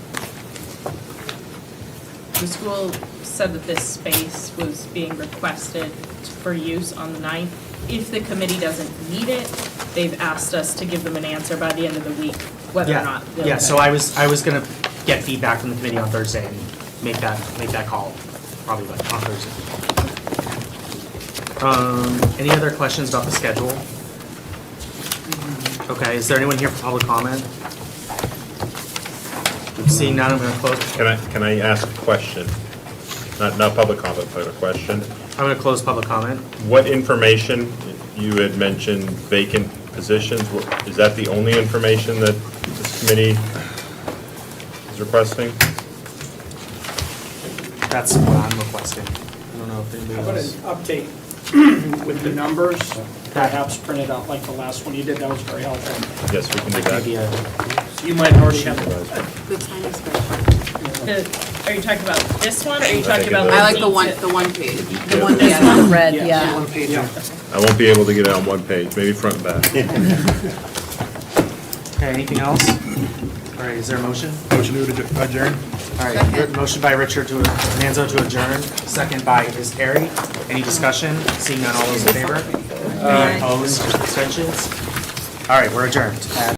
The school said that this space was being requested for use on the 9th. If the committee doesn't need it, they've asked us to give them an answer by the end of the week, whether or not. they'll Yeah, so pay. I was gonna get feedback from the committee on Thursday and make that call, probably like on Thursday. Any other questions about the schedule? Okay, is there anyone here for public comment? Seeing none, I'm gonna close, Can I ask a question? Not public comment, but a question. I'm gonna close public comment. What information, you had mentioned vacant positions, is that the only information that this committee is requesting? That's what I'm requesting. I don't know if anybody How about an else. update with the numbers, perhaps printed out like the last one you did, that was very helpful. Yes, we can do Maybe that. You might already have. The tiny spreadsheet. Are you talking about this one, or are you talking about? I like the detail? one page. The one that's not red, yeah. One page. I won't be able to get it on one page, maybe front and back. Okay, anything else? All right, is there a motion? Motion to adjourn? All right, motion by Richard to, Manzo to adjourn, second by is Harry. Any discussion? Seeing none, all those in favor? Opposed, abstentions? All right, we're adjourned at